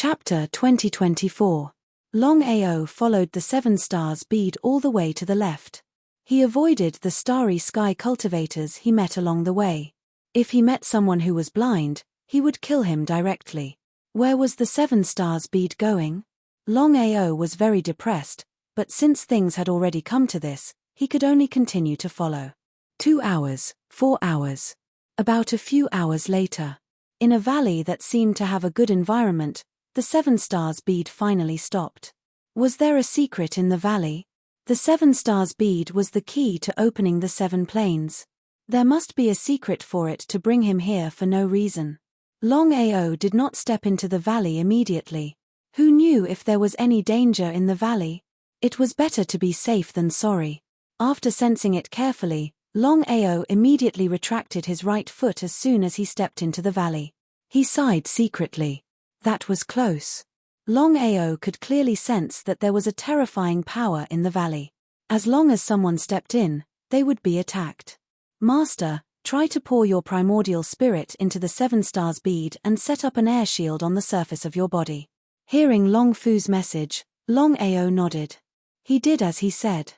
Chapter 2024. Longao followed the 7 stars bead all the way to the left. He avoided the starry sky cultivators he met along the way. If he met someone who was blind, he would kill him directly. Where was the 7 stars bead going? Longao was very depressed, but since things had already come to this, he could only continue to follow. 2 hours, 4 hours. About a few hours later, in a valley that seemed to have a good environment, the 7 stars bead finally stopped. Was there a secret in the valley? The 7 stars bead was the key to opening the 7 planes. There must be a secret for it to bring him here for no reason. Longao did not step into the valley immediately. Who knew if there was any danger in the valley? It was better to be safe than sorry. After sensing it carefully, Longao immediately retracted his right foot as soon as he stepped into the valley. He sighed secretly. That was close. Longao could clearly sense that there was a terrifying power in the valley. As long as someone stepped in, they would be attacked. Master, try to pour your primordial spirit into the 7 stars bead and set up an air shield on the surface of your body. Hearing Long Fu's message, Longao nodded. He did as he said.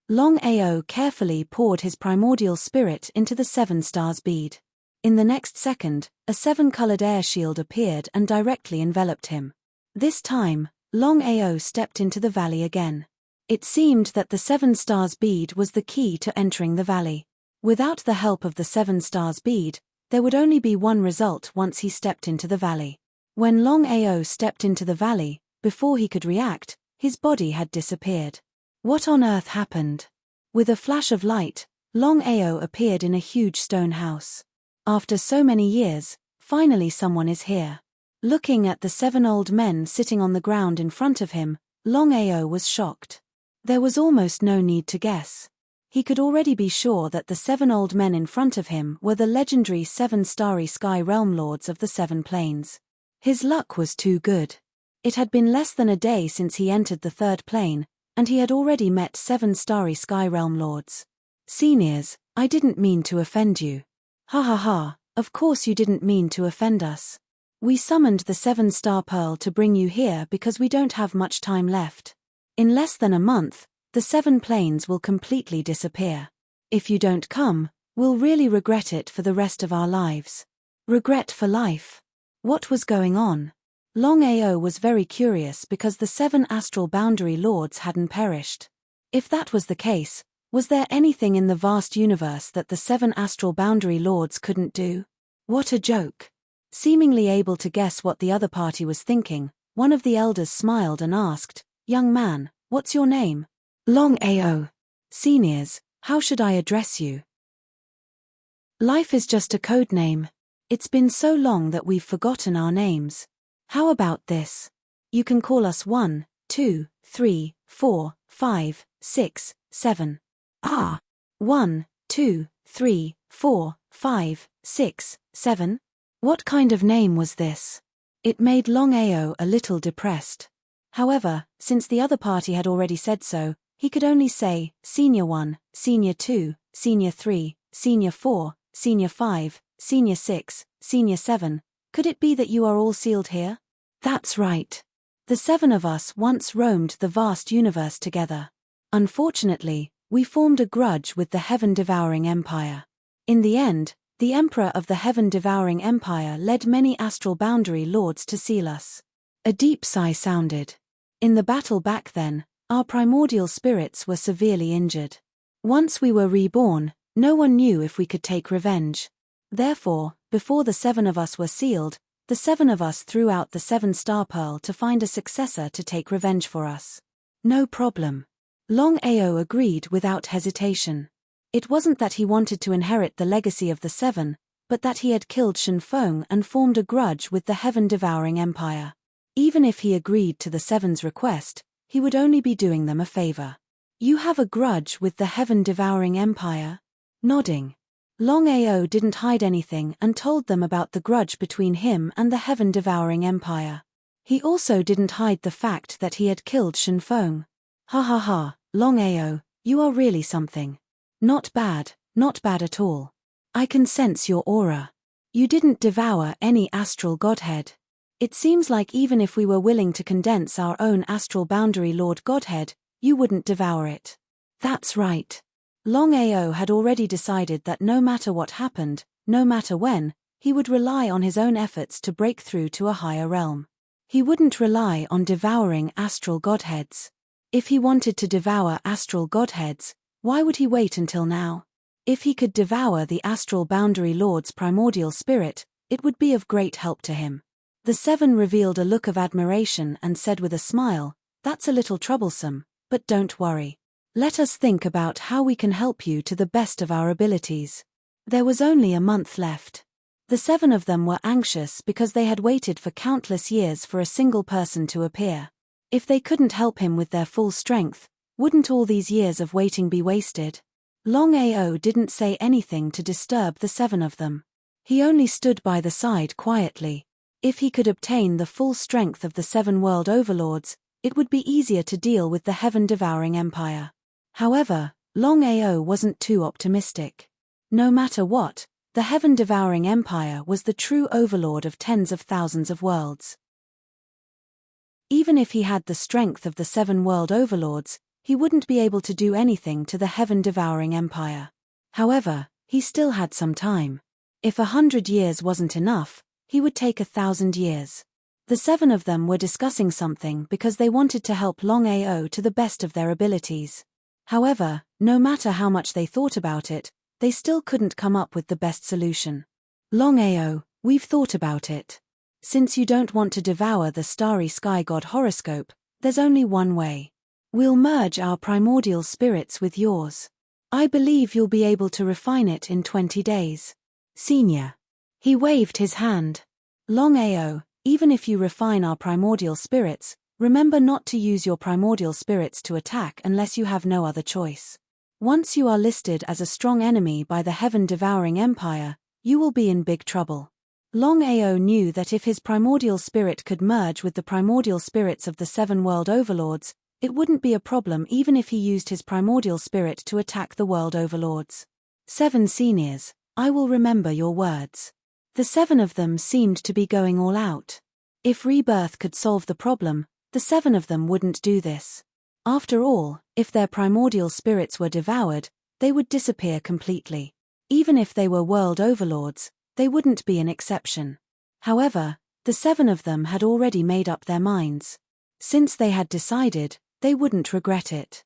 Longao carefully poured his primordial spirit into the 7 stars bead. In the next second, a 7-colored air shield appeared and directly enveloped him. This time, Longao stepped into the valley again. It seemed that the 7 stars bead was the key to entering the valley. Without the help of the 7 stars bead, there would only be one result once he stepped into the valley. When Longao stepped into the valley, before he could react, his body had disappeared. What on earth happened? With a flash of light, Longao appeared in a huge stone house. After so many years, finally someone is here. Looking at the 7 old men sitting on the ground in front of him, Longao was shocked. There was almost no need to guess. He could already be sure that the 7 old men in front of him were the legendary 7 starry sky realm lords of the 7 planes. His luck was too good. It had been less than a day since he entered the 3rd plane, and he had already met 7 starry sky realm lords. Seniors, I didn't mean to offend you. Ha ha ha, of course you didn't mean to offend us. We summoned the 7-star pearl to bring you here because we don't have much time left. In less than a month, the 7 planes will completely disappear. If you don't come, we'll really regret it for the rest of our lives. Regret for life. What was going on? Longao was very curious because the 7 astral boundary lords hadn't perished. If that was the case, was there anything in the vast universe that the 7 astral boundary lords couldn't do? What a joke. Seemingly able to guess what the other party was thinking, one of the elders smiled and asked, "Young man, what's your name?" Longao. Seniors, how should I address you? Life is just a code name. It's been so long that we've forgotten our names. How about this? You can call us 1, 2, 3, 4, 5, 6, 7. 1, 2, 3, 4, 5, 6, 7? What kind of name was this? It made Longao a little depressed. However, since the other party had already said so, he could only say, Senior 1, Senior 2, Senior 3, Senior 4, Senior 5, Senior 6, Senior 7. Could it be that you are all sealed here? That's right. The 7 of us once roamed the vast universe together. Unfortunately, we formed a grudge with the Heaven-Devouring Empire. In the end, the Emperor of the Heaven-Devouring Empire led many astral boundary lords to seal us. A deep sigh sounded. In the battle back then, our primordial spirits were severely injured. Once we were reborn, no one knew if we could take revenge. Therefore, before the 7 of us were sealed, the 7 of us threw out the 7-star pearl to find a successor to take revenge for us. No problem. Longao agreed without hesitation. It wasn't that he wanted to inherit the legacy of the 7, but that he had killed Shenfeng and formed a grudge with the Heaven-Devouring Empire. Even if he agreed to the 7's request, he would only be doing them a favor. You have a grudge with the Heaven-Devouring Empire? Nodding. Longao didn't hide anything and told them about the grudge between him and the Heaven-Devouring Empire. He also didn't hide the fact that he had killed Shenfeng. Ha ha ha, Longao, you are really something. Not bad at all. I can sense your aura. You didn't devour any astral godhead. It seems like even if we were willing to condense our own astral boundary Lord Godhead, you wouldn't devour it. That's right. Longao had already decided that no matter what happened, no matter when, he would rely on his own efforts to break through to a higher realm. He wouldn't rely on devouring astral godheads. If he wanted to devour astral godheads, why would he wait until now? If he could devour the astral boundary lord's primordial spirit, it would be of great help to him. The seven revealed a look of admiration and said with a smile, "That's a little troublesome, but don't worry. Let us think about how we can help you to the best of our abilities." There was only a month left. The seven of them were anxious because they had waited for countless years for a single person to appear. If they couldn't help him with their full strength, wouldn't all these years of waiting be wasted? Longao didn't say anything to disturb the seven of them. He only stood by the side quietly. If he could obtain the full strength of the seven world overlords, it would be easier to deal with the heaven-devouring empire. However, Longao wasn't too optimistic. No matter what, the heaven-devouring empire was the true overlord of tens of thousands of worlds. Even if he had the strength of the seven world overlords, he wouldn't be able to do anything to the heaven-devouring empire. However, he still had some time. If 100 years wasn't enough, he would take 1,000 years. The seven of them were discussing something because they wanted to help Longao to the best of their abilities. However, no matter how much they thought about it, they still couldn't come up with the best solution. "Longao, we've thought about it. Since you don't want to devour the starry sky god horoscope, there's only one way. We'll merge our primordial spirits with yours. I believe you'll be able to refine it in 20 days. Senior." He waved his hand. "Longao, even if you refine our primordial spirits, remember not to use your primordial spirits to attack unless you have no other choice. Once you are listed as a strong enemy by the heaven-devouring empire, you will be in big trouble." Longao knew that if his primordial spirit could merge with the primordial spirits of the seven world overlords, it wouldn't be a problem even if he used his primordial spirit to attack the world overlords. "Seven seniors, I will remember your words." The seven of them seemed to be going all out. If rebirth could solve the problem, the seven of them wouldn't do this. After all, if their primordial spirits were devoured, they would disappear completely. Even if they were world overlords, they wouldn't be an exception. However, the seven of them had already made up their minds. Since they had decided, they wouldn't regret it.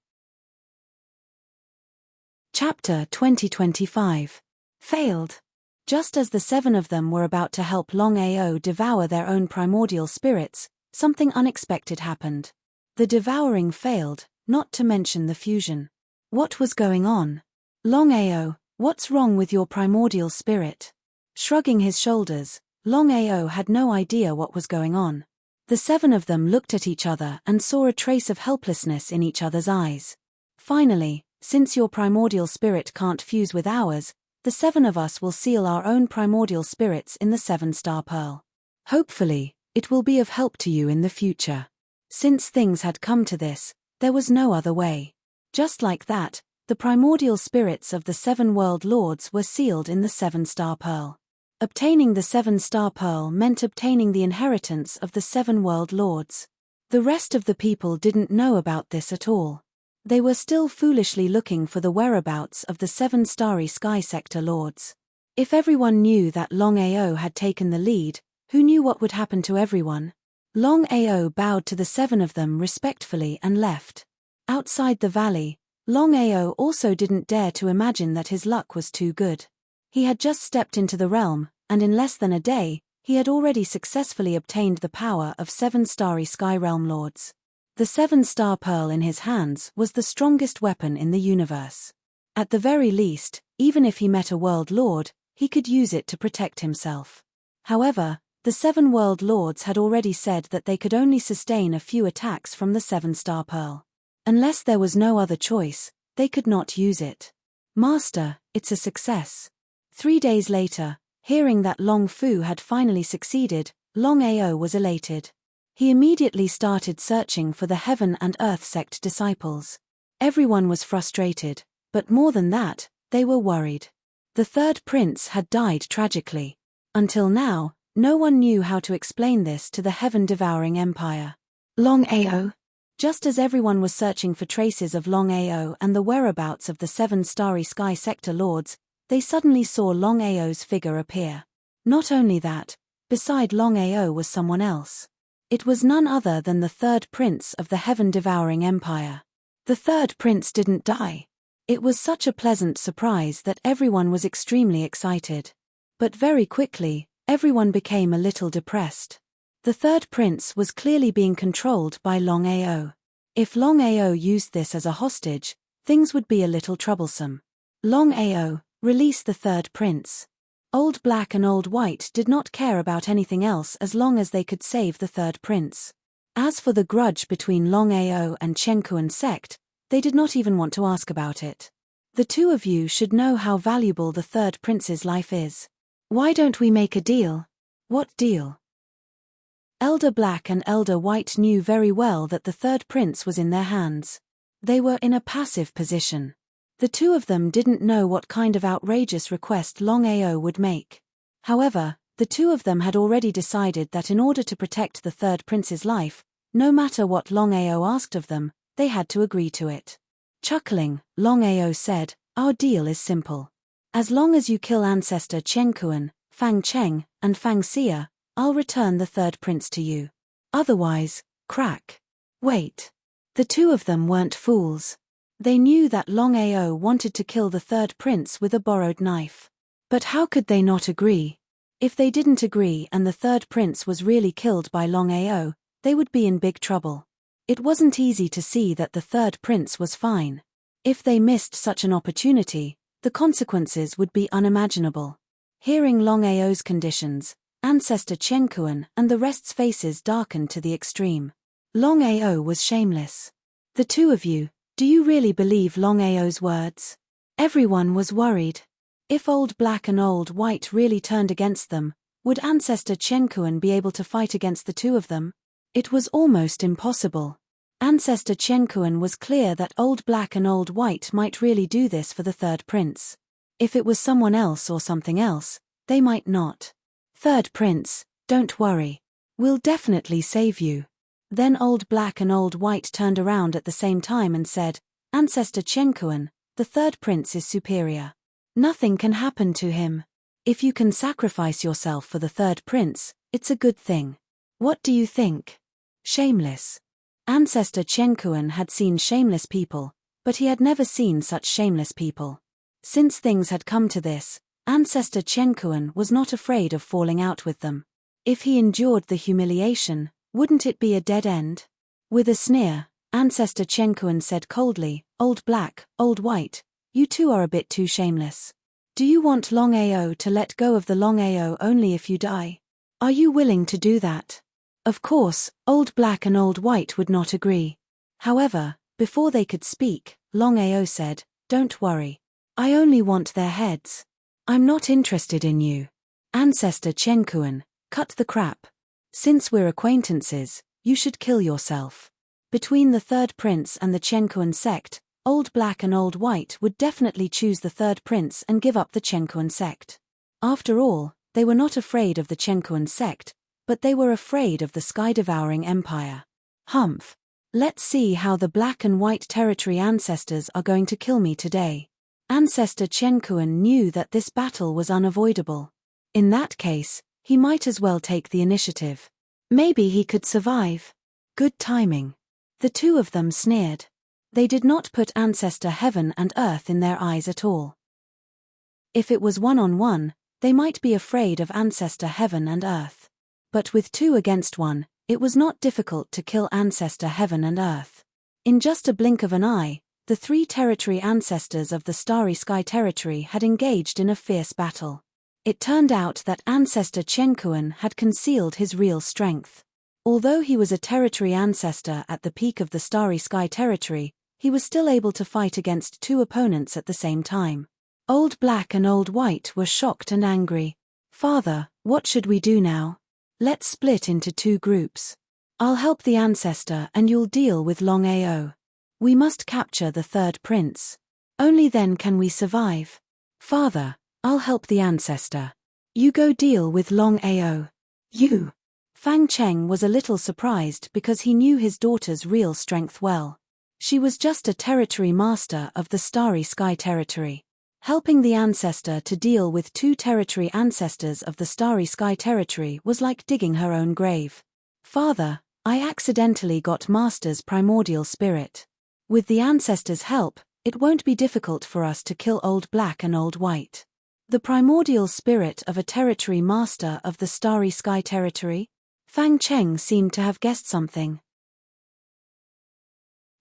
Chapter 2025. Failed. Just as the seven of them were about to help Longao devour their own primordial spirits, something unexpected happened. The devouring failed, not to mention the fusion. What was going on? "Longao, what's wrong with your primordial spirit?" Shrugging his shoulders, Longao had no idea what was going on. The seven of them looked at each other and saw a trace of helplessness in each other's eyes. "Finally, since your primordial spirit can't fuse with ours, the seven of us will seal our own primordial spirits in the seven-star pearl. Hopefully, it will be of help to you in the future." Since things had come to this, there was no other way. Just like that, the primordial spirits of the seven world lords were sealed in the seven-star pearl. Obtaining the seven-star pearl meant obtaining the inheritance of the seven world lords. The rest of the people didn't know about this at all. They were still foolishly looking for the whereabouts of the seven starry sky sector lords. If everyone knew that Longao had taken the lead, who knew what would happen to everyone? Longao bowed to the seven of them respectfully and left. Outside the valley, Longao also didn't dare to imagine that his luck was too good. He had just stepped into the realm, and in less than a day, he had already successfully obtained the power of seven starry sky realm lords. The seven-star pearl in his hands was the strongest weapon in the universe. At the very least, even if he met a world lord, he could use it to protect himself. However, the seven world lords had already said that they could only sustain a few attacks from the seven-star pearl. Unless there was no other choice, they could not use it. "Master, it's a success." 3 days later, hearing that Long Fu had finally succeeded, Longao was elated. He immediately started searching for the Heaven and Earth sect disciples. Everyone was frustrated, but more than that, they were worried. The third prince had died tragically. Until now, No one knew how to explain this to the heaven-devouring empire. Longao. Just as everyone was searching for traces of Longao and the whereabouts of the 7 starry sky sector lords, they suddenly saw Longao's figure appear. Not only that, beside Longao was someone else. It was none other than the 3rd prince of the heaven-devouring empire. The 3rd prince didn't die. It was such a pleasant surprise that everyone was extremely excited. But very quickly, everyone became a little depressed. The 3rd prince was clearly being controlled by Longao. If Longao used this as a hostage, things would be a little troublesome. Longao, release the 3rd prince. Old Black and Old White did not care about anything else as long as they could save the 3rd prince. As for the grudge between Longao and tranquil sect, they did not even want to ask about it. The 2 of you should know how valuable the 3rd prince's life is. Why don't we make a deal? What deal? Elder Black and Elder White knew very well that the 3rd prince was in their hands. They were in a passive position. The 2 of them didn't know what kind of outrageous request Longao would make. However, the 2 of them had already decided that in order to protect the 3rd prince's life, no matter what Longao asked of them, they had to agree to it. Chuckling, Longao said, "Our deal is simple. As long as you kill Ancestor Chenkuan, Fang Cheng, and Fang Xia, I'll return the 3rd prince to you. Otherwise, crack." Wait. The 2 of them weren't fools. They knew that Longao wanted to kill the 3rd prince with a borrowed knife. But how could they not agree? If they didn't agree and the 3rd prince was really killed by Longao, they would be in big trouble. It wasn't easy to see that the 3rd prince was fine. If they missed such an opportunity, the consequences would be unimaginable. Hearing Longao's conditions, Ancestor Chenkuan and the rest's faces darkened to the extreme. Longao was shameless. The 2 of you, do you really believe Longao's words? Everyone was worried. If Old Black and Old White really turned against them, would Ancestor Chenkuan be able to fight against the 2 of them? It was almost impossible. Ancestor Chenkuan was clear that Old Black and Old White might really do this for the 3rd prince. If it was someone else or something else, they might not. 3rd prince, don't worry. We'll definitely save you. Then Old Black and Old White turned around at the same time and said, Ancestor Chenkuan, the 3rd prince is superior. Nothing can happen to him. If you can sacrifice yourself for the 3rd prince, it's a good thing. What do you think? Shameless. Ancestor Chenkuan had seen shameless people, but he had never seen such shameless people. Since things had come to this, Ancestor Chenkuan was not afraid of falling out with them. If he endured the humiliation, wouldn't it be a dead end? With a sneer, Ancestor Chenkuan said coldly, Old Black, Old White, you 2 are a bit too shameless. Do you want Longao to let go of the Longao only if you die? Are you willing to do that? Of course, Old Black and Old White would not agree. However, before they could speak, Longao said, Don't worry. I only want their heads. I'm not interested in you. Ancestor Chenkuan, cut the crap. Since we're acquaintances, you should kill yourself. Between the 3rd prince and the Chenkuan sect, Old Black and Old White would definitely choose the 3rd prince and give up the Chenkuan sect. After all, they were not afraid of the Chenkuan sect, but they were afraid of the sky-devouring empire. Humph. Let's see how the Black and White territory ancestors are going to kill me today. Ancestor Chenkuan knew that this battle was unavoidable. In that case, he might as well take the initiative. Maybe he could survive. Good timing. The 2 of them sneered. They did not put Ancestor Heaven and Earth in their eyes at all. If it was 1-on-1, they might be afraid of Ancestor Heaven and Earth. But with 2 against 1, it was not difficult to kill Ancestor Heaven and Earth. In just a blink of an eye, the 3 territory ancestors of the Starry Sky territory had engaged in a fierce battle. It turned out that Ancestor Chenkuan had concealed his real strength. Although he was a territory ancestor at the peak of the Starry Sky territory, he was still able to fight against 2 opponents at the same time. Old Black and Old White were shocked and angry. Father, what should we do now? Let's split into 2 groups. I'll help the ancestor and you'll deal with Longao. We must capture the 3rd prince. Only then can we survive. Father, I'll help the ancestor. You go deal with Longao. You. Fang Cheng was a little surprised because he knew his daughter's real strength well. She was just a territory master of the Starry Sky territory. Helping the ancestor to deal with 2 territory ancestors of the Starry Sky territory was like digging her own grave. Father, I accidentally got Master's primordial spirit. With the ancestors' help, it won't be difficult for us to kill Old Black and Old White. The primordial spirit of a territory master of the Starry Sky territory? Fang Cheng seemed to have guessed something.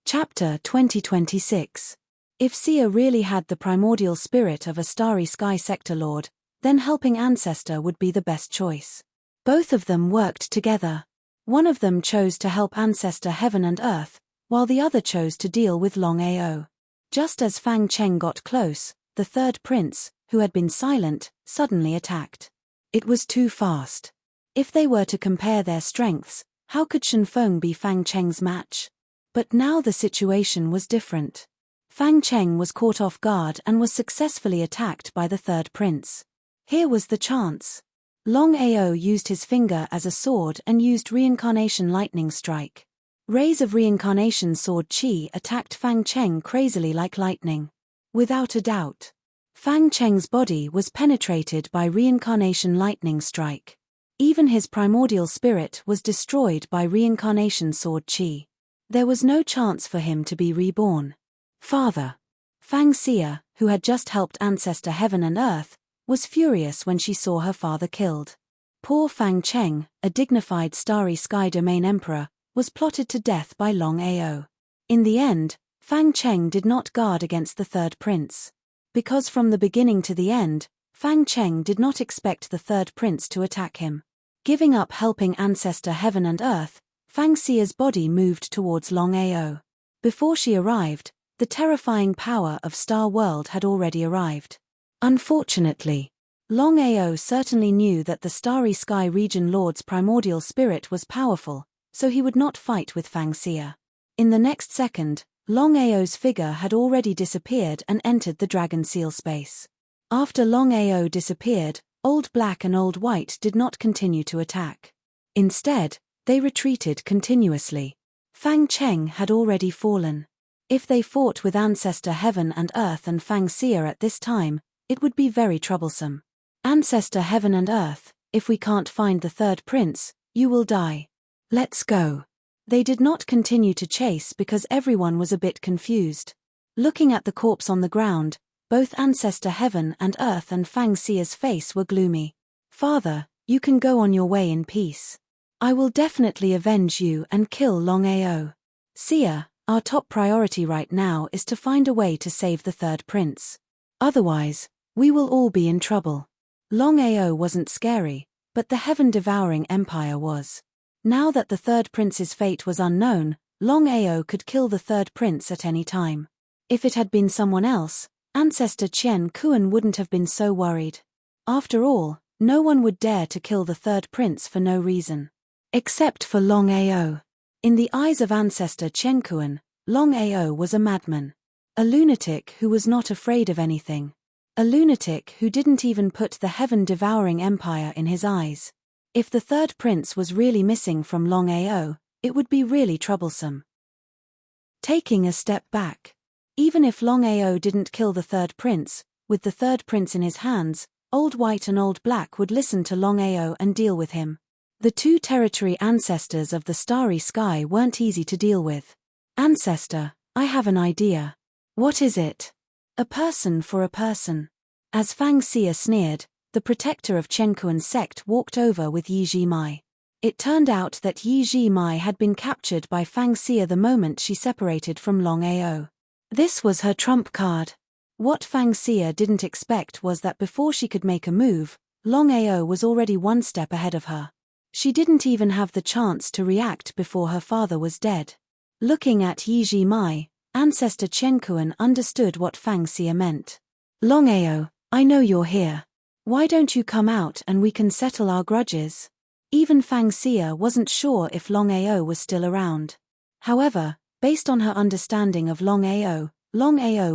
Chapter 2026. If Xia really had the primordial spirit of a Starry Sky sector lord, then helping Ancestor would be the best choice. Both of them worked together. One of them chose to help Ancestor Heaven and Earth, while the other chose to deal with Longao. Just as Fang Cheng got close, the third prince, who had been silent, suddenly attacked. It was too fast. If they were to compare their strengths, how could Shen Feng be Fang Cheng's match? But now the situation was different. Fang Cheng was caught off guard and was successfully attacked by the third prince. Here was the chance. Longao used his finger as a sword and used Reincarnation Lightning Strike. Rays of Reincarnation Sword Qi attacked Fang Cheng crazily like lightning. Without a doubt, Fang Cheng's body was penetrated by Reincarnation Lightning Strike. Even his primordial spirit was destroyed by Reincarnation Sword Qi. There was no chance for him to be reborn. Father. Fang Xia, who had just helped Ancestor Heaven and Earth, was furious when she saw her father killed. Poor Fang Cheng, a dignified Starry Sky Domain Emperor, was plotted to death by Longao. In the end, Fang Cheng did not guard against the third prince. Because from the beginning to the end, Fang Cheng did not expect the third prince to attack him. Giving up helping Ancestor Heaven and Earth, Fang Xia's body moved towards Longao. Before she arrived, the terrifying power of Star World had already arrived. Unfortunately, Longao certainly knew that the Starry Sky region lord's primordial spirit was powerful, so he would not fight with Fang Xia. In the next second, Longao's figure had already disappeared and entered the Dragon Seal space. After Longao disappeared, Old Black and Old White did not continue to attack. Instead, they retreated continuously. Fang Cheng had already fallen. If they fought with Ancestor Heaven and Earth and Fang Xia at this time, it would be very troublesome. Ancestor Heaven and Earth, if we can't find the third prince, you will die. Let's go. They did not continue to chase because everyone was a bit confused. Looking at the corpse on the ground, both Ancestor Heaven and Earth and Fang Xia's face were gloomy. Father, you can go on your way in peace. I will definitely avenge you and kill Longao. Xia, our top priority right now is to find a way to save the third prince. Otherwise, we will all be in trouble. Longao wasn't scary, but the heaven-devouring empire was. Now that the third prince's fate was unknown, Longao could kill the third prince at any time. If it had been someone else, Ancestor Qian Kuan wouldn't have been so worried. After all, no one would dare to kill the third prince for no reason. Except for Longao. In the eyes of Ancestor Qian Kuan, Longao was a madman. A lunatic who was not afraid of anything. A lunatic who didn't even put the heaven-devouring empire in his eyes. If the third prince was really missing from Longao, it would be really troublesome. Taking a step back. Even if Longao didn't kill the third prince, with the third prince in his hands, Old White and Old Black would listen to Longao and deal with him. The 2 territory ancestors of the Starry Sky weren't easy to deal with. Ancestor, I have an idea. What is it? A person for a person. As Fang Xia sneered, the protector of Chen Kuan's sect walked over with Yi Zhimai. It turned out that Yi Zhimai had been captured by Fang Xia the moment she separated from Longao. This was her trump card. What Fang Xia didn't expect was that before she could make a move, Longao was already one step ahead of her. She didn't even have the chance to react before her father was dead. Looking at Yi Zhimai, Ancestor Chen Kuan understood what Fang Xia meant. Longao, I know you're here. Why don't you come out and we can settle our grudges? Even Fang Xia wasn't sure if Longao was still around. However, based on her understanding of Longao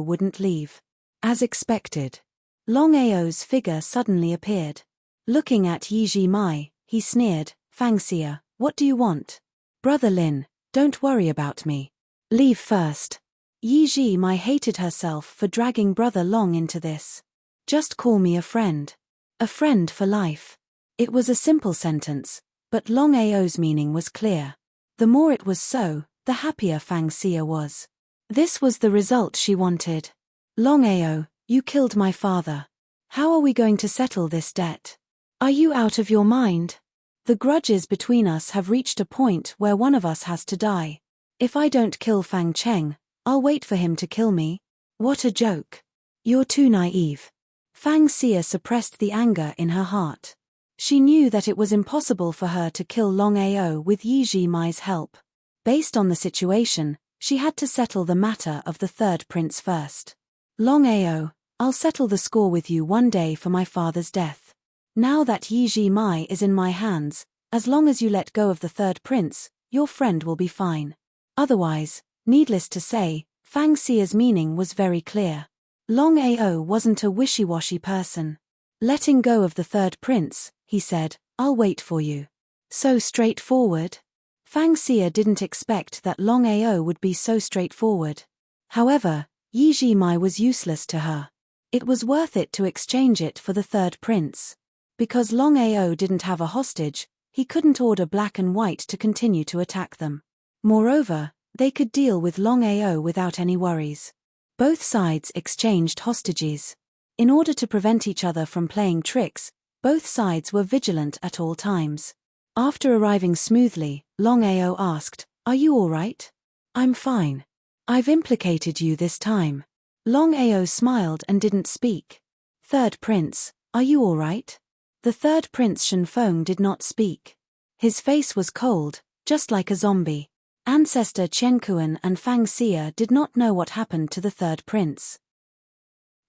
wouldn't leave. As expected, Longao's figure suddenly appeared. Looking at Yi Zhimai, he sneered. Fang Xia, what do you want? Brother Lin, don't worry about me. Leave first. Yi Ji Mai hated herself for dragging Brother Long into this. Just call me a friend. A friend for life. It was a simple sentence, but Longao's meaning was clear. The more it was so, the happier Fang Xia was. This was the result she wanted. Longao, you killed my father. How are we going to settle this debt? Are you out of your mind? The grudges between us have reached a point where one of us has to die. If I don't kill Fang Cheng, I'll wait for him to kill me. What a joke. You're too naive. Fang Xia suppressed the anger in her heart. She knew that it was impossible for her to kill Longao with Yi Ji Mai's help. Based on the situation, she had to settle the matter of the third prince first. Longao, I'll settle the score with you one day for my father's death. Now that Yi Ji Mai is in my hands, as long as you let go of the third prince, your friend will be fine. Otherwise, needless to say, Fang Xia's meaning was very clear. Longao wasn't a wishy-washy person. Letting go of the third prince, he said, I'll wait for you. So straightforward. Fang Xia didn't expect that Longao would be so straightforward. However, Yi Ji Mai was useless to her. It was worth it to exchange it for the third prince. Because Longao didn't have a hostage, he couldn't order Black and White to continue to attack them. Moreover, they could deal with Longao without any worries. Both sides exchanged hostages. In order to prevent each other from playing tricks, both sides were vigilant at all times. After arriving smoothly, Longao asked, Are you all right? I'm fine. I've implicated you this time. Longao smiled and didn't speak. Third prince, are you all right? The third prince Shenfeng did not speak. His face was cold, just like a zombie. Ancestor Chen Kuan and Fang Xia did not know what happened to the third prince.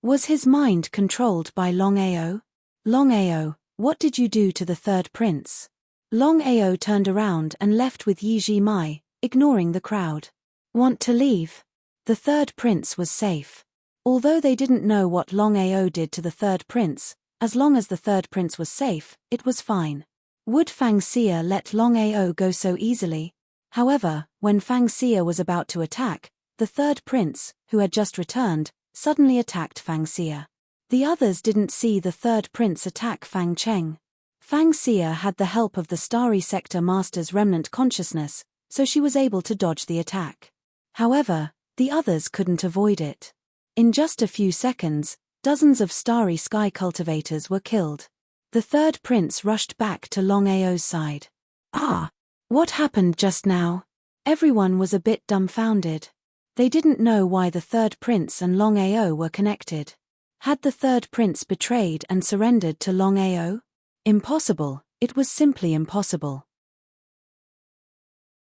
Was his mind controlled by Longao? Longao, what did you do to the third prince? Longao turned around and left with Yi Ji Mai, ignoring the crowd. Want to leave? The third prince was safe. Although they didn't know what Longao did to the third prince, as long as the third prince was safe, it was fine. Would Fang Xia let Longao go so easily? However, when Fang Xia was about to attack, the third prince, who had just returned, suddenly attacked Fang Xia. The others didn't see the third prince attack Fang Cheng. Fang Xia had the help of the Starry Sector Master's remnant consciousness, so she was able to dodge the attack. However, the others couldn't avoid it. In just a few seconds, dozens of Starry Sky cultivators were killed. The third prince rushed back to Longao's side. Ah! What happened just now? Everyone was a bit dumbfounded. They didn't know why the third prince and Longao were connected. Had the third prince betrayed and surrendered to Longao? Impossible, it was simply impossible.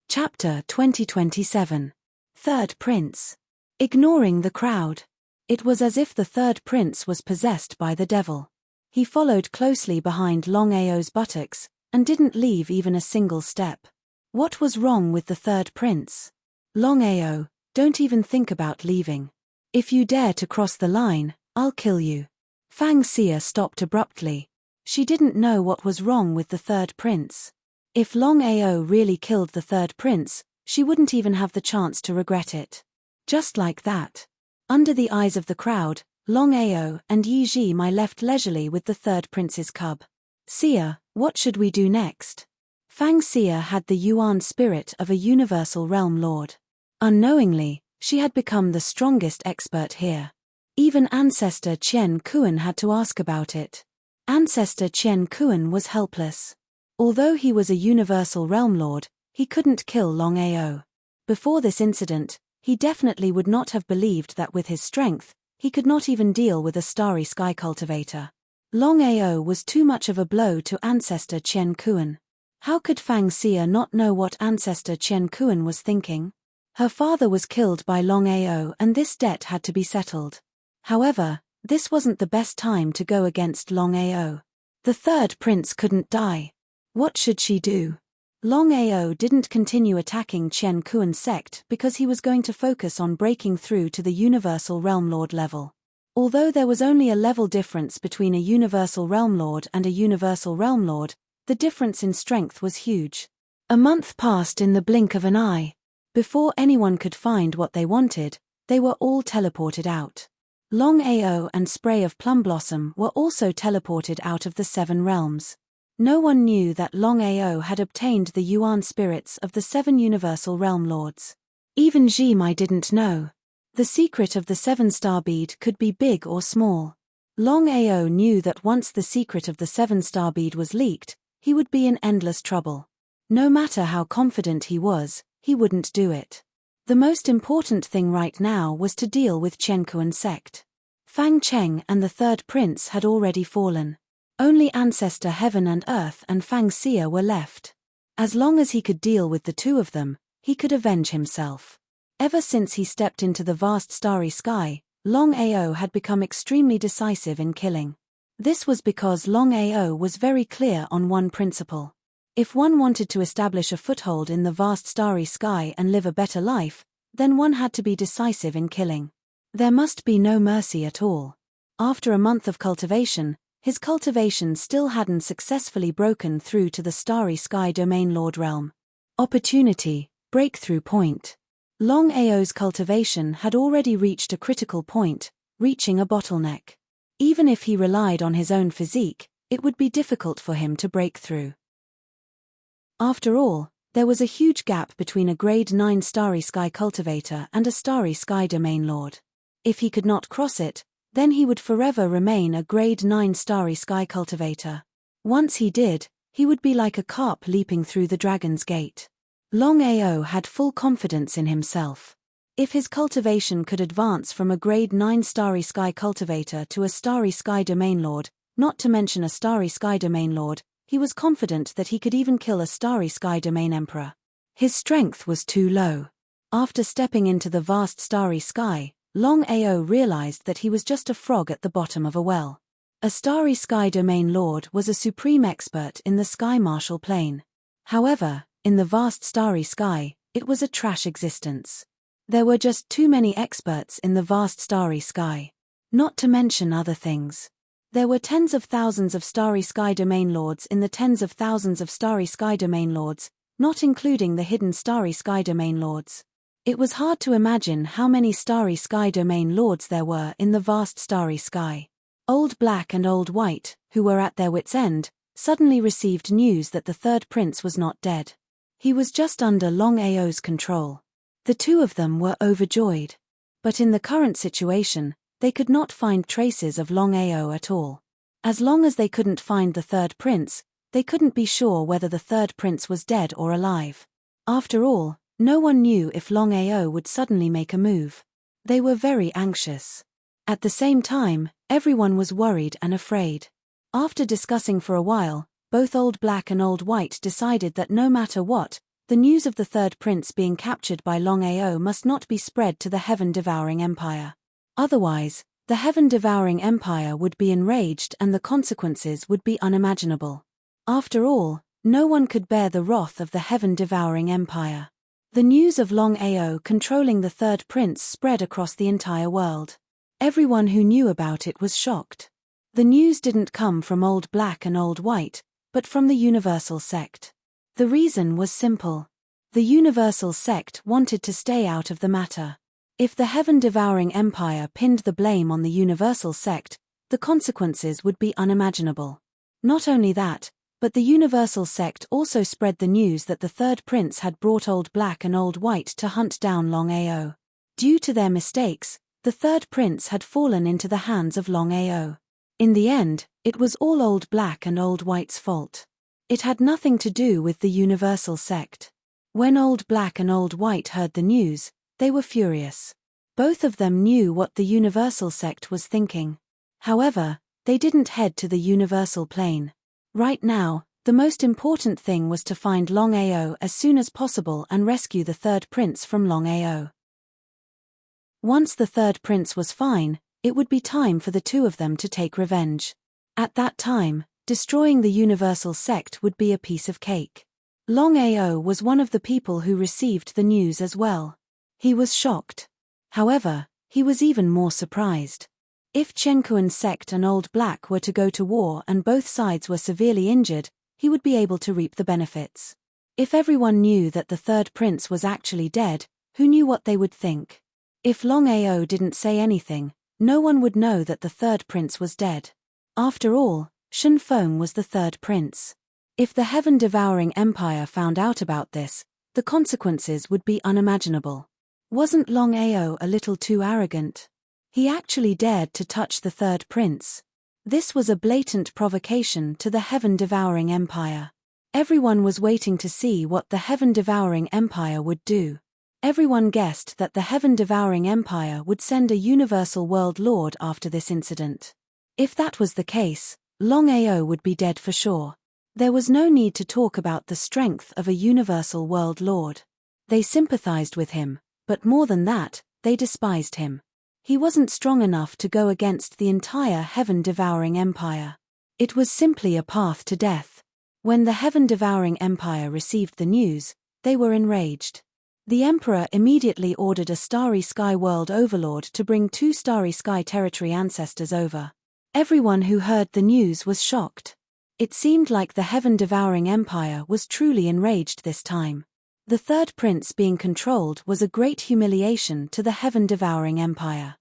Chapter 2027. Third Prince. Ignoring the crowd. It was as if the third prince was possessed by the devil. He followed closely behind Longao's buttocks, and didn't leave even a single step. What was wrong with the third prince? Longao, don't even think about leaving. If you dare to cross the line, I'll kill you. Fang Xia stopped abruptly. She didn't know what was wrong with the third prince. If Longao really killed the third prince, she wouldn't even have the chance to regret it. Just like that. Under the eyes of the crowd, Longao and Yi Ji Mai left leisurely with the third prince's cub. Xia, what should we do next? Fang Xia had the Yuan spirit of a universal realm lord. Unknowingly, she had become the strongest expert here. Even Ancestor Chen Kuan had to ask about it. Ancestor Chen Kuan was helpless. Although he was a universal realm lord, he couldn't kill Longao. Before this incident, he definitely would not have believed that with his strength, he could not even deal with a Starry Sky cultivator. Longao was too much of a blow to Ancestor Chen Kuan. How could Fang Xia not know what Ancestor Chen Kuan was thinking? Her father was killed by Longao and this debt had to be settled. However, this wasn't the best time to go against Longao. The third prince couldn't die. What should she do? Longao didn't continue attacking Chen Kuan's sect because he was going to focus on breaking through to the Universal Realm Lord level. Although there was only a level difference between a Universal Realm Lord and a Universal Realm Lord, The difference in strength was huge. A month passed in the blink of an eye. Before anyone could find what they wanted, they were all teleported out. Longao and Spray of Plum Blossom were also teleported out of the 7 realms. No one knew that Longao had obtained the Yuan spirits of the 7 universal realm lords. Even Jimai didn't know. The secret of the 7-star bead could be big or small. Longao knew that once the secret of the 7-star bead was leaked, he would be in endless trouble. No matter how confident he was, he wouldn't do it. The most important thing right now was to deal with Chenkuan sect. Fang Cheng and the 3rd prince had already fallen. Only Ancestor Heaven and Earth and Fang Xia were left. As long as he could deal with the 2 of them, he could avenge himself. Ever since he stepped into the vast starry sky, Longao had become extremely decisive in killing. This was because Longao was very clear on one principle. If one wanted to establish a foothold in the vast starry sky and live a better life, then one had to be decisive in killing. There must be no mercy at all. After a month of cultivation, his cultivation still hadn't successfully broken through to the starry sky domain lord realm. Opportunity, breakthrough point. Longao's cultivation had already reached a critical point, reaching a bottleneck. Even if he relied on his own physique, it would be difficult for him to break through. After all, there was a huge gap between a grade 9 starry sky cultivator and a starry sky domain lord. If he could not cross it, then he would forever remain a grade 9 starry sky cultivator. Once he did, he would be like a carp leaping through the dragon's gate. Longao had full confidence in himself. If his cultivation could advance from a grade 9 starry sky cultivator to a starry sky domain lord, not to mention a starry sky domain lord, he was confident that he could even kill a starry sky domain emperor. His strength was too low. After stepping into the vast starry sky, Longao realized that he was just a frog at the bottom of a well. A starry sky domain lord was a supreme expert in the sky martial plane. However, in the vast starry sky, it was a trash existence. There were just too many experts in the vast starry sky. Not to mention other things. There were tens of thousands of starry sky domain lords in the tens of thousands of starry sky domain lords, not including the hidden starry sky domain lords. It was hard to imagine how many starry sky domain lords there were in the vast starry sky. Old Black and Old White, who were at their wits' end, suddenly received news that the 3rd prince was not dead. He was just under Longao's control. The 2 of them were overjoyed. But in the current situation, they could not find traces of Longao at all. As long as they couldn't find the 3rd prince, they couldn't be sure whether the 3rd prince was dead or alive. After all, no one knew if Longao would suddenly make a move. They were very anxious. At the same time, everyone was worried and afraid. After discussing for a while, both Old Black and Old White decided that no matter what, the news of the 3rd prince being captured by Longao must not be spread to the Heaven-Devouring Empire. Otherwise, the Heaven-Devouring Empire would be enraged and the consequences would be unimaginable. After all, no one could bear the wrath of the Heaven-Devouring Empire. The news of Longao controlling the 3rd prince spread across the entire world. Everyone who knew about it was shocked. The news didn't come from Old Black and Old White, but from the Universal Sect. The reason was simple. The Universal Sect wanted to stay out of the matter. If the Heaven-Devouring Empire pinned the blame on the Universal Sect, the consequences would be unimaginable. Not only that, but the Universal Sect also spread the news that the 3rd prince had brought Old Black and Old White to hunt down Longao. Due to their mistakes, the 3rd prince had fallen into the hands of Longao. In the end, it was all Old Black and Old White's fault. It had nothing to do with the Universal Sect. When Old Black and Old White heard the news, they were furious. Both of them knew what the Universal Sect was thinking. However, they didn't head to the Universal Plane. Right now, the most important thing was to find Longao as soon as possible and rescue the 3rd prince from Longao. Once the 3rd prince was fine, it would be time for the 2 of them to take revenge. At that time, destroying the Universal Sect would be a piece of cake. Longao was one of the people who received the news as well. He was shocked. However, he was even more surprised. If Chenkuan sect and Old Black were to go to war and both sides were severely injured, he would be able to reap the benefits. If everyone knew that the third prince was actually dead, who knew what they would think? If Longao didn't say anything, no one would know that the third prince was dead. After all, Shen Feng was the third prince. If the heaven-devouring empire found out about this, the consequences would be unimaginable. Wasn't Longao a little too arrogant? He actually dared to touch the third prince. This was a blatant provocation to the heaven-devouring empire. Everyone was waiting to see what the heaven-devouring empire would do. Everyone guessed that the heaven-devouring empire would send a universal world lord after this incident. If that was the case, Longao would be dead for sure. There was no need to talk about the strength of a universal world lord. They sympathized with him, but more than that, they despised him. He wasn't strong enough to go against the entire heaven-devouring empire. It was simply a path to death. When the heaven-devouring empire received the news, they were enraged. The emperor immediately ordered a Starry Sky World Overlord to bring 2 Starry Sky Territory ancestors over. Everyone who heard the news was shocked. It seemed like the heaven-devouring empire was truly enraged this time. The third prince being controlled was a great humiliation to the heaven-devouring empire.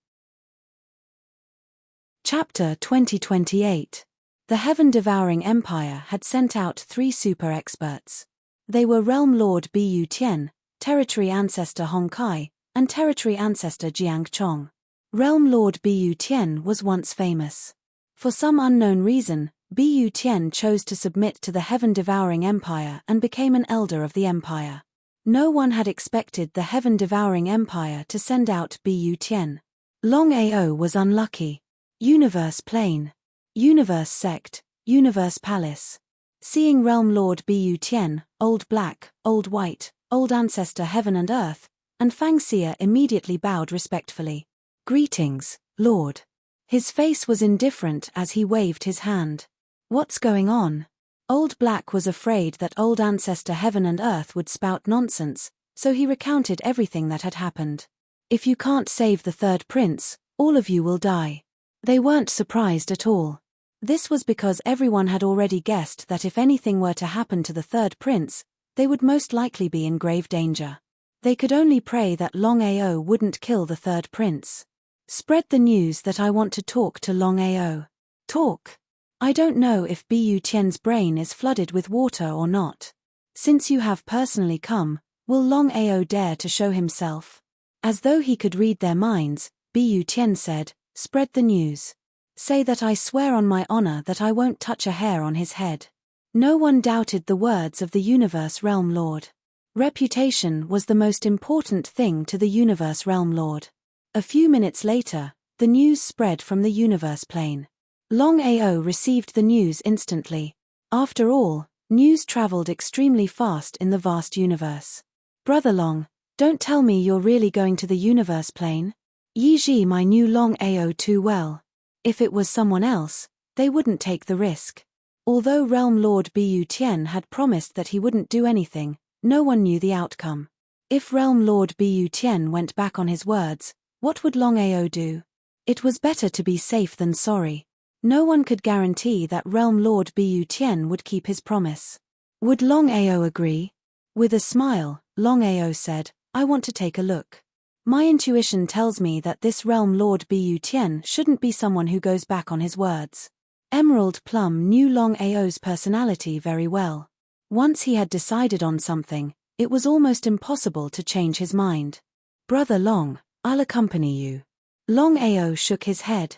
Chapter 2028. The heaven-devouring empire had sent out 3 super experts. They were Realm Lord Bu Tian, Territory Ancestor Hong Kai, and Territory Ancestor Jiang Chong. Realm Lord Bu Tian was once famous. For some unknown reason, Bu Tian chose to submit to the heaven-devouring empire and became an elder of the empire. No one had expected the heaven-devouring empire to send out Bu Tian. Longao was unlucky. Universe Plane. Universe Sect, Universe Palace. Seeing Realm Lord Bu Tian, Old Black, Old White, Old Ancestor Heaven and Earth, and Fang Xia immediately bowed respectfully. "Greetings, Lord." His face was indifferent as he waved his hand. "What's going on?" Old Black was afraid that Old Ancestor Heaven and Earth would spout nonsense, so he recounted everything that had happened. "If you can't save the third prince, all of you will die." They weren't surprised at all. This was because everyone had already guessed that if anything were to happen to the third prince, they would most likely be in grave danger. They could only pray that Longao wouldn't kill the third prince. "Spread the news that I want to talk to Longao." "Talk? I don't know if Bu Tian's brain is flooded with water or not. Since you have personally come, will Longao dare to show himself?" As though he could read their minds, Bu Tian said, "Spread the news. Say that I swear on my honor that I won't touch a hair on his head." No one doubted the words of the Universe Realm Lord. Reputation was the most important thing to the Universe Realm Lord. A few minutes later, the news spread from the Universe Plane. Longao received the news instantly. After all, news traveled extremely fast in the vast universe. "Brother Long, don't tell me you're really going to the Universe Plane?" Yiji I knew Longao too well. If it was someone else, they wouldn't take the risk. Although Realm Lord Bu Tian had promised that he wouldn't do anything, no one knew the outcome. If Realm Lord Bu Tian went back on his words, what would Longao do? It was better to be safe than sorry. No one could guarantee that Realm Lord Bu Tian would keep his promise. Would Longao agree? With a smile, Longao said, "I want to take a look. My intuition tells me that this Realm Lord Bu Tian shouldn't be someone who goes back on his words." Emerald Plum knew Longao's personality very well. Once he had decided on something, it was almost impossible to change his mind. "Brother Long, I'll accompany you." Longao shook his head.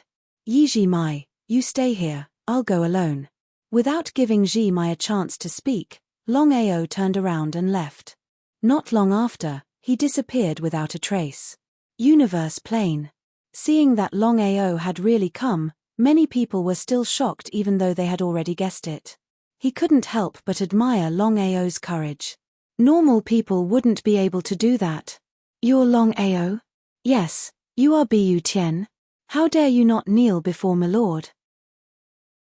"Yiji Mai, you stay here, I'll go alone." Without giving Ji Mai a chance to speak, Longao turned around and left. Not long after, he disappeared without a trace. Universe Plane. Seeing that Longao had really come, many people were still shocked even though they had already guessed it. He couldn't help but admire Longao's courage. Normal people wouldn't be able to do that. "You're Longao?" "Yes, you are Bu Tian. How dare you not kneel before my lord?"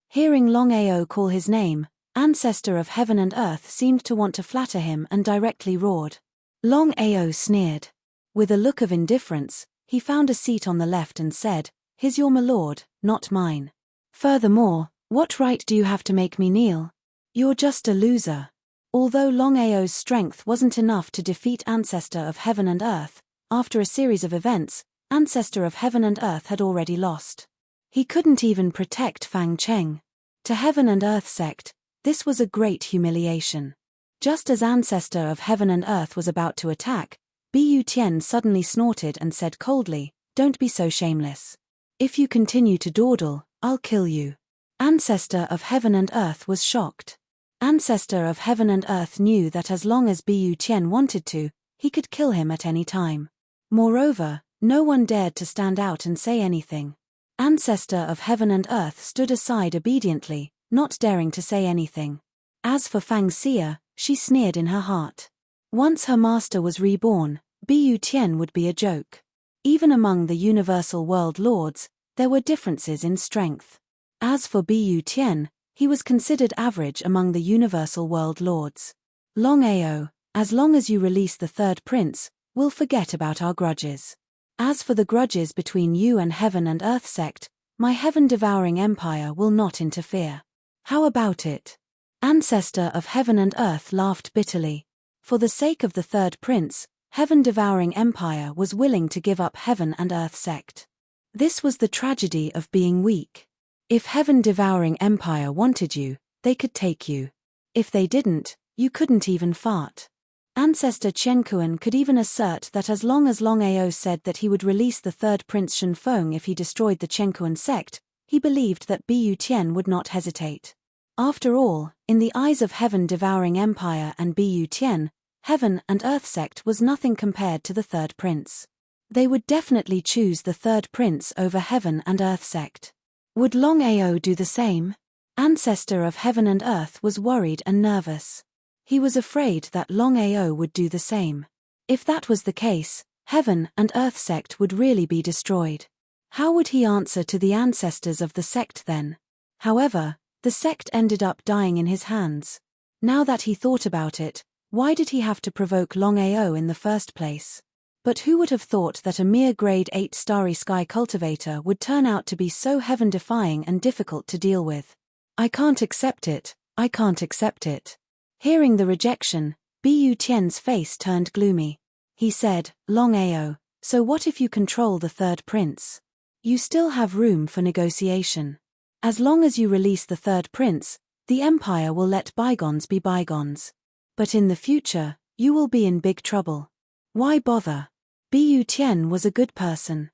Hearing Longao call his name, Ancestor of Heaven and Earth seemed to want to flatter him and directly roared. Longao sneered. With a look of indifference, he found a seat on the left and said, "He's your my lord, not mine. Furthermore, what right do you have to make me kneel?" You're just a loser. Although Longao's strength wasn't enough to defeat Ancestor of Heaven and Earth, after a series of events, Ancestor of Heaven and Earth had already lost. He couldn't even protect Fang Cheng. To Heaven and Earth sect, this was a great humiliation. Just as Ancestor of Heaven and Earth was about to attack, Bu Tian suddenly snorted and said coldly, "Don't be so shameless. If you continue to dawdle, I'll kill you." Ancestor of Heaven and Earth was shocked. Ancestor of Heaven and Earth knew that as long as Bu Tian wanted to, he could kill him at any time. Moreover, no one dared to stand out and say anything. Ancestor of Heaven and Earth stood aside obediently, not daring to say anything. As for Fang Xia, she sneered in her heart. Once her master was reborn, Bu Tian would be a joke. Even among the Universal World Lords, there were differences in strength. As for Bu Tian, he was considered average among the Universal World Lords. Longao, as long as you release the third prince, we'll forget about our grudges. As for the grudges between you and Heaven and Earth sect, my heaven-devouring empire will not interfere. How about it? Ancestor of Heaven and Earth laughed bitterly. For the sake of the third prince, heaven-devouring empire was willing to give up Heaven and Earth sect. This was the tragedy of being weak. If heaven-devouring empire wanted you, they could take you. If they didn't, you couldn't even fart. Ancestor Chenkuan could even assert that as long as Longao said that he would release the third prince Shenfeng if he destroyed the Chenkuan sect, he believed that Bu Tian would not hesitate. After all, in the eyes of heaven-devouring empire and Bu Tian, Heaven and Earth sect was nothing compared to the third prince. They would definitely choose the third prince over Heaven and Earth sect. Would Longao do the same? Ancestor of Heaven and Earth was worried and nervous. He was afraid that Longao would do the same. If that was the case, Heaven and Earth sect would really be destroyed. How would he answer to the ancestors of the sect then? However, the sect ended up dying in his hands. Now that he thought about it, why did he have to provoke Longao in the first place? But who would have thought that a mere grade 8 starry sky cultivator would turn out to be so heaven-defying and difficult to deal with? I can't accept it, I can't accept it. Hearing the rejection, Bu Tian's face turned gloomy. He said, Longao, so what if you control the third prince? You still have room for negotiation. As long as you release the third prince, the empire will let bygones be bygones. But in the future, you will be in big trouble. Why bother? Bu Tian was a good person.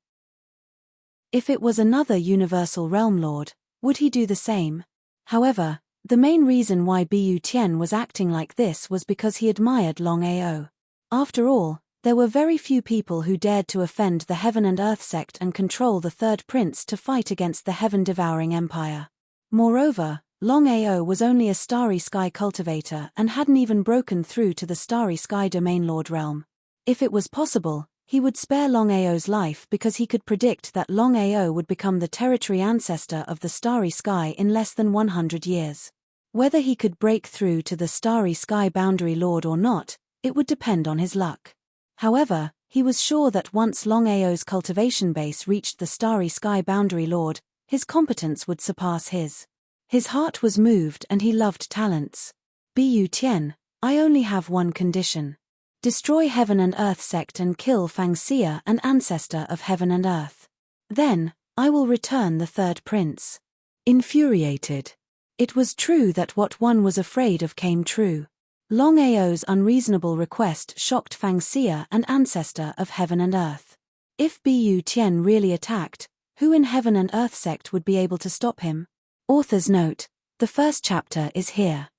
If it was another Universal Realm Lord, would he do the same? However, the main reason why Bu Tian was acting like this was because he admired Longao. After all, there were very few people who dared to offend the Heaven and Earth sect and control the third prince to fight against the heaven-devouring empire. Moreover, Longao was only a starry sky cultivator and hadn't even broken through to the starry sky domain lord realm. If it was possible, he would spare Longao's life because he could predict that Longao would become the territory ancestor of the starry sky in less than 100 years. Whether he could break through to the starry sky boundary lord or not, it would depend on his luck. However, he was sure that once Longao's cultivation base reached the starry sky boundary lord, his competence would surpass his. His heart was moved and he loved talents. Bu Tian, I only have one condition. Destroy Heaven and Earth sect and kill Fang Xia and ancestor of Heaven and Earth. Then, I will return the third prince. Infuriated. It was true that what one was afraid of came true. Longao's unreasonable request shocked Fang Xia and ancestor of Heaven and Earth. If Bu Tian really attacked, who in Heaven and Earth sect would be able to stop him? Author's note, the first chapter is here.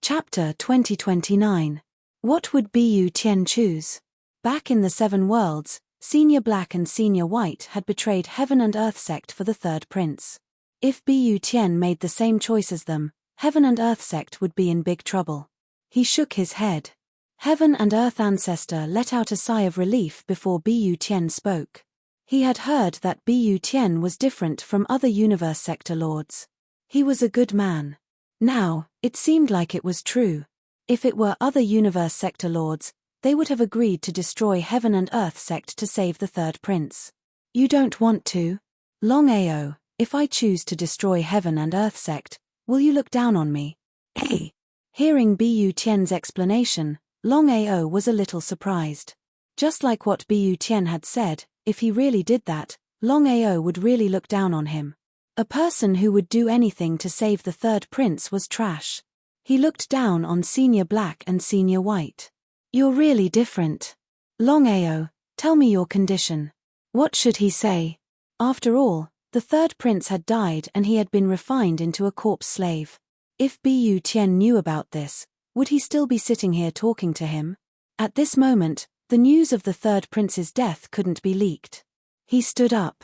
Chapter 2029. What would Bu Tian choose? Back in the Seven Worlds, Senior Black and Senior White had betrayed Heaven and Earth sect for the third prince. If Bu Tian made the same choice as them, Heaven and Earth sect would be in big trouble. He shook his head. Heaven and Earth ancestor let out a sigh of relief before Bu Tian spoke. He had heard that Bu Tian was different from other universe sector lords. He was a good man. Now, it seemed like it was true. If it were other universe sector lords, they would have agreed to destroy Heaven and Earth sect to save the third prince. You don't want to? Longao, if I choose to destroy Heaven and Earth sect, Will you look down on me? Hey! Hearing Bu Tian's explanation, Longao was a little surprised. Just like what Bu Tian had said, if he really did that, Longao would really look down on him. A person who would do anything to save the third prince was trash. He looked down on Senior Black and Senior White. You're really different. Longao, tell me your condition. What should he say? After all, the third prince had died and he had been refined into a corpse slave. If Bu Tian knew about this, would he still be sitting here talking to him? At this moment, the news of the third prince's death couldn't be leaked. He stood up.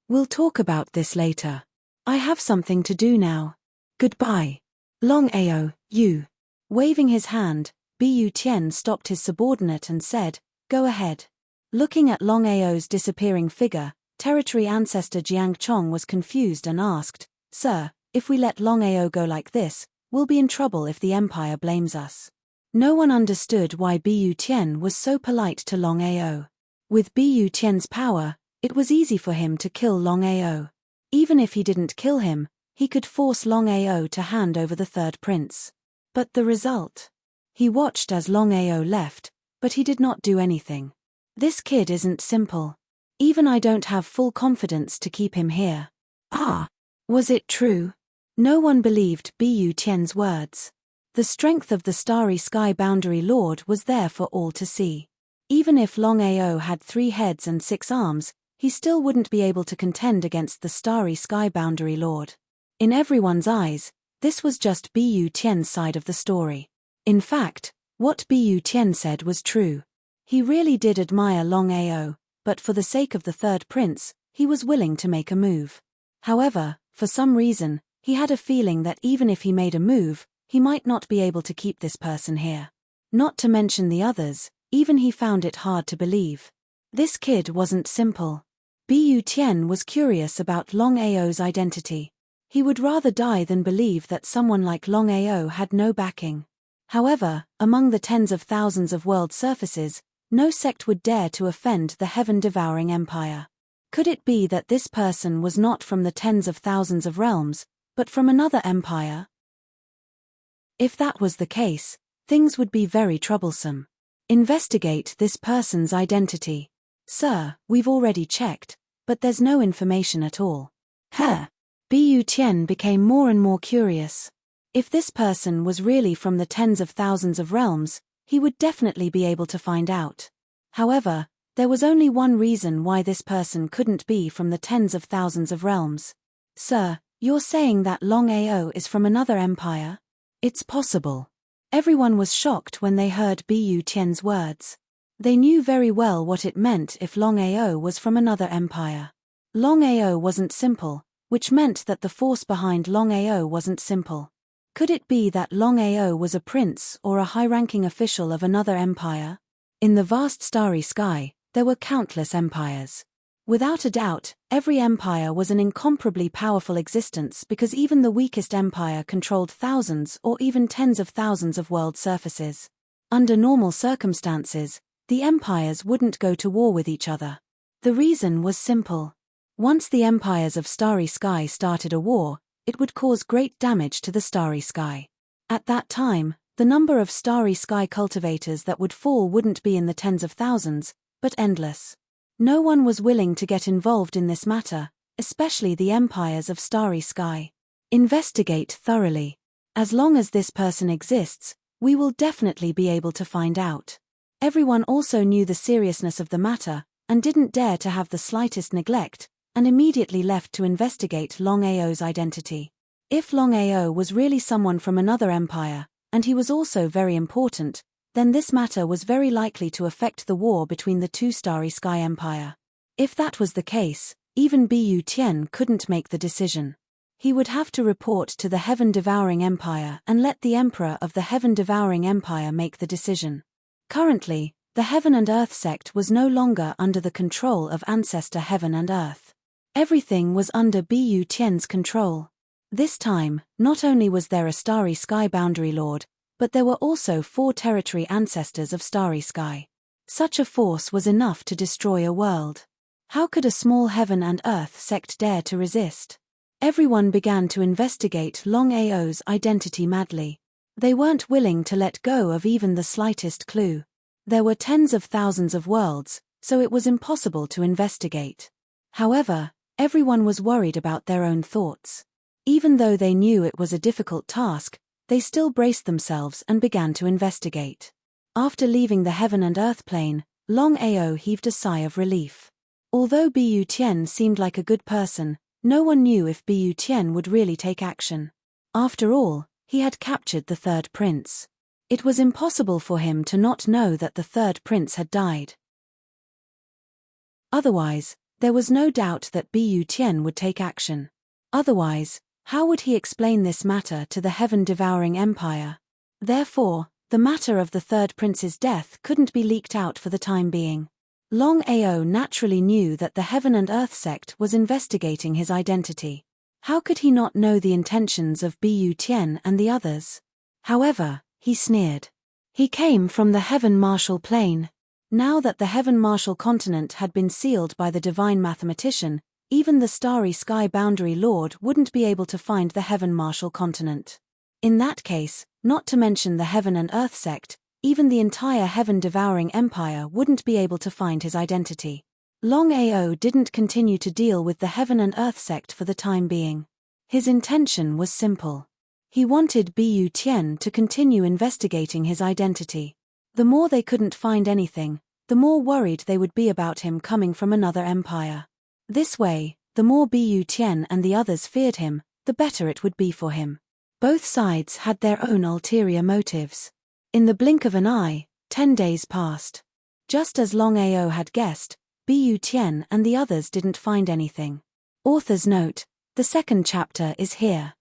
We'll talk about this later. I have something to do now. Goodbye. Longao, you. Waving his hand, Bu Tian stopped his subordinate and said, Go ahead. Looking at Longao's disappearing figure, territory ancestor Jiang Chong was confused and asked, Sir, if we let Longao go like this, we'll be in trouble if the empire blames us. No one understood why Bu Tian was so polite to Longao. With Bu Tian's power, it was easy for him to kill Longao. Even if he didn't kill him, he could force Longao to hand over the third prince. But the result? He watched as Longao left, but he did not do anything. This kid isn't simple. Even I don't have full confidence to keep him here. Ah! Was it true? No one believed Bu Tian's words. The strength of the Starry Sky Boundary Lord was there for all to see. Even if Longao had 3 heads and 6 arms, he still wouldn't be able to contend against the Starry Sky Boundary Lord. In everyone's eyes, this was just Bu Tian's side of the story. In fact, what Bu Tian said was true. He really did admire Longao, but for the sake of the third prince, he was willing to make a move. However, for some reason, he had a feeling that even if he made a move, he might not be able to keep this person here. Not to mention the others, even he found it hard to believe. This kid wasn't simple. Bu Tian was curious about Longao's identity. He would rather die than believe that someone like Longao had no backing. However, among the tens of thousands of world surfaces, no sect would dare to offend the heaven-devouring empire. Could it be that this person was not from the tens of thousands of realms, but from another empire? If that was the case, things would be very troublesome. Investigate this person's identity. Sir, we've already checked, but there's no information at all. Bu Tian became more and more curious. If this person was really from the tens of thousands of realms, he would definitely be able to find out. However, there was only one reason why this person couldn't be from the tens of thousands of realms. Sir, you're saying that Longao is from another empire? It's possible. Everyone was shocked when they heard Bu Tian's words. They knew very well what it meant if Longao was from another empire. Longao wasn't simple, which meant that the force behind Longao wasn't simple. Could it be that Longao was a prince or a high-ranking official of another empire? In the vast starry sky, there were countless empires. Without a doubt, every empire was an incomparably powerful existence because even the weakest empire controlled thousands or even tens of thousands of world surfaces. Under normal circumstances, the empires wouldn't go to war with each other. The reason was simple. Once the empires of Starry Sky started a war, it would cause great damage to the Starry Sky. At that time, the number of Starry Sky cultivators that would fall wouldn't be in the tens of thousands, but endless. No one was willing to get involved in this matter, especially the empires of Starry Sky. Investigate thoroughly. As long as this person exists, we will definitely be able to find out. Everyone also knew the seriousness of the matter, and didn't dare to have the slightest neglect, and immediately left to investigate Longao's identity. If Longao was really someone from another empire, and he was also very important, then this matter was very likely to affect the war between the two Starry Sky Empire. If that was the case, even Bu Tian couldn't make the decision. He would have to report to the Heaven-Devouring Empire and let the Emperor of the Heaven-Devouring Empire make the decision. Currently, the Heaven and Earth sect was no longer under the control of Ancestor Heaven and Earth. Everything was under Bu Tian's control. This time, not only was there a Starry Sky Boundary Lord, but there were also 4 territory ancestors of Starry Sky. Such a force was enough to destroy a world. How could a small Heaven and Earth sect dare to resist? Everyone began to investigate Longao's identity madly. They weren't willing to let go of even the slightest clue. There were tens of thousands of worlds, so it was impossible to investigate. However, everyone was worried about their own thoughts. Even though they knew it was a difficult task, they still braced themselves and began to investigate. After leaving the heaven and earth plane, Longao heaved a sigh of relief. Although Bu Tian seemed like a good person, no one knew if Bu Tian would really take action. After all, he had captured the third prince. It was impossible for him to not know that the third prince had died. Otherwise, there was no doubt that Bu Tian would take action. Otherwise, how would he explain this matter to the heaven-devouring empire? Therefore, the matter of the third prince's death couldn't be leaked out for the time being. Longao naturally knew that the Heaven and Earth sect was investigating his identity. How could he not know the intentions of Bu Tian and the others? However, he sneered. He came from the Heaven Martial Plane. Now that the Heaven Martial continent had been sealed by the divine mathematician, even the starry sky boundary lord wouldn't be able to find the Heaven Martial continent. In that case, not to mention the Heaven and Earth sect, even the entire heaven-devouring empire wouldn't be able to find his identity. Longao didn't continue to deal with the Heaven and Earth sect for the time being. His intention was simple. He wanted Bu Tian to continue investigating his identity. The more they couldn't find anything, the more worried they would be about him coming from another empire. This way, the more Bu Tian and the others feared him, the better it would be for him. Both sides had their own ulterior motives. In the blink of an eye, 10 days passed. Just as Longao had guessed, Bu Tian and the others didn't find anything. Author's note: the second chapter is here.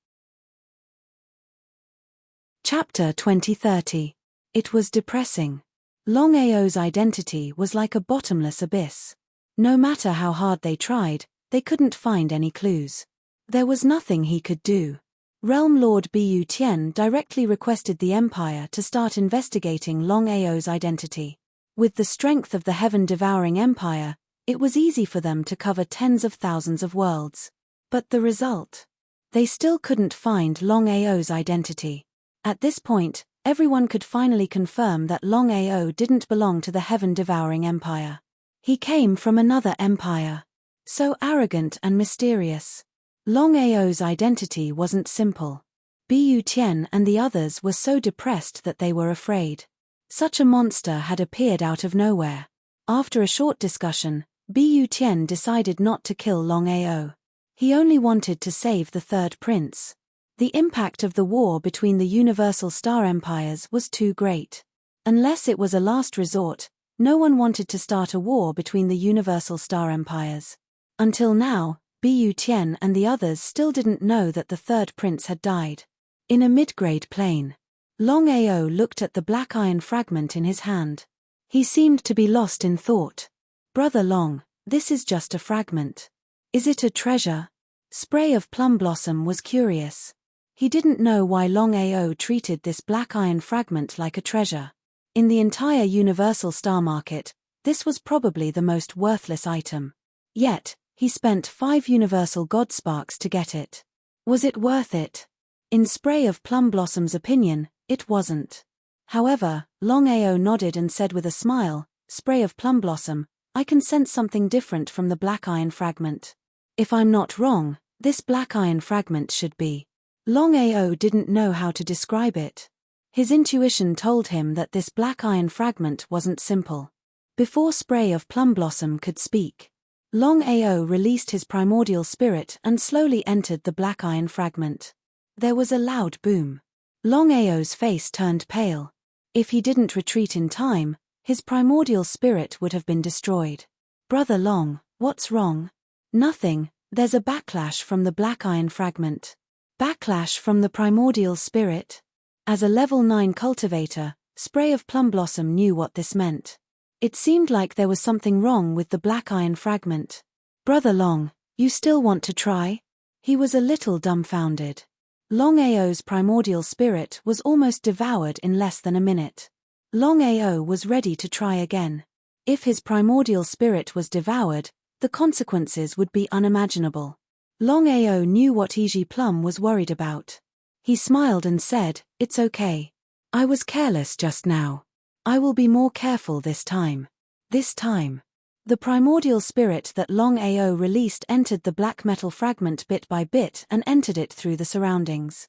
Chapter 2030. It was depressing. Longao's identity was like a bottomless abyss. No matter how hard they tried, they couldn't find any clues. There was nothing he could do. Realm Lord Bu Tian directly requested the Empire to start investigating Longao's identity. With the strength of the heaven-devouring Empire, it was easy for them to cover tens of thousands of worlds. But the result? They still couldn't find Longao's identity. At this point, everyone could finally confirm that Longao didn't belong to the heaven-devouring Empire. He came from another empire. So arrogant and mysterious. Longao's identity wasn't simple. Bu Tian and the others were so depressed that they were afraid. Such a monster had appeared out of nowhere. After a short discussion, Bu Tian decided not to kill Longao. He only wanted to save the third prince. The impact of the war between the Universal Star Empires was too great. Unless it was a last resort, no one wanted to start a war between the Universal Star Empires. Until now, Bu Tian and the others still didn't know that the third prince had died. In a mid-grade plane, Longao looked at the black iron fragment in his hand. He seemed to be lost in thought. Brother Long, this is just a fragment. Is it a treasure? Spray of Plum Blossom was curious. He didn't know why Longao treated this black iron fragment like a treasure. In the entire Universal Star Market, this was probably the most worthless item. Yet, he spent 5 Universal God Sparks to get it. Was it worth it? In Spray of Plum Blossom's opinion, it wasn't. However, Longao nodded and said with a smile, Spray of Plum Blossom, I can sense something different from the black iron fragment. If I'm not wrong, this black iron fragment should be. Longao didn't know how to describe it. His intuition told him that this black iron fragment wasn't simple. Before Spray of Plum Blossom could speak, Longao released his primordial spirit and slowly entered the black iron fragment. There was a loud boom. Longao's face turned pale. If he didn't retreat in time, his primordial spirit would have been destroyed. Brother Long, what's wrong? Nothing, there's a backlash from the black iron fragment. Backlash from the primordial spirit? As a level 9 cultivator, Spray of Plum Blossom knew what this meant. It seemed like there was something wrong with the black iron fragment. Brother Long, you still want to try? He was a little dumbfounded. Longao's primordial spirit was almost devoured in less than a minute. Longao was ready to try again. If his primordial spirit was devoured, the consequences would be unimaginable. Longao knew what Iji Plum was worried about. He smiled and said, "It's okay. I was careless just now. I will be more careful this time." This time. The primordial spirit that Longao released entered the black metal fragment bit by bit and entered it through the surroundings.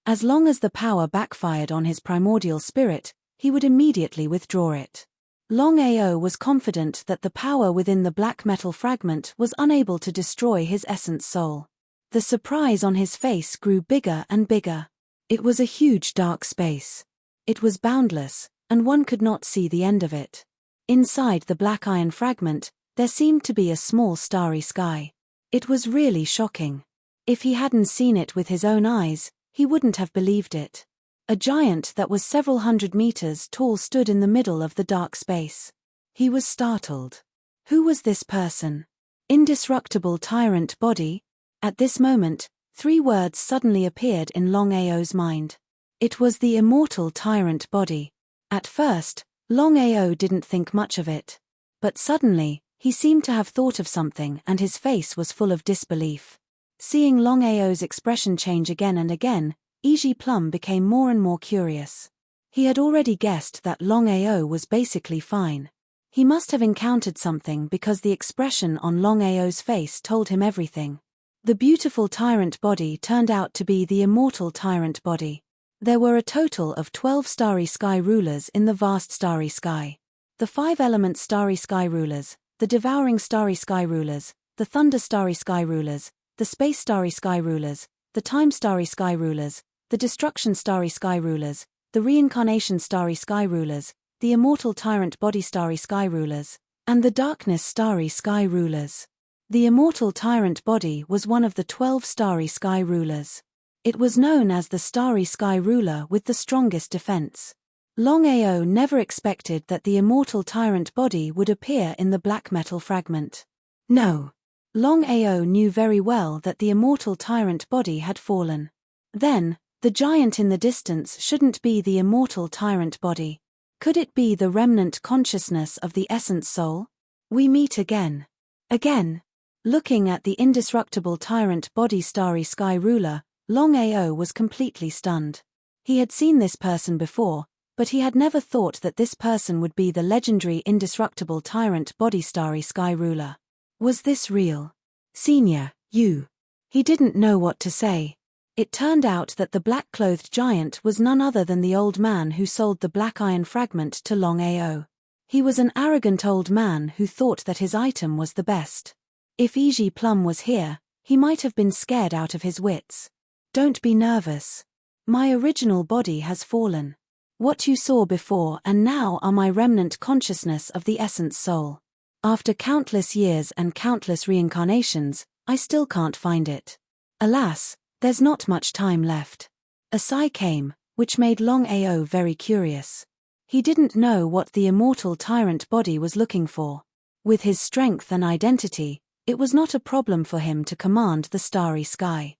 As long as the power backfired on his primordial spirit, he would immediately withdraw it. Longao was confident that the power within the black metal fragment was unable to destroy his essence soul. The surprise on his face grew bigger and bigger. It was a huge dark space. It was boundless, and one could not see the end of it. Inside the black iron fragment, there seemed to be a small starry sky. It was really shocking. If he hadn't seen it with his own eyes, he wouldn't have believed it. A giant that was several hundred meters tall stood in the middle of the dark space. He was startled. Who was this person? Indestructible tyrant body? At this moment, 3 words suddenly appeared in Longao's mind. It was the immortal tyrant body. At first, Longao didn't think much of it. But suddenly, he seemed to have thought of something and his face was full of disbelief. Seeing Longao's expression change again and again, Iji Plum became more and more curious. He had already guessed that Longao was basically fine. He must have encountered something because the expression on Longao's face told him everything. The beautiful tyrant body turned out to be the immortal tyrant body. There were a total of 12 starry sky rulers in the vast starry sky. The 5-element starry sky rulers, the devouring starry sky rulers, the thunder starry sky rulers, the space starry sky rulers, the time starry sky rulers, the destruction starry sky rulers, the reincarnation starry sky rulers, the immortal tyrant body starry sky rulers, and the darkness starry sky rulers. The immortal tyrant body was one of the 12 starry sky rulers. It was known as the starry sky ruler with the strongest defense. Longao never expected that the immortal tyrant body would appear in the black metal fragment. No. Longao knew very well that the immortal tyrant body had fallen. Then, the giant in the distance shouldn't be the immortal tyrant body. Could it be the remnant consciousness of the essence soul? We meet again. Again. Looking at the indestructible tyrant body starry sky ruler, Longao was completely stunned. He had seen this person before, but he had never thought that this person would be the legendary indestructible tyrant body starry sky ruler. Was this real? Senior, you. He didn't know what to say. It turned out that the black-clothed giant was none other than the old man who sold the black iron fragment to Longao. He was an arrogant old man who thought that his item was the best. If Iji Plum was here, he might have been scared out of his wits. Don't be nervous. My original body has fallen. What you saw before and now are my remnant consciousness of the essence soul. After countless years and countless reincarnations, I still can't find it. Alas, there's not much time left. A sigh came, which made Longao very curious. He didn't know what the immortal tyrant body was looking for. With his strength and identity, it was not a problem for him to command the starry sky.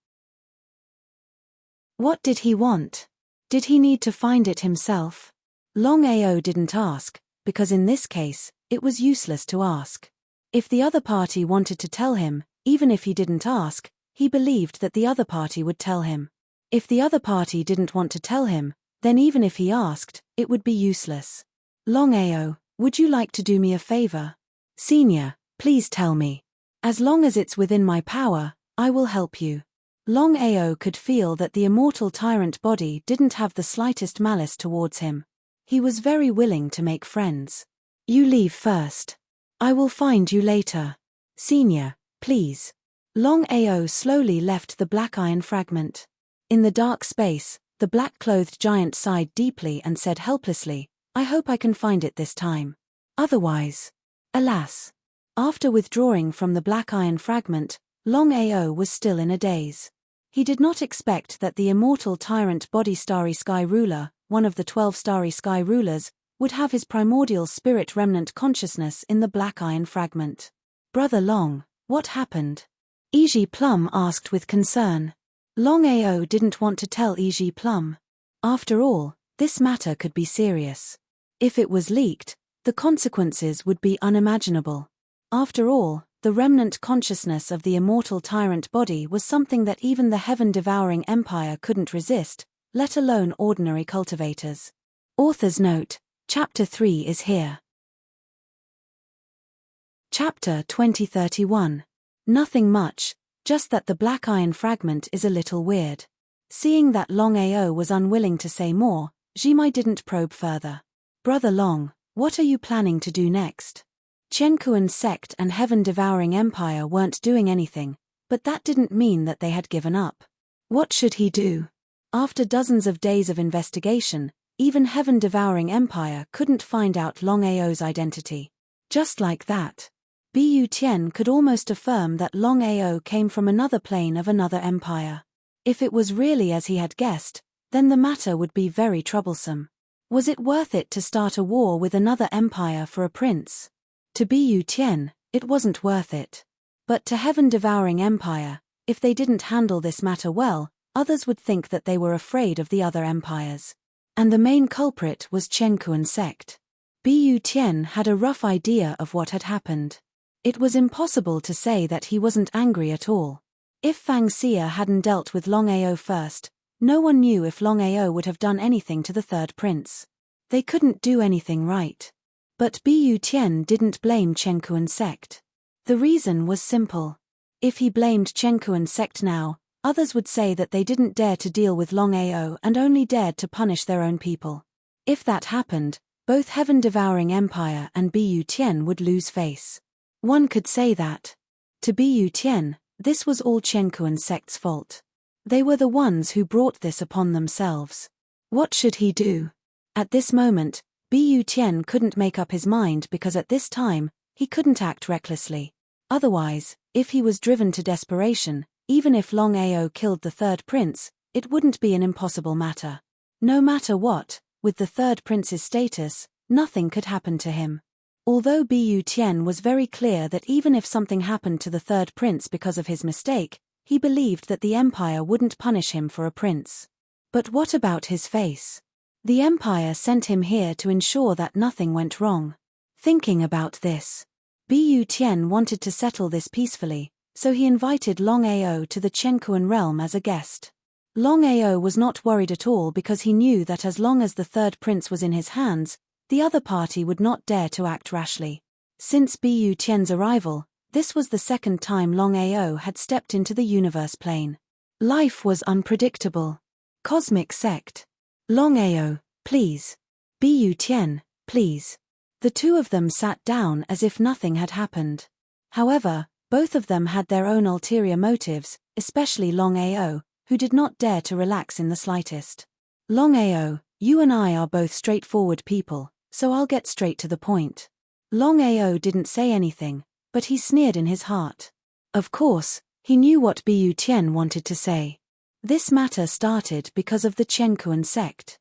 What did he want? Did he need to find it himself? Longao didn't ask, because in this case, it was useless to ask. If the other party wanted to tell him, even if he didn't ask, he believed that the other party would tell him. If the other party didn't want to tell him, then even if he asked, it would be useless. Longao, would you like to do me a favor? Senior, please tell me. As long as it's within my power, I will help you. Longao could feel that the immortal tyrant body didn't have the slightest malice towards him. He was very willing to make friends. You leave first. I will find you later. Senior, please. Longao slowly left the black iron fragment. In the dark space, the black-clothed giant sighed deeply and said helplessly, I hope I can find it this time. Otherwise. Alas. After withdrawing from the black iron fragment, Longao was still in a daze. He did not expect that the immortal tyrant body starry sky ruler, one of the 12 starry sky rulers, would have his primordial spirit remnant consciousness in the black iron fragment. Brother Long, what happened? Iji Plum asked with concern. Longao didn't want to tell Iji Plum. After all, this matter could be serious. If it was leaked, the consequences would be unimaginable. After all, the remnant consciousness of the immortal tyrant body was something that even the heaven-devouring empire couldn't resist, let alone ordinary cultivators. Author's note: Chapter 3 is here. Chapter 2031. Nothing much, just that the black iron fragment is a little weird. Seeing that Longao was unwilling to say more, Jimai didn't probe further. Brother Long, what are you planning to do next? Chenkuan sect and heaven-devouring empire weren't doing anything, but that didn't mean that they had given up. What should he do? After dozens of days of investigation, even heaven-devouring empire couldn't find out Longao's identity. Just like that, Bu Tian could almost affirm that Longao came from another plane of another empire. If it was really as he had guessed, then the matter would be very troublesome. Was it worth it to start a war with another empire for a prince? To Bu Tian, it wasn't worth it. But to heaven-devouring empire, if they didn't handle this matter well, others would think that they were afraid of the other empires. And the main culprit was Chenkuan sect. Bu Tian had a rough idea of what had happened. It was impossible to say that he wasn't angry at all. If Fang Xia hadn't dealt with Longao first, no one knew if Longao would have done anything to the third prince. They couldn't do anything right. But Bu Tian didn't blame Chenkuan sect. The reason was simple. If he blamed Chenkuan sect now, others would say that they didn't dare to deal with Longao and only dared to punish their own people. If that happened, both heaven-devouring empire and Bu Tian would lose face. One could say that. To Bu Tian, this was all Chenkuan sect's fault. They were the ones who brought this upon themselves. What should he do? At this moment, Bu Tian couldn't make up his mind because at this time, he couldn't act recklessly. Otherwise, if he was driven to desperation, even if Longao killed the third prince, it wouldn't be an impossible matter. No matter what, with the third prince's status, nothing could happen to him. Although Bu Tian was very clear that even if something happened to the third prince because of his mistake, he believed that the empire wouldn't punish him for a prince. But what about his face? The empire sent him here to ensure that nothing went wrong. Thinking about this, Bu Tian wanted to settle this peacefully, so he invited Longao to the Chenkuan realm as a guest. Longao was not worried at all because he knew that as long as the third prince was in his hands, the other party would not dare to act rashly. Since Bu Tian's arrival, this was the second time Longao had stepped into the universe plane. Life was unpredictable. Cosmic sect. Longao, please. Bu Tian, please. The two of them sat down as if nothing had happened. However, both of them had their own ulterior motives, especially Longao, who did not dare to relax in the slightest. Longao, you and I are both straightforward people, so I'll get straight to the point. Longao didn't say anything, but he sneered in his heart. Of course, he knew what Bu Tian wanted to say. This matter started because of the Chenkuan sect.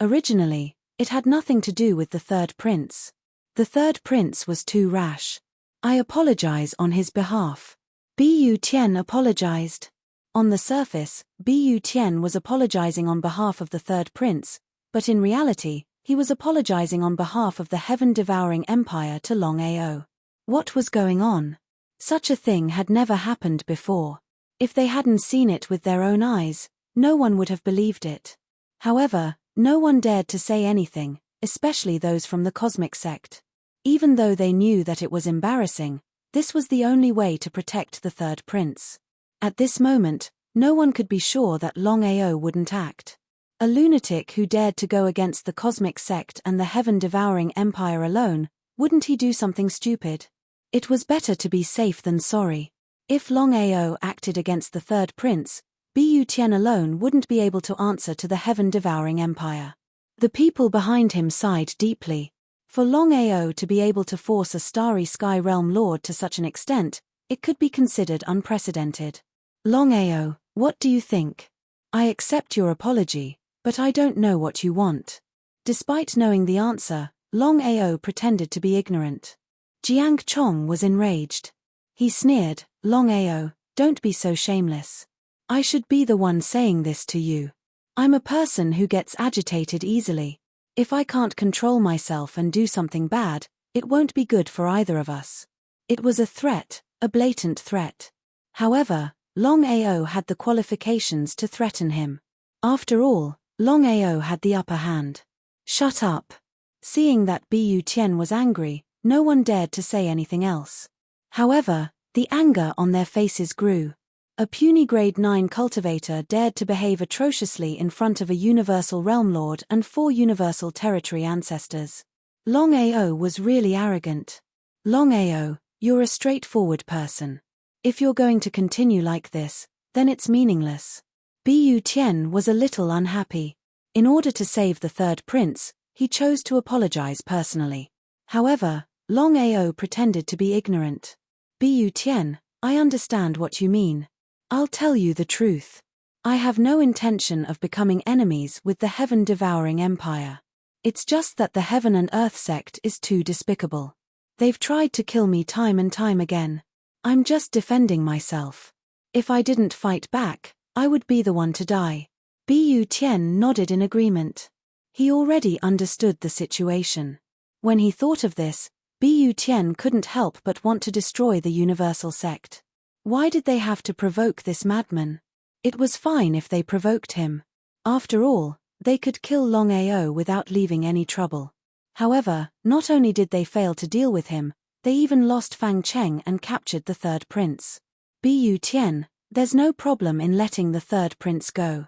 Originally, it had nothing to do with the third prince. The third prince was too rash. I apologize on his behalf. Bu Tian apologized. On the surface, Bu Tian was apologizing on behalf of the third prince, but in reality, he was apologizing on behalf of the heaven-devouring empire to Longao. What was going on? Such a thing had never happened before. If they hadn't seen it with their own eyes, no one would have believed it. However, no one dared to say anything, especially those from the cosmic sect. Even though they knew that it was embarrassing, this was the only way to protect the third prince. At this moment, no one could be sure that Longao wouldn't act. A lunatic who dared to go against the cosmic sect and the heaven-devouring empire alone, wouldn't he do something stupid? It was better to be safe than sorry. If Longao acted against the third prince, Bu Tian alone wouldn't be able to answer to the heaven-devouring empire. The people behind him sighed deeply. For Longao to be able to force a starry sky realm lord to such an extent, it could be considered unprecedented. Longao, what do you think? I accept your apology, but I don't know what you want. Despite knowing the answer, Longao pretended to be ignorant. Jiang Chong was enraged. He sneered, Longao, don't be so shameless. I should be the one saying this to you. I'm a person who gets agitated easily. If I can't control myself and do something bad, it won't be good for either of us. It was a threat, a blatant threat. However, Longao had the qualifications to threaten him. After all, Longao had the upper hand. Shut up. Seeing that Bu Tian was angry, no one dared to say anything else. However, the anger on their faces grew. A puny grade 9 cultivator dared to behave atrociously in front of a universal realm lord and 4 universal territory ancestors. Longao was really arrogant. Longao, you're a straightforward person. If you're going to continue like this, then it's meaningless. Bu Tian was a little unhappy. In order to save the third prince, he chose to apologize personally. However, Longao pretended to be ignorant. Bu Tian, I understand what you mean. I'll tell you the truth. I have no intention of becoming enemies with the heaven-devouring empire. It's just that the Heaven and Earth sect is too despicable. They've tried to kill me time and time again. I'm just defending myself. If I didn't fight back, I would be the one to die. Bu Tian nodded in agreement. He already understood the situation. When he thought of this, Bu Tian couldn't help but want to destroy the universal sect. Why did they have to provoke this madman? It was fine if they provoked him. After all, they could kill Longao without leaving any trouble. However, not only did they fail to deal with him, they even lost Fang Cheng and captured the third prince. Bu Tian, there's no problem in letting the third prince go.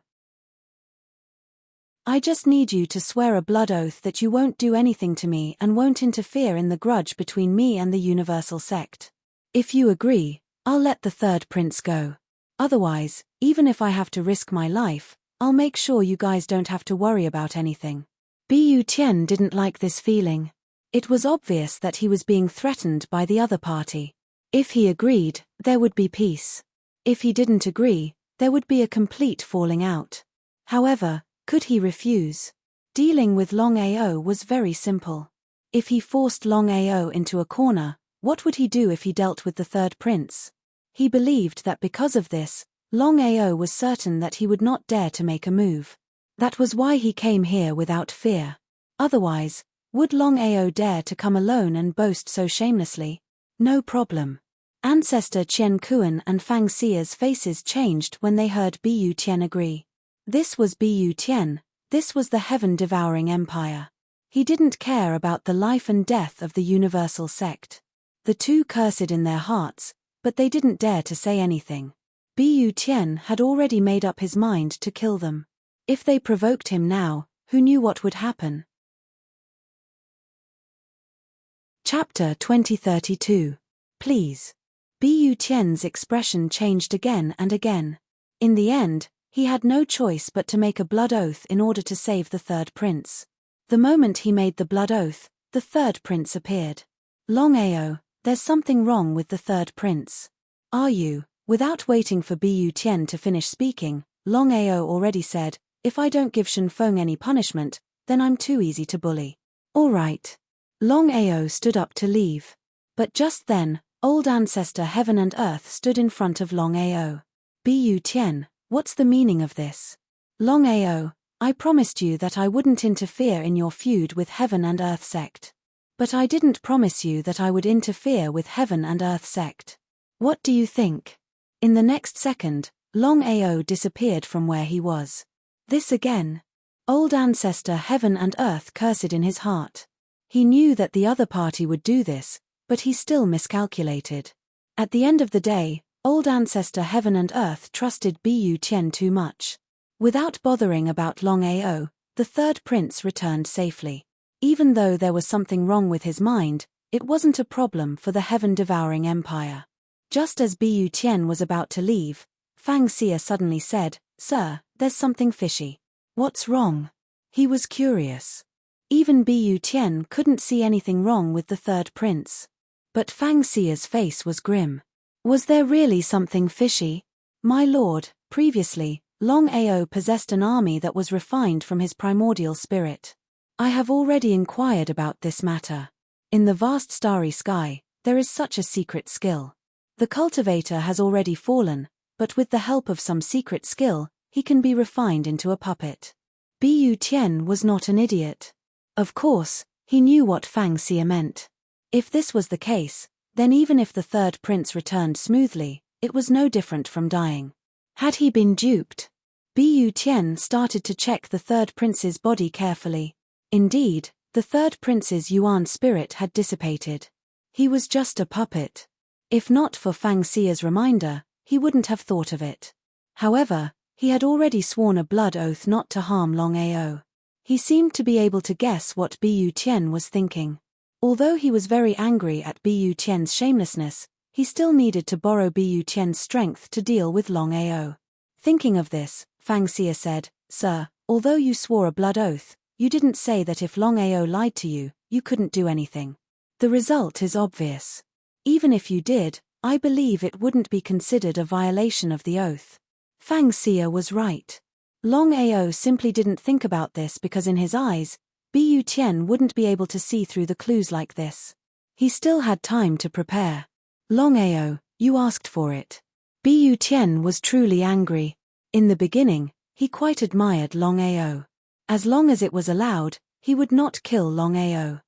I just need you to swear a blood oath that you won't do anything to me and won't interfere in the grudge between me and the universal sect. If you agree, I'll let the third prince go. Otherwise, even if I have to risk my life, I'll make sure you guys don't have to worry about anything. Bu Tian didn't like this feeling. It was obvious that he was being threatened by the other party. If he agreed, there would be peace. If he didn't agree, there would be a complete falling out. However, could he refuse? Dealing with Longao was very simple. If he forced Longao into a corner, what would he do if he dealt with the third prince? He believed that because of this, Longao was certain that he would not dare to make a move. That was why he came here without fear. Otherwise, would Longao dare to come alone and boast so shamelessly? No problem. Ancestor Qian Kuan and Fang Xia's faces changed when they heard Bu Tian agree. This was Bu Tian, this was the heaven-devouring empire. He didn't care about the life and death of the universal sect. The two cursed in their hearts, but they didn't dare to say anything. Bu Tian had already made up his mind to kill them. If they provoked him now, who knew what would happen? Chapter 2032. Please. Bu Tian's expression changed again and again. In the end, he had no choice but to make a blood oath in order to save the third prince. The moment he made the blood oath, the third prince appeared. Longao, there's something wrong with the third prince. Are you? Without waiting for Bu Tian to finish speaking, Longao already said, if I don't give Shenfeng any punishment, then I'm too easy to bully. All right. Longao stood up to leave. But just then, old ancestor Heaven and Earth stood in front of Longao. Bu Tian, what's the meaning of this? Longao, I promised you that I wouldn't interfere in your feud with Heaven and Earth sect. But I didn't promise you that I would interfere with Heaven and Earth sect. What do you think? In the next second, Longao disappeared from where he was. This again. Old ancestor Heaven and Earth cursed in his heart. He knew that the other party would do this, but he still miscalculated. At the end of the day, old ancestor Heaven and Earth trusted Bu Tian too much. Without bothering about Longao, the third prince returned safely. Even though there was something wrong with his mind, it wasn't a problem for the heaven-devouring empire. Just as Bu Tian was about to leave, Fang Xia suddenly said, "Sir, there's something fishy." "What's wrong?" He was curious. Even Bu Tian couldn't see anything wrong with the third prince. But Fang Xia's face was grim. Was there really something fishy? My lord, previously, Longao possessed an army that was refined from his primordial spirit. I have already inquired about this matter. In the vast starry sky, there is such a secret skill. The cultivator has already fallen, but with the help of some secret skill, he can be refined into a puppet. Bu Tian was not an idiot. Of course, he knew what Fang Xia meant. If this was the case, Then even if the third prince returned smoothly, it was no different from dying. Had he been duped? Bu Tian started to check the third prince's body carefully. Indeed, the third prince's Yuan spirit had dissipated. He was just a puppet. If not for Fang Xia's reminder, he wouldn't have thought of it. However, he had already sworn a blood oath not to harm Longao. He seemed to be able to guess what Bu Tian was thinking. Although he was very angry at Bu Tian's shamelessness, he still needed to borrow Bu Tian's strength to deal with Longao. Thinking of this, Fang Xia said, "Sir, although you swore a blood oath, you didn't say that if Longao lied to you, you couldn't do anything. The result is obvious. Even if you did, I believe it wouldn't be considered a violation of the oath." Fang Xia was right. Longao simply didn't think about this because in his eyes, Bu Tian wouldn't be able to see through the clues like this. He still had time to prepare. "Longao, you asked for it." Bu Tian was truly angry. In the beginning, he quite admired Longao. As long as it was allowed, he would not kill Longao.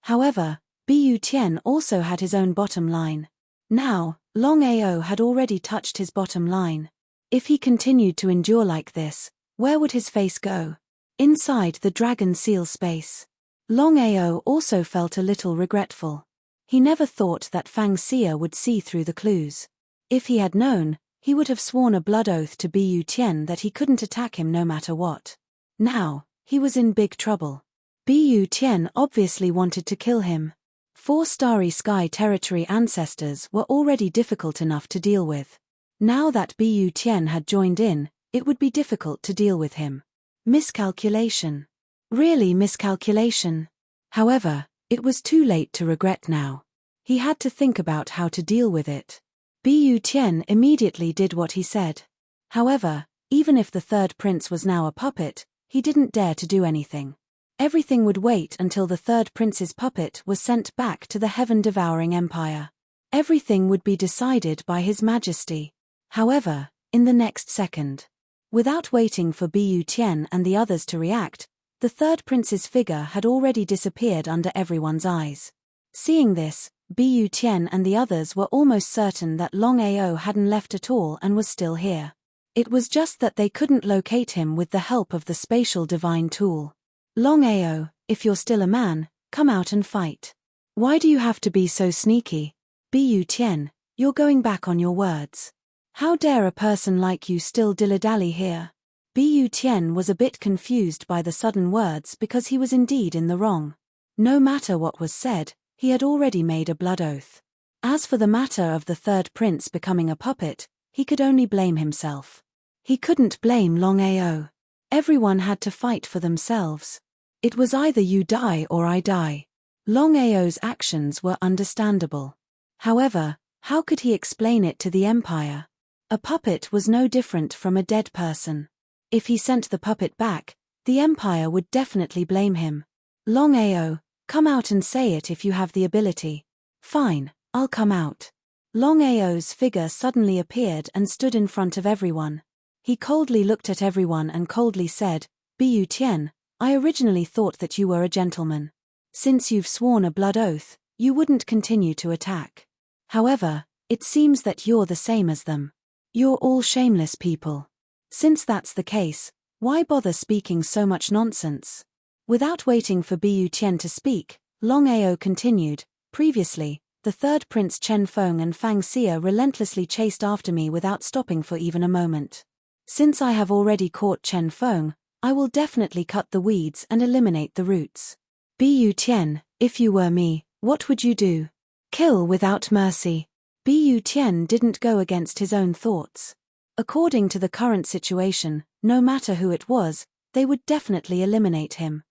However, Bu Tian also had his own bottom line. Now, Longao had already touched his bottom line. If he continued to endure like this, where would his face go? Inside the dragon seal space. Longao also felt a little regretful. He never thought that Fang Xia would see through the clues. If he had known, he would have sworn a blood oath to Bu Tian that he couldn't attack him no matter what. Now, he was in big trouble. Bu Tian obviously wanted to kill him. 4 Starry Sky territory ancestors were already difficult enough to deal with. Now that Bu Tian had joined in, it would be difficult to deal with him. Miscalculation. Really miscalculation. However, it was too late to regret now. He had to think about how to deal with it. Bu Tian immediately did what he said. However, even if the third prince was now a puppet, he didn't dare to do anything. Everything would wait until the third prince's puppet was sent back to the heaven-devouring empire. Everything would be decided by His Majesty. However, in the next second, without waiting for Bu Tian and the others to react, the third prince's figure had already disappeared under everyone's eyes. Seeing this, Bu Tian and the others were almost certain that Longao hadn't left at all and was still here. It was just that they couldn't locate him with the help of the spatial divine tool. "Longao, if you're still a man, come out and fight. Why do you have to be so sneaky? Bu Tian, you're going back on your words. How dare a person like you still dilly-dally here?" Bu Tian was a bit confused by the sudden words because he was indeed in the wrong. No matter what was said, he had already made a blood oath. As for the matter of the third prince becoming a puppet, he could only blame himself. He couldn't blame Longao. Everyone had to fight for themselves. It was either you die or I die. Longao's actions were understandable. However, how could he explain it to the empire? A puppet was no different from a dead person. If he sent the puppet back, the empire would definitely blame him. "Longao, come out and say it if you have the ability." "Fine, I'll come out." Longao's figure suddenly appeared and stood in front of everyone. He coldly looked at everyone and coldly said, "Bu Tian, I originally thought that you were a gentleman. Since you've sworn a blood oath, you wouldn't continue to attack. However, it seems that you're the same as them. You're all shameless people. Since that's the case, why bother speaking so much nonsense?" Without waiting for Bu Tian to speak, Longao continued, "Previously, the third prince Chen Feng and Fang Xia relentlessly chased after me without stopping for even a moment. Since I have already caught Chen Feng, I will definitely cut the weeds and eliminate the roots. Bu Tian, if you were me, what would you do? Kill without mercy." Bu Tian didn't go against his own thoughts. According to the current situation, no matter who it was, they would definitely eliminate him.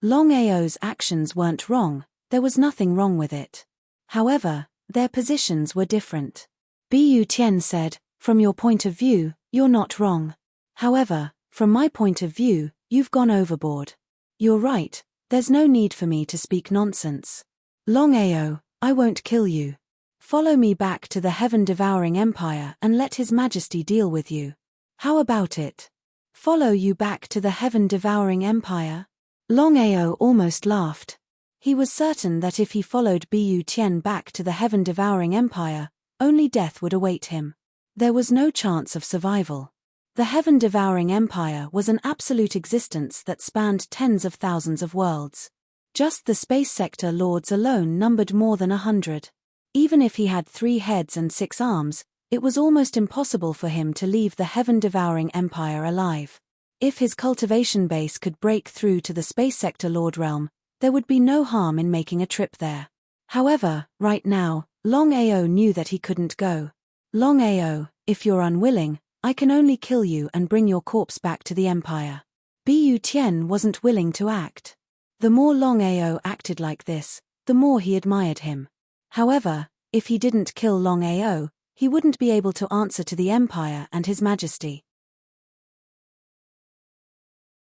Longao's actions weren't wrong, there was nothing wrong with it. However, their positions were different. Bu Tian said, "From your point of view, you're not wrong. However, from my point of view, you've gone overboard. You're right, there's no need for me to speak nonsense. Longao, I won't kill you. Follow me back to the heaven-devouring empire and let His Majesty deal with you. How about it? Follow you back to the heaven-devouring empire?" Longao almost laughed. He was certain that if he followed Bu Tian back to the heaven-devouring empire, only death would await him. There was no chance of survival. The heaven-devouring empire was an absolute existence that spanned tens of thousands of worlds. Just the space sector lords alone numbered more than 100. Even if he had 3 heads and 6 arms, it was almost impossible for him to leave the heaven-devouring empire alive. If his cultivation base could break through to the space sector lord realm, there would be no harm in making a trip there. However, right now, Longao knew that he couldn't go. Longao, if you're unwilling, I can only kill you and bring your corpse back to the empire. Bu Tian wasn't willing to act. The more Longao acted like this, the more he admired him. However, if he didn't kill Longao, he wouldn't be able to answer to the empire and his majesty.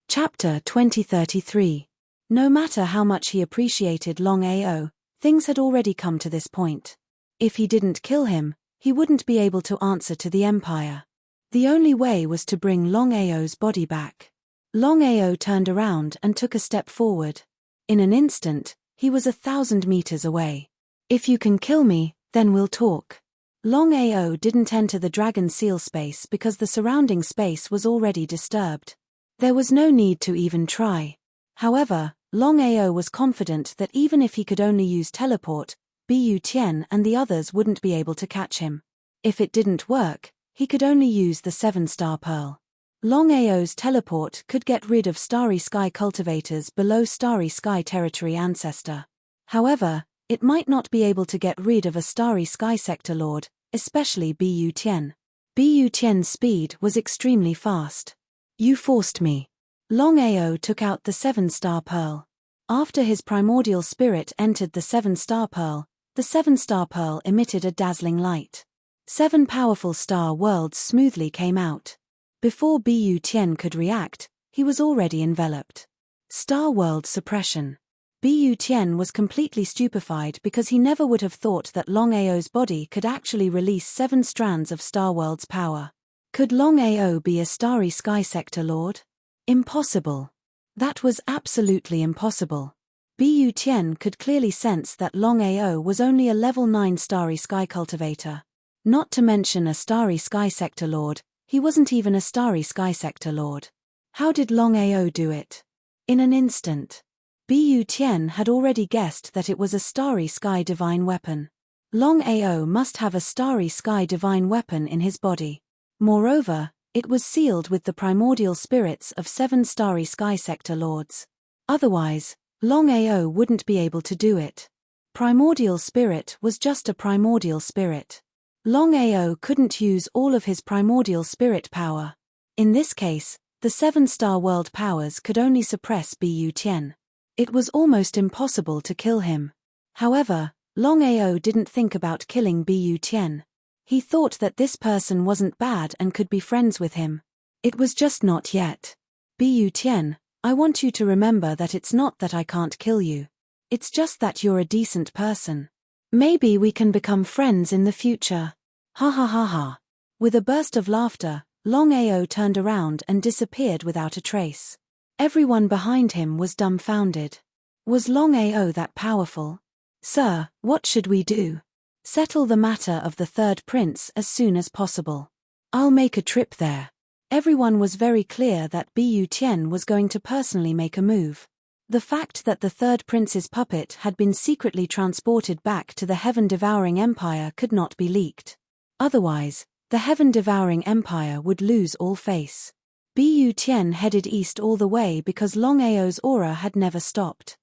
Chapter 2033. No matter how much he appreciated Longao, things had already come to this point. If he didn't kill him, he wouldn't be able to answer to the empire. The only way was to bring Longao's body back. Longao turned around and took a step forward. In an instant, he was 1,000 meters away. If you can kill me, then we'll talk. Longao didn't enter the dragon seal space because the surrounding space was already disturbed. There was no need to even try. However, Longao was confident that even if he could only use teleport, Bu Tian and the others wouldn't be able to catch him. If it didn't work, he could only use the 7-star pearl. Longao's teleport could get rid of Starry Sky cultivators below Starry Sky territory ancestor. However, it might not be able to get rid of a Starry Sky sector lord, especially Bu Tian. Bu Tian's speed was extremely fast. You forced me. Longao took out the 7-star pearl. After his primordial spirit entered the 7-star pearl, the 7-star pearl emitted a dazzling light. 7 powerful star worlds smoothly came out. Before Bu Tian could react, he was already enveloped. Star world suppression. Bu Tian was completely stupefied because he never would have thought that Longao's body could actually release 7 strands of Star World's power. Could Longao be a Starry Sky sector lord? Impossible. That was absolutely impossible. Bu Tian could clearly sense that Longao was only a level 9 Starry Sky cultivator. Not to mention a Starry Sky sector lord, he wasn't even a Starry Sky sector lord. How did Longao do it? In an instant. Bu Tian had already guessed that it was a Starry Sky divine weapon. Longao must have a Starry Sky divine weapon in his body. Moreover, it was sealed with the primordial spirits of 7 Starry Sky sector lords. Otherwise, Longao wouldn't be able to do it. Primordial spirit was just a primordial spirit. Longao couldn't use all of his primordial spirit power. In this case, the 7-star world powers could only suppress Bu Tian. It was almost impossible to kill him. However, Longao didn't think about killing Bu Tian. He thought that this person wasn't bad and could be friends with him. It was just not yet. Bu Tian, I want you to remember that it's not that I can't kill you. It's just that you're a decent person. Maybe we can become friends in the future. Ha ha ha ha. With a burst of laughter, Longao turned around and disappeared without a trace. Everyone behind him was dumbfounded. Was Longao that powerful? Sir, what should we do? Settle the matter of the 3rd prince as soon as possible. I'll make a trip there. Everyone was very clear that Bu Tian was going to personally make a move. The fact that the 3rd prince's puppet had been secretly transported back to the heaven-devouring empire could not be leaked. Otherwise, the heaven-devouring empire would lose all face. Bu Tian headed east all the way because Longao's aura had never stopped.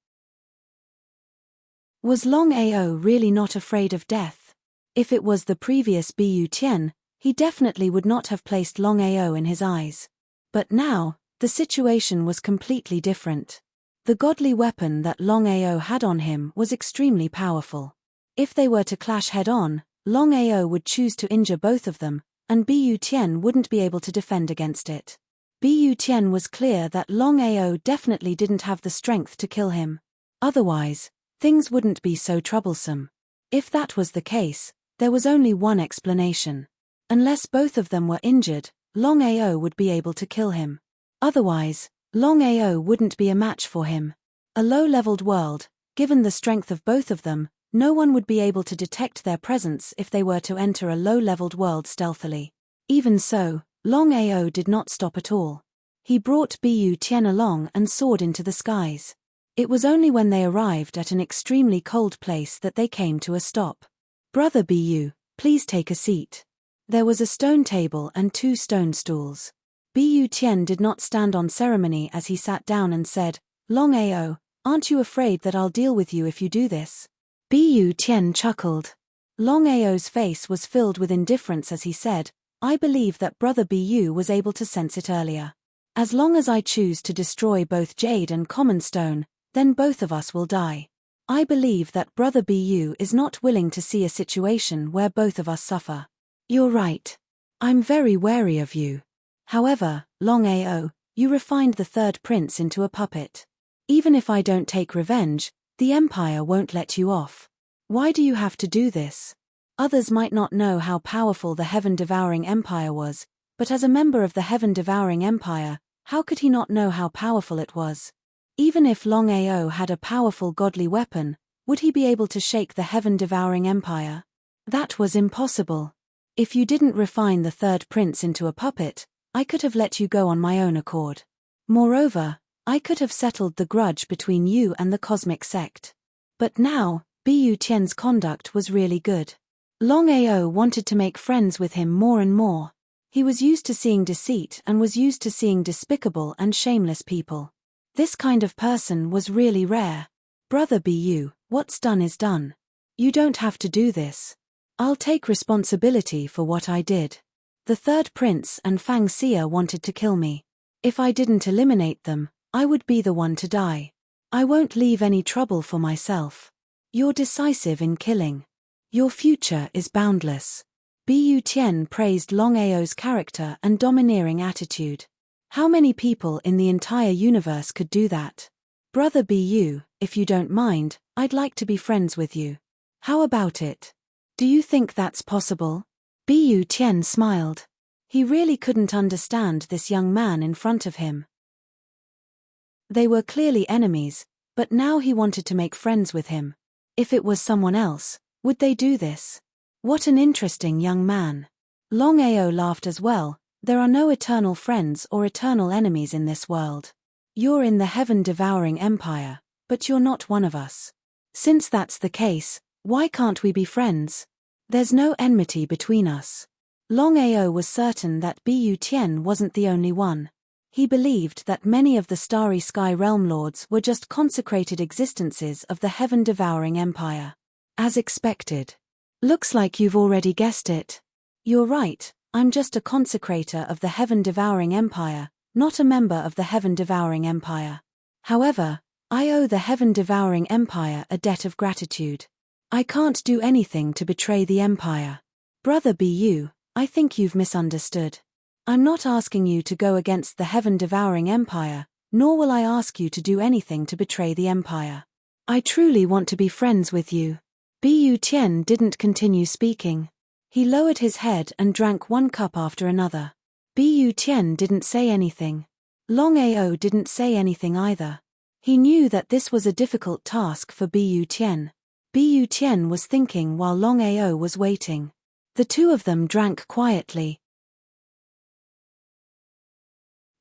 Was Longao really not afraid of death? If it was the previous Bu Tian, he definitely would not have placed Longao in his eyes. But now, the situation was completely different. The godly weapon that Longao had on him was extremely powerful. If they were to clash head-on, Longao would choose to injure both of them, and Bu Tian wouldn't be able to defend against it. Bu Tian was clear that Longao definitely didn't have the strength to kill him. Otherwise, things wouldn't be so troublesome. If that was the case, there was only one explanation. Unless both of them were injured, Longao would be able to kill him. Otherwise, Longao wouldn't be a match for him. A low-leveled world, Given the strength of both of them, no one would be able to detect their presence if they were to enter a low-leveled world stealthily. Even so, Longao did not stop at all. He brought Bu Tian along and soared into the skies. It was only when they arrived at an extremely cold place that they came to a stop. "Brother Bu, please take a seat." There was a stone table and 2 stone stools. Bu Tian did not stand on ceremony as he sat down and said, "Longao, aren't you afraid that I'll deal with you if you do this?" Bu Tian chuckled. Longao's face was filled with indifference as he said, "I believe that Brother Bu was able to sense it earlier. As long as I choose to destroy both jade and common stone, then both of us will die. I believe that Brother Bu is not willing to see a situation where both of us suffer." "You're right. I'm very wary of you. However, Longao, you refined the third prince into a puppet. Even if I don't take revenge, the Empire won't let you off. Why do you have to do this?" Others might not know how powerful the Heaven-Devouring Empire was, but as a member of the Heaven-Devouring Empire, how could he not know how powerful it was? Even if Longao had a powerful godly weapon, would he be able to shake the Heaven-Devouring Empire? That was impossible. "If you didn't refine the third prince into a puppet, I could have let you go on my own accord. Moreover, I could have settled the grudge between you and the cosmic sect. But now, Bu Tian's conduct was really good. Longao wanted to make friends with him more and more. He was used to seeing deceit and was used to seeing despicable and shameless people. This kind of person was really rare. "Brother Bu, what's done is done. You don't have to do this. I'll take responsibility for what I did. The third prince and Fang Xia wanted to kill me. If I didn't eliminate them, I would be the one to die. I won't leave any trouble for myself. You're decisive in killing. Your future is boundless." Bu Tian praised Longao's character and domineering attitude. How many people in the entire universe could do that? "Brother Bu, if you don't mind, I'd like to be friends with you. How about it? Do you think that's possible?" Bu Tian smiled. He really couldn't understand this young man in front of him. They were clearly enemies, but now he wanted to make friends with him. If it was someone else, would they do this? What an interesting young man. Longao laughed as well. "There are no eternal friends or eternal enemies in this world. You're in the Heaven-Devouring Empire, but you're not one of us. Since that's the case, why can't we be friends? There's no enmity between us." Longao was certain that Bu Tian wasn't the only one. He believed that many of the Starry Sky Realm Lords were just consecrated existences of the Heaven-Devouring Empire. As expected. "Looks like you've already guessed it. You're right, I'm just a consecrator of the Heaven-Devouring Empire, not a member of the Heaven-Devouring Empire. However, I owe the Heaven-Devouring Empire a debt of gratitude. I can't do anything to betray the Empire." "Brother Bu, I think you've misunderstood. I'm not asking you to go against the Heaven-Devouring Empire, nor will I ask you to do anything to betray the Empire. I truly want to be friends with you." Bu Tian didn't continue speaking. He lowered his head and drank one cup after another. Bu Tian didn't say anything. Longao didn't say anything either. He knew that this was a difficult task for Bu Tian. Bu Tian was thinking while Longao was waiting. The two of them drank quietly.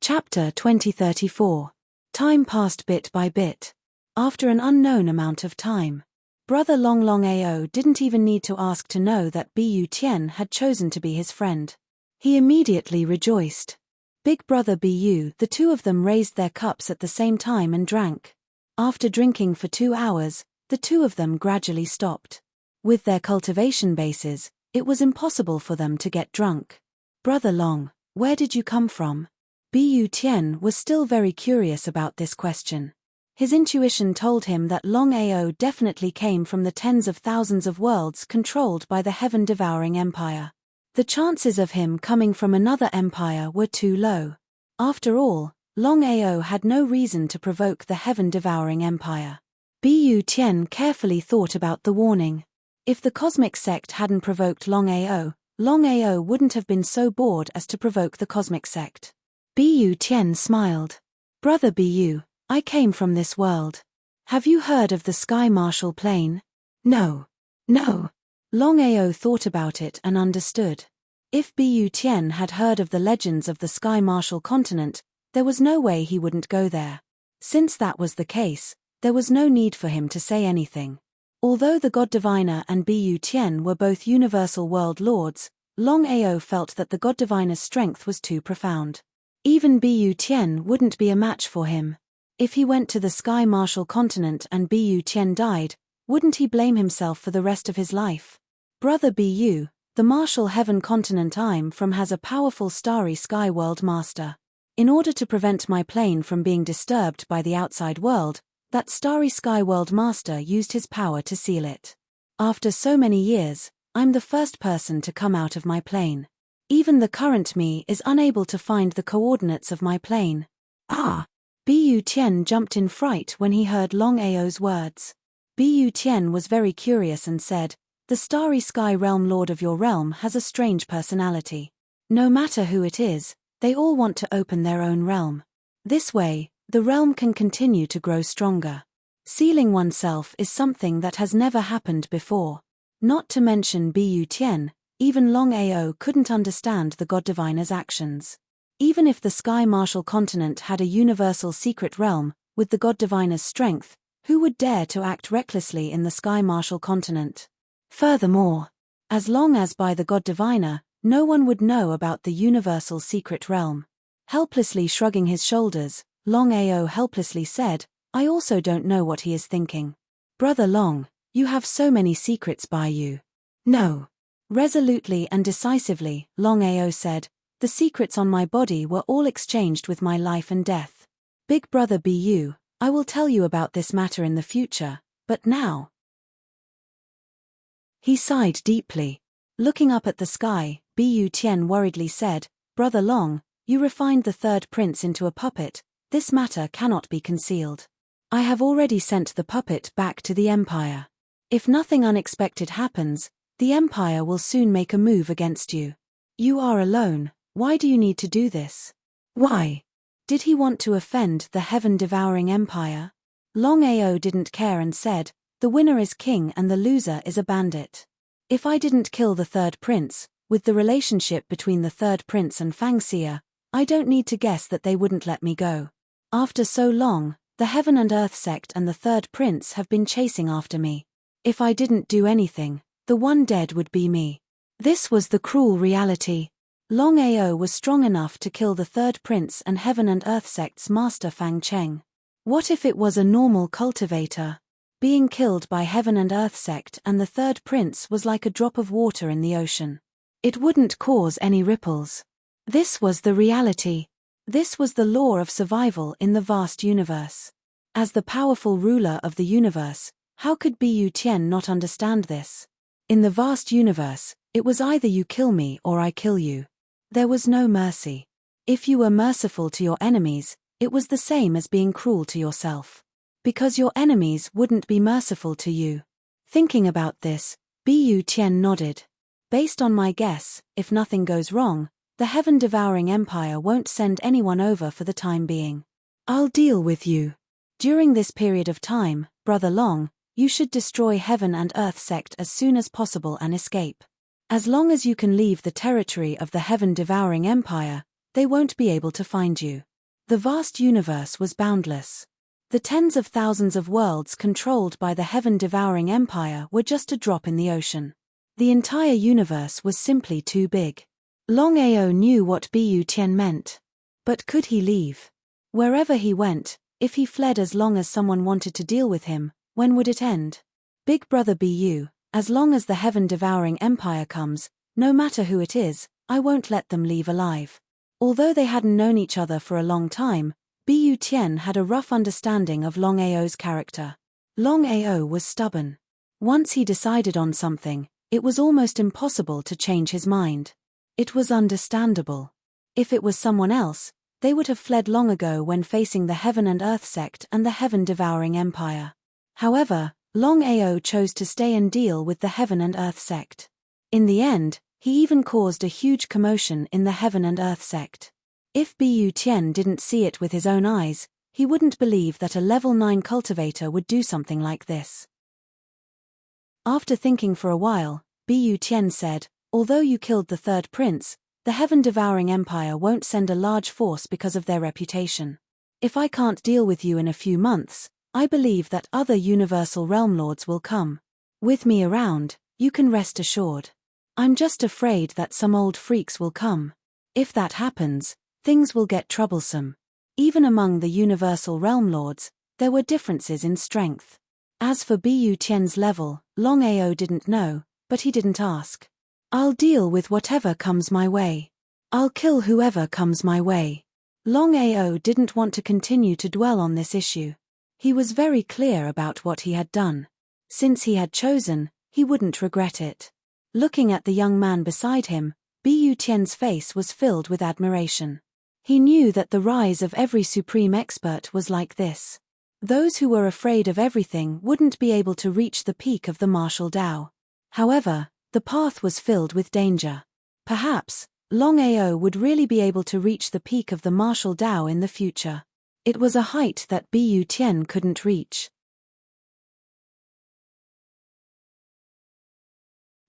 Chapter 2034. Time passed bit by bit. After an unknown amount of time. Brother Longao didn't even need to ask to know that Bu Tian had chosen to be his friend. He immediately rejoiced. Big brother Bu, the two of them raised their cups at the same time and drank. After drinking for 2 hours, the two of them gradually stopped. With their cultivation bases, it was impossible for them to get drunk. "Brother Long, where did you come from?" Bu Tian was still very curious about this question. His intuition told him that Longao definitely came from the tens of thousands of worlds controlled by the Heaven-Devouring Empire. The chances of him coming from another empire were too low. After all, Longao had no reason to provoke the Heaven-Devouring Empire. Bu Tian carefully thought about the warning. If the cosmic sect hadn't provoked Longao, Longao wouldn't have been so bored as to provoke the cosmic sect. Bu Tian smiled. "Brother Bu, I came from this world. Have you heard of the Sky Marshal Plane? No. No. Longao thought about it and understood. If Bu Tian had heard of the legends of the Sky Marshal continent, there was no way he wouldn't go there. Since that was the case, there was no need for him to say anything. Although the God Diviner and Bu Tian were both universal world lords, Longao felt that the God Diviner's strength was too profound. Even Bu Tian wouldn't be a match for him. If he went to the Sky Marshal continent and Bu Tian died, wouldn't he blame himself for the rest of his life? Brother Bu, the Marshal Heaven continent I'm from has a powerful starry sky world master. In order to prevent my plane from being disturbed by the outside world, that starry sky world master used his power to seal it. After so many years, I'm the first person to come out of my plane. Even the current me is unable to find the coordinates of my plane. Ah! Bu Tian jumped in fright when he heard Longao's words. Bu Tian was very curious and said, "The starry sky realm lord of your realm has a strange personality. No matter who it is, they all want to open their own realm. This way, the realm can continue to grow stronger. Sealing oneself is something that has never happened before." Not to mention Bu Tian, even Longao couldn't understand the God Diviner's actions. Even if the Sky Marshal continent had a universal secret realm, with the God Diviner's strength, who would dare to act recklessly in the Sky Marshal continent? Furthermore, as long as by the God Diviner, no one would know about the universal secret realm. Helplessly shrugging his shoulders, Longao helplessly said, "I also don't know what he is thinking. Brother Long, you have so many secrets by you." "No." Resolutely and decisively, Longao said, "The secrets on my body were all exchanged with my life and death. Big Brother Bu, I will tell you about this matter in the future, but now." He sighed deeply. Looking up at the sky, Bu Tian worriedly said, "Brother Long, you refined the third prince into a puppet. This matter cannot be concealed. I have already sent the puppet back to the Empire. If nothing unexpected happens, the Empire will soon make a move against you. You are alone. Why do you need to do this?" Why? Did he want to offend the heaven-devouring Empire? Longao didn't care and said, "The winner is king and the loser is a bandit. If I didn't kill the third prince, with the relationship between the third prince and Fangxia, I don't need to guess that they wouldn't let me go. After so long, the Heaven and Earth sect and the third prince have been chasing after me. If I didn't do anything, the one dead would be me." This was the cruel reality. Longao was strong enough to kill the third prince and Heaven and Earth sect's master Fang Cheng. What if it was a normal cultivator? Being killed by Heaven and Earth sect and the third prince was like a drop of water in the ocean. It wouldn't cause any ripples. This was the reality. This was the law of survival in the vast universe. As the powerful ruler of the universe, how could Bu Tian not understand this? In the vast universe, it was either you kill me or I kill you. There was no mercy. If you were merciful to your enemies, it was the same as being cruel to yourself. Because your enemies wouldn't be merciful to you. Thinking about this, Bu Tian nodded. Based on my guess, if nothing goes wrong, the heaven-devouring empire won't send anyone over for the time being. I'll deal with you. During this period of time, Brother Long, you should destroy Heaven and Earth sect as soon as possible and escape. As long as you can leave the territory of the heaven-devouring empire, they won't be able to find you. The vast universe was boundless. The tens of thousands of worlds controlled by the heaven-devouring empire were just a drop in the ocean. The entire universe was simply too big. Longao knew what Bu Tian meant. But could he leave? Wherever he went, if he fled as long as someone wanted to deal with him, when would it end? Big Brother Bu, as long as the heaven-devouring empire comes, no matter who it is, I won't let them leave alive. Although they hadn't known each other for a long time, Bu Tian had a rough understanding of Longao's character. Longao was stubborn. Once he decided on something, it was almost impossible to change his mind. It was understandable. If it was someone else, they would have fled long ago when facing the Heaven and Earth sect and the heaven-devouring empire. However, Longao chose to stay and deal with the Heaven and Earth sect. In the end, he even caused a huge commotion in the Heaven and Earth sect. If Bu Tian didn't see it with his own eyes, He wouldn't believe that a level 9 cultivator would do something like this. After thinking for a while, Bu Tian said, "Although you killed the third prince, the heaven-devouring empire won't send a large force because of their reputation. If I can't deal with you in a few months, I believe that other universal realm lords will come. With me around, you can rest assured. I'm just afraid that some old freaks will come. If that happens, things will get troublesome." Even among the universal realm lords, there were differences in strength. As for Bu Tian's level, Longao didn't know, but he didn't ask. "I'll deal with whatever comes my way. I'll kill whoever comes my way." Longao didn't want to continue to dwell on this issue. He was very clear about what he had done. Since he had chosen, he wouldn't regret it. Looking at the young man beside him, Bu Tian's face was filled with admiration. He knew that the rise of every supreme expert was like this. Those who were afraid of everything wouldn't be able to reach the peak of the martial Tao. However, the path was filled with danger. Perhaps, Longao would really be able to reach the peak of the martial Tao in the future. It was a height that Bu Tian couldn't reach.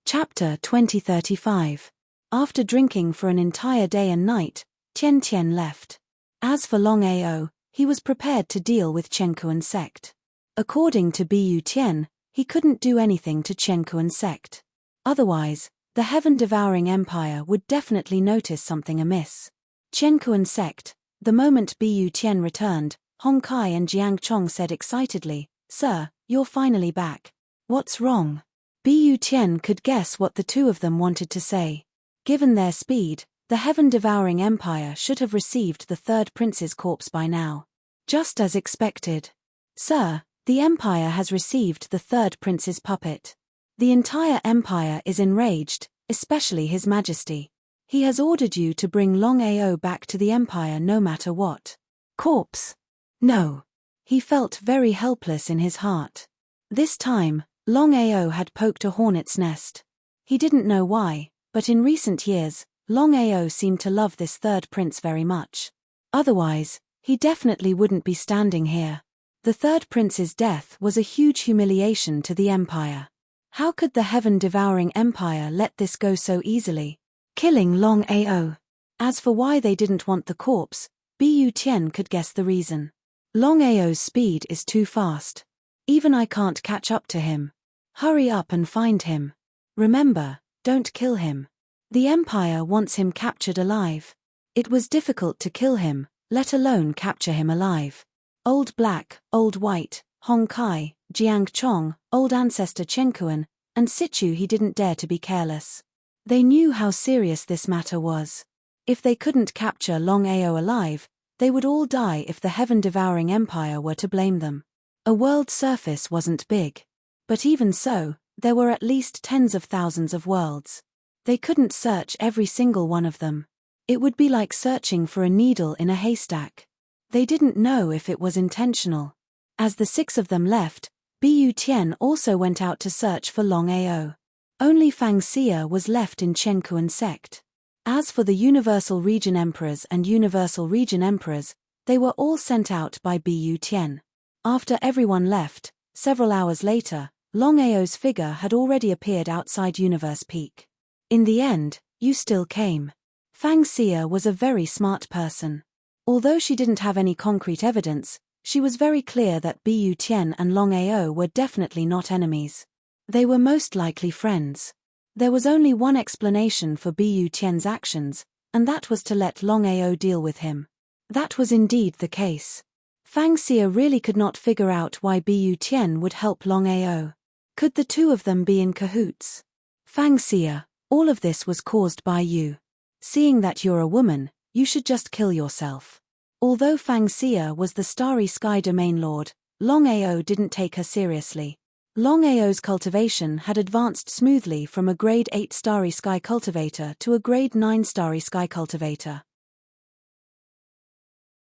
Chapter 2035. After drinking for an entire day and night, Tian Tian left. As for Longao, he was prepared to deal with Chenkuan sect. According to Bu Tian, he couldn't do anything to Chenkuan sect. Otherwise, the heaven-devouring empire would definitely notice something amiss. Chenkuan sect. The moment Bu Tian returned, Hong Kai and Jiang Chong said excitedly, "Sir, you're finally back. What's wrong?" Bu Tian could guess what the two of them wanted to say. Given their speed, the heaven-devouring empire should have received the third prince's corpse by now. Just as expected. "Sir, the empire has received the third prince's puppet. The entire empire is enraged, especially His Majesty. He has ordered you to bring Longao back to the empire no matter what." Corpse? No. He felt very helpless in his heart. This time, Longao had poked a hornet's nest. He didn't know why, but in recent years, Longao seemed to love this third prince very much. Otherwise, he definitely wouldn't be standing here. The third prince's death was a huge humiliation to the empire. How could the heaven-devouring empire let this go so easily? Killing Longao. As for why they didn't want the corpse, Bu Tian could guess the reason. Longao's speed is too fast. Even I can't catch up to him. Hurry up and find him. Remember, don't kill him. The empire wants him captured alive. It was difficult to kill him, let alone capture him alive. Old Black, Old White, Hong Kai, Jiang Chong, Old Ancestor Chenkuan, and Sichu he didn't dare to be careless. They knew how serious this matter was. If they couldn't capture Longao alive, they would all die if the heaven-devouring empire were to blame them. A world surface wasn't big. But even so, there were at least tens of thousands of worlds. They couldn't search every single one of them. It would be like searching for a needle in a haystack. They didn't know if it was intentional. As the 6 of them left, Bu Tian also went out to search for Longao. Only Fang Xia was left in Chenkuan sect. As for the Universal Region Emperors and Universal Region Emperors, they were all sent out by Bu Tian. After everyone left, several hours later, Longao's figure had already appeared outside Universe Peak. In the end, you still came. Fang Xia was a very smart person. Although she didn't have any concrete evidence, she was very clear that Bu Tian and Longao were definitely not enemies. They were most likely friends. There was only one explanation for Bu Tian's actions, and that was to let Longao deal with him. That was indeed the case. Fang Xia really could not figure out why Bu Tian would help Longao. Could the two of them be in cahoots? Fang Xia, all of this was caused by you. Seeing that you're a woman, you should just kill yourself. Although Fang Xia was the Starry Sky Domain Lord, Longao didn't take her seriously. Longao's cultivation had advanced smoothly from a grade 8 Starry Sky cultivator to a grade 9 Starry Sky cultivator.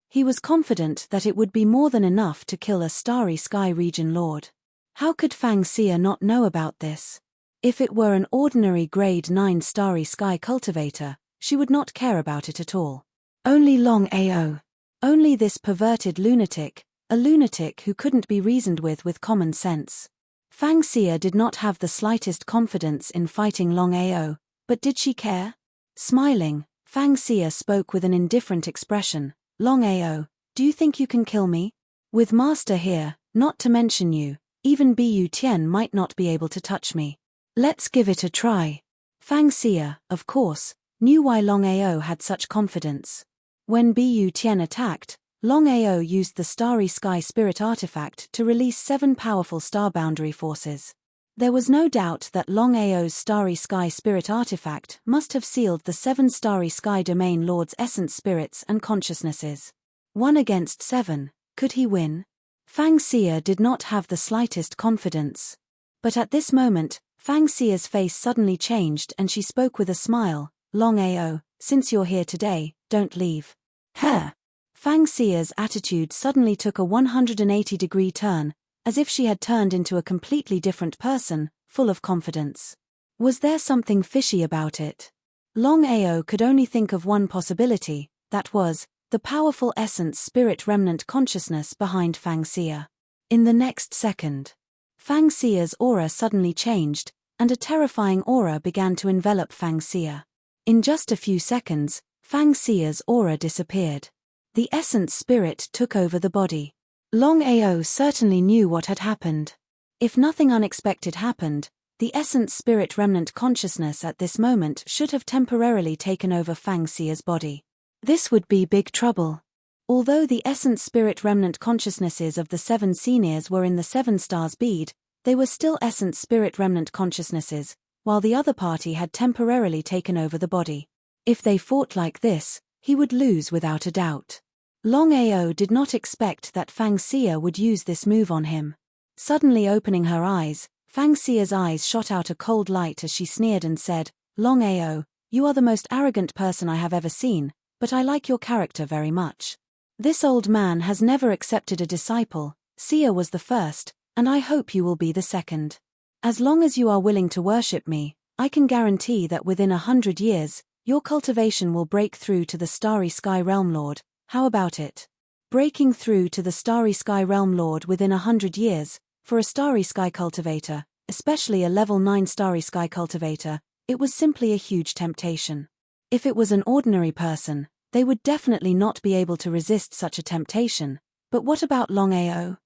He was confident that it would be more than enough to kill a Starry Sky region lord. How could Fang Xia not know about this? If it were an ordinary grade 9 Starry Sky cultivator, she would not care about it at all. Only Longao. Only this perverted lunatic, a lunatic who couldn't be reasoned with common sense. Fang Xia did not have the slightest confidence in fighting Longao, but did she care? Smiling, Fang Xia spoke with an indifferent expression. Longao, do you think you can kill me? With Master here, not to mention you, even Bu Tian might not be able to touch me. Let's give it a try. Fang Xia, of course, knew why Longao had such confidence. When Bu Tian attacked, Longao used the Starry Sky Spirit artifact to release 7 powerful star boundary forces. There was no doubt that Longao's Starry Sky Spirit artifact must have sealed the 7 Starry Sky Domain Lord's essence spirits and consciousnesses. 1 against 7, could he win? Fang Xia did not have the slightest confidence. But at this moment, Fang Xia's face suddenly changed and she spoke with a smile. Longao, since you're here today, don't leave. Huh. Fang Xia's attitude suddenly took a 180-degree turn, as if she had turned into a completely different person, full of confidence. Was there something fishy about it? Longao could only think of one possibility, that was, the powerful essence spirit remnant consciousness behind Fang Xia. In the next second, Fang Xia's aura suddenly changed, and a terrifying aura began to envelop Fang Xia. In just a few seconds, Fang Xia's aura disappeared. The essence spirit took over the body. Longao certainly knew what had happened. If nothing unexpected happened, the essence spirit remnant consciousness at this moment should have temporarily taken over Fang Xia's body. This would be big trouble. Although the essence spirit remnant consciousnesses of the 7 seniors were in the 7 stars bead, they were still essence spirit remnant consciousnesses, while the other party had temporarily taken over the body. If they fought like this, he would lose without a doubt. Longao did not expect that Fang Xia would use this move on him. Suddenly opening her eyes, Fang Xia's eyes shot out a cold light as she sneered and said, Longao, you are the most arrogant person I have ever seen, but I like your character very much. This old man has never accepted a disciple. Xia was the first, and I hope you will be the second. As long as you are willing to worship me, I can guarantee that within 100 years, your cultivation will break through to the Starry Sky Realm Lord. How about it? Breaking through to the Starry Sky Realm Lord within 100 years, for a Starry Sky cultivator, especially a level 9 Starry Sky cultivator, it was simply a huge temptation. If it was an ordinary person, they would definitely not be able to resist such a temptation. But what about Longao?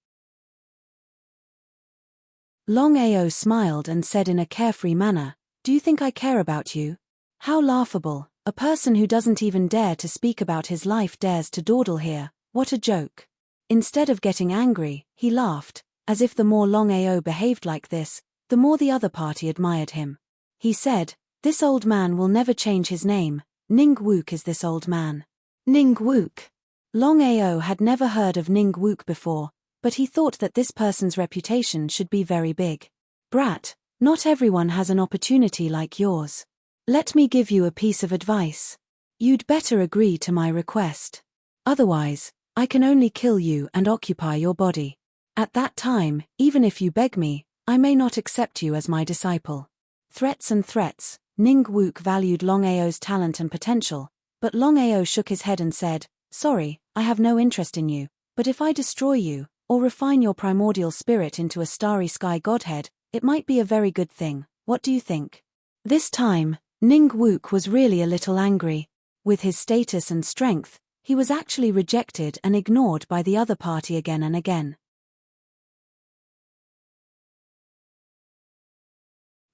Longao smiled and said in a carefree manner, do you think I care about you? How laughable, a person who doesn't even dare to speak about his life dares to dawdle here, what a joke. Instead of getting angry, he laughed, as if the more Longao behaved like this, the more the other party admired him. He said, this old man will never change his name. Ning Wook is this old man. Ning Wook. Longao had never heard of Ning Wook before, but he thought that this person's reputation should be very big. Brat, not everyone has an opportunity like yours. Let me give you a piece of advice. You'd better agree to my request. Otherwise, I can only kill you and occupy your body. At that time, even if you beg me, I may not accept you as my disciple. Threats and threats. Ning Wook valued Longao's talent and potential, but Longao shook his head and said, sorry, I have no interest in you, but if I destroy you, or refine your primordial spirit into a Starry Sky godhead, it might be a very good thing. What do you think? This time, Ning Wook was really a little angry. With his status and strength, he was actually rejected and ignored by the other party again and again.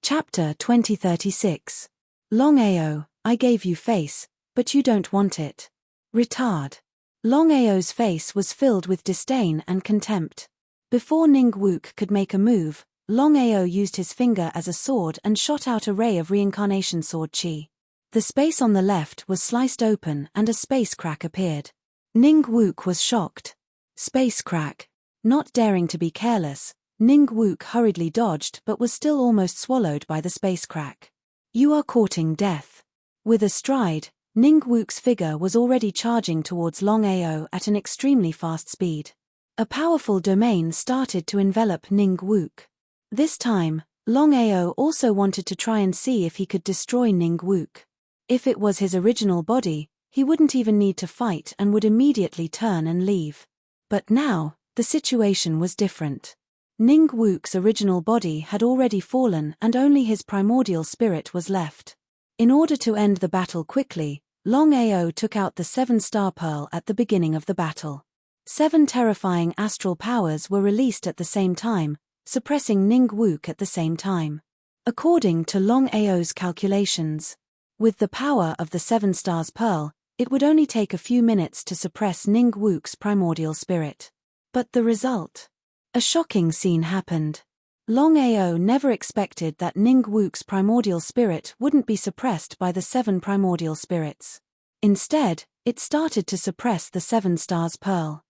Chapter 2036. Longao, I gave you face, but you don't want it. Retard. Longao's face was filled with disdain and contempt. Before Ning Wook could make a move, Longao used his finger as a sword and shot out a ray of reincarnation sword chi. The space on the left was sliced open and a space crack appeared. Ning Wook was shocked. Space crack. Not daring to be careless, Ning Wook hurriedly dodged but was still almost swallowed by the space crack. You are courting death. With a stride, Ning Wook's figure was already charging towards Longao at an extremely fast speed. A powerful domain started to envelop Ning Wook. This time, Longao also wanted to try and see if he could destroy Ning Wook. If it was his original body, He wouldn't even need to fight and would immediately turn and leave. But now, the situation was different. Ning Wu's original body had already fallen and only his primordial spirit was left. In order to end the battle quickly, Longao took out the 7-star pearl at the beginning of the battle. 7 terrifying astral powers were released at the same time, suppressing Ning Wu at the same time. According to Longao's calculations, with the power of the 7 stars pearl, it would only take a few minutes to suppress Ning Wu's primordial spirit. But the result? A shocking scene happened. Longao never expected that Ning Wu's primordial spirit wouldn't be suppressed by the 7 primordial spirits. Instead, it started to suppress the 7 stars pearl.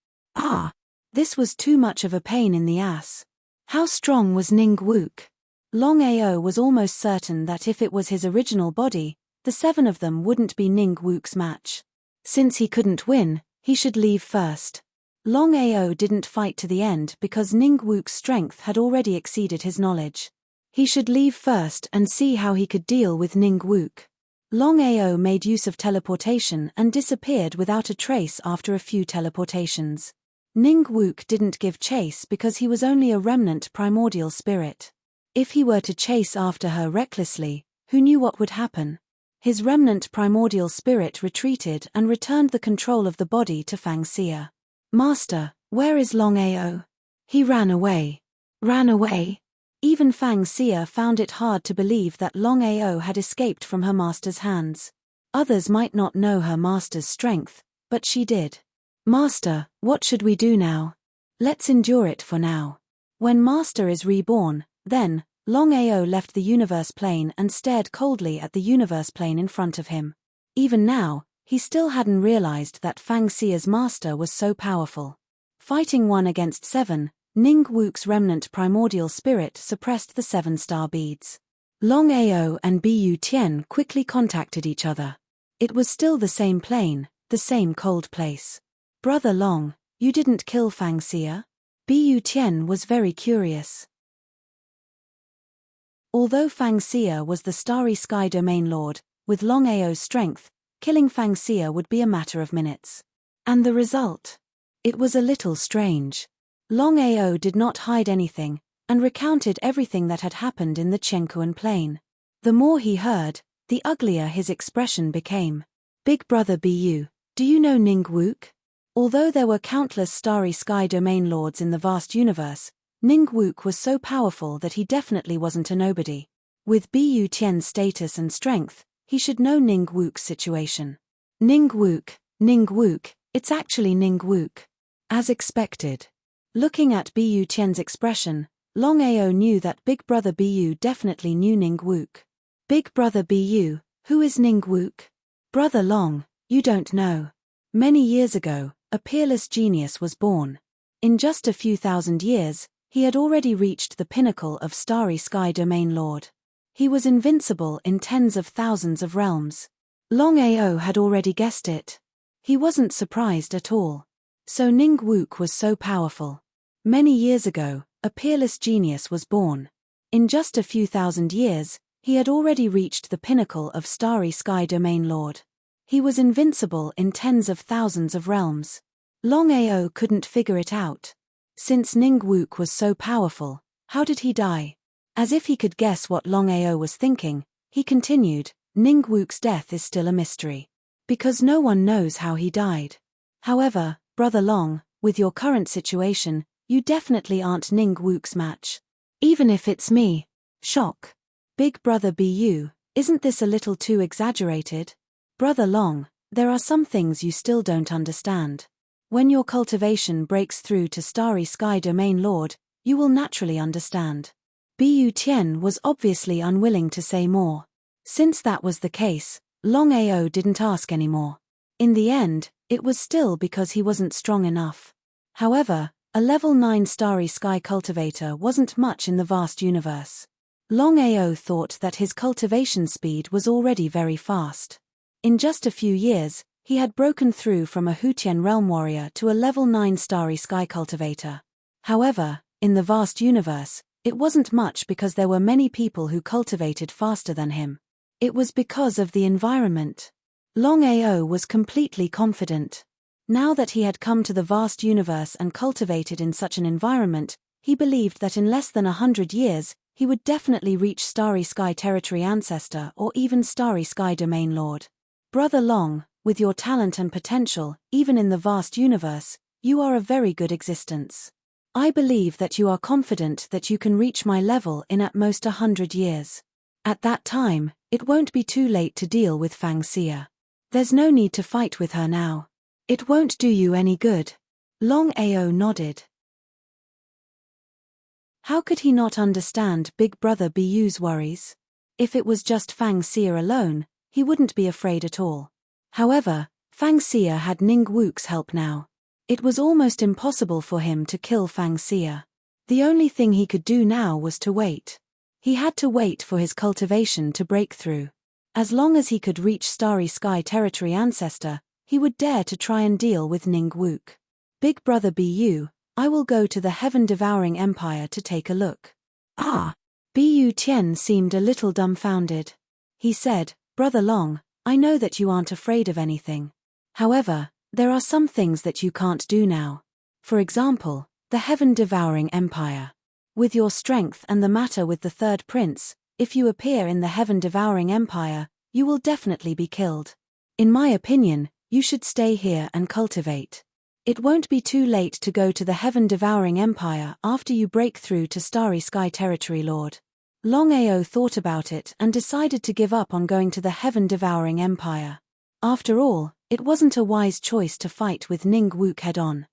This was too much of a pain in the ass. How strong was Ning Wu? Longao was almost certain that if it was his original body, the 7 of them wouldn't be Ning Wu's match. Since he couldn't win, he should leave first. Longao didn't fight to the end because Ning Wu's strength had already exceeded his knowledge. He should leave first and see how he could deal with Ning Wu. Longao made use of teleportation and disappeared without a trace after a few teleportations. Ning Wu didn't give chase because he was only a remnant primordial spirit. If he were to chase after her recklessly, who knew what would happen? His remnant primordial spirit retreated and returned the control of the body to Fang Xia. "Master, where is Longao?" "He ran away." "Ran away?" Even Fang Xia found it hard to believe that Longao had escaped from her master's hands. Others might not know her master's strength, but she did. "Master, what should we do now?" "Let's endure it for now. When Master is reborn, then." Longao left the universe plane and stared coldly at the universe plane in front of him. Even now, he still hadn't realized that Fang Xia's master was so powerful. Fighting 1 against 7, Ning Wu's remnant primordial spirit suppressed the 7-star beads. Longao and Bu Tian quickly contacted each other. It was still the same plane, the same cold place. "Brother Long, you didn't kill Fang Xia?" Bu Tian was very curious. Although Fang Xia was the Starry Sky Domain Lord, with Longao's strength, killing Fang Xia would be a matter of minutes. And the result? It was a little strange. Longao did not hide anything, and recounted everything that had happened in the Chenkuan plain. The more he heard, the uglier his expression became. "Big brother Bu, do you know Ning Wu?" Although there were countless Starry Sky Domain Lords in the vast universe, Ning Wu was so powerful that he definitely wasn't a nobody. With Bu Tian's status and strength, he should know Ning Wu's situation. Ning Wu, it's actually Ning Wu." As expected. Looking at Bu Tian's expression, Longao knew that Big Brother Bu definitely knew Ning Wu. "Big Brother Bu, who is Ning Wu?" "Brother Long, you don't know. Many years ago, a peerless genius was born. In just a few thousand years, he had already reached the pinnacle of Starry Sky Domain Lord. He was invincible in tens of thousands of realms." Longao had already guessed it. He wasn't surprised at all. So Ning Wu was so powerful. Many years ago, a peerless genius was born. In just a few thousand years, he had already reached the pinnacle of Starry Sky Domain Lord. He was invincible in tens of thousands of realms. Longao couldn't figure it out. Since Ning Wu was so powerful, how did he die? As if he could guess what Longao was thinking, he continued, "Ning Wu's death is still a mystery. Because no one knows how he died. However, Brother Long, with your current situation, you definitely aren't Ning Wu's match. Even if it's me." Shock. "Big Brother Bu, isn't this a little too exaggerated?" "Brother Long, there are some things you still don't understand. When your cultivation breaks through to Starry Sky Domain Lord, you will naturally understand." Bu Tian was obviously unwilling to say more. Since that was the case, Longao didn't ask anymore. In the end, it was still because he wasn't strong enough. However, a level 9 Starry Sky cultivator wasn't much in the vast universe. Longao thought that his cultivation speed was already very fast. In just a few years, he had broken through from a Hutian realm warrior to a level 9 Starry Sky cultivator. However, in the vast universe, it wasn't much because there were many people who cultivated faster than him. It was because of the environment. Longao was completely confident. Now that he had come to the vast universe and cultivated in such an environment, he believed that in less than 100 years, he would definitely reach Starry Sky Territory Ancestor or even Starry Sky Domain Lord. Brother Long, with your talent and potential, even in the vast universe, you are a very good existence. I believe that you are confident that you can reach my level in at most 100 years. At that time, it won't be too late to deal with Fang Xia. There's no need to fight with her now. It won't do you any good. Longao nodded. How could he not understand Big Brother Buyu's worries? If it was just Fang Xia alone, he wouldn't be afraid at all. However, Fang Xia had Ning Wu's help now. It was almost impossible for him to kill Fang Xia. The only thing he could do now was to wait. He had to wait for his cultivation to break through. As long as he could reach Starry Sky Territory Ancestor, he would dare to try and deal with Ning Wu. Big Brother Bu, I will go to the Heaven-Devouring Empire to take a look. Ah! Bu Tian seemed a little dumbfounded. He said, Brother Long, I know that you aren't afraid of anything. However, there are some things that you can't do now. For example, the Heaven-Devouring Empire. With your strength and the matter with the third prince, if you appear in the Heaven-Devouring Empire, you will definitely be killed. In my opinion, you should stay here and cultivate. It won't be too late to go to the Heaven-Devouring Empire after you break through to Starry Sky Territory Lord. Longao thought about it and decided to give up on going to the Heaven-Devouring Empire. After all, it wasn't a wise choice to fight with Ning Wu head-on.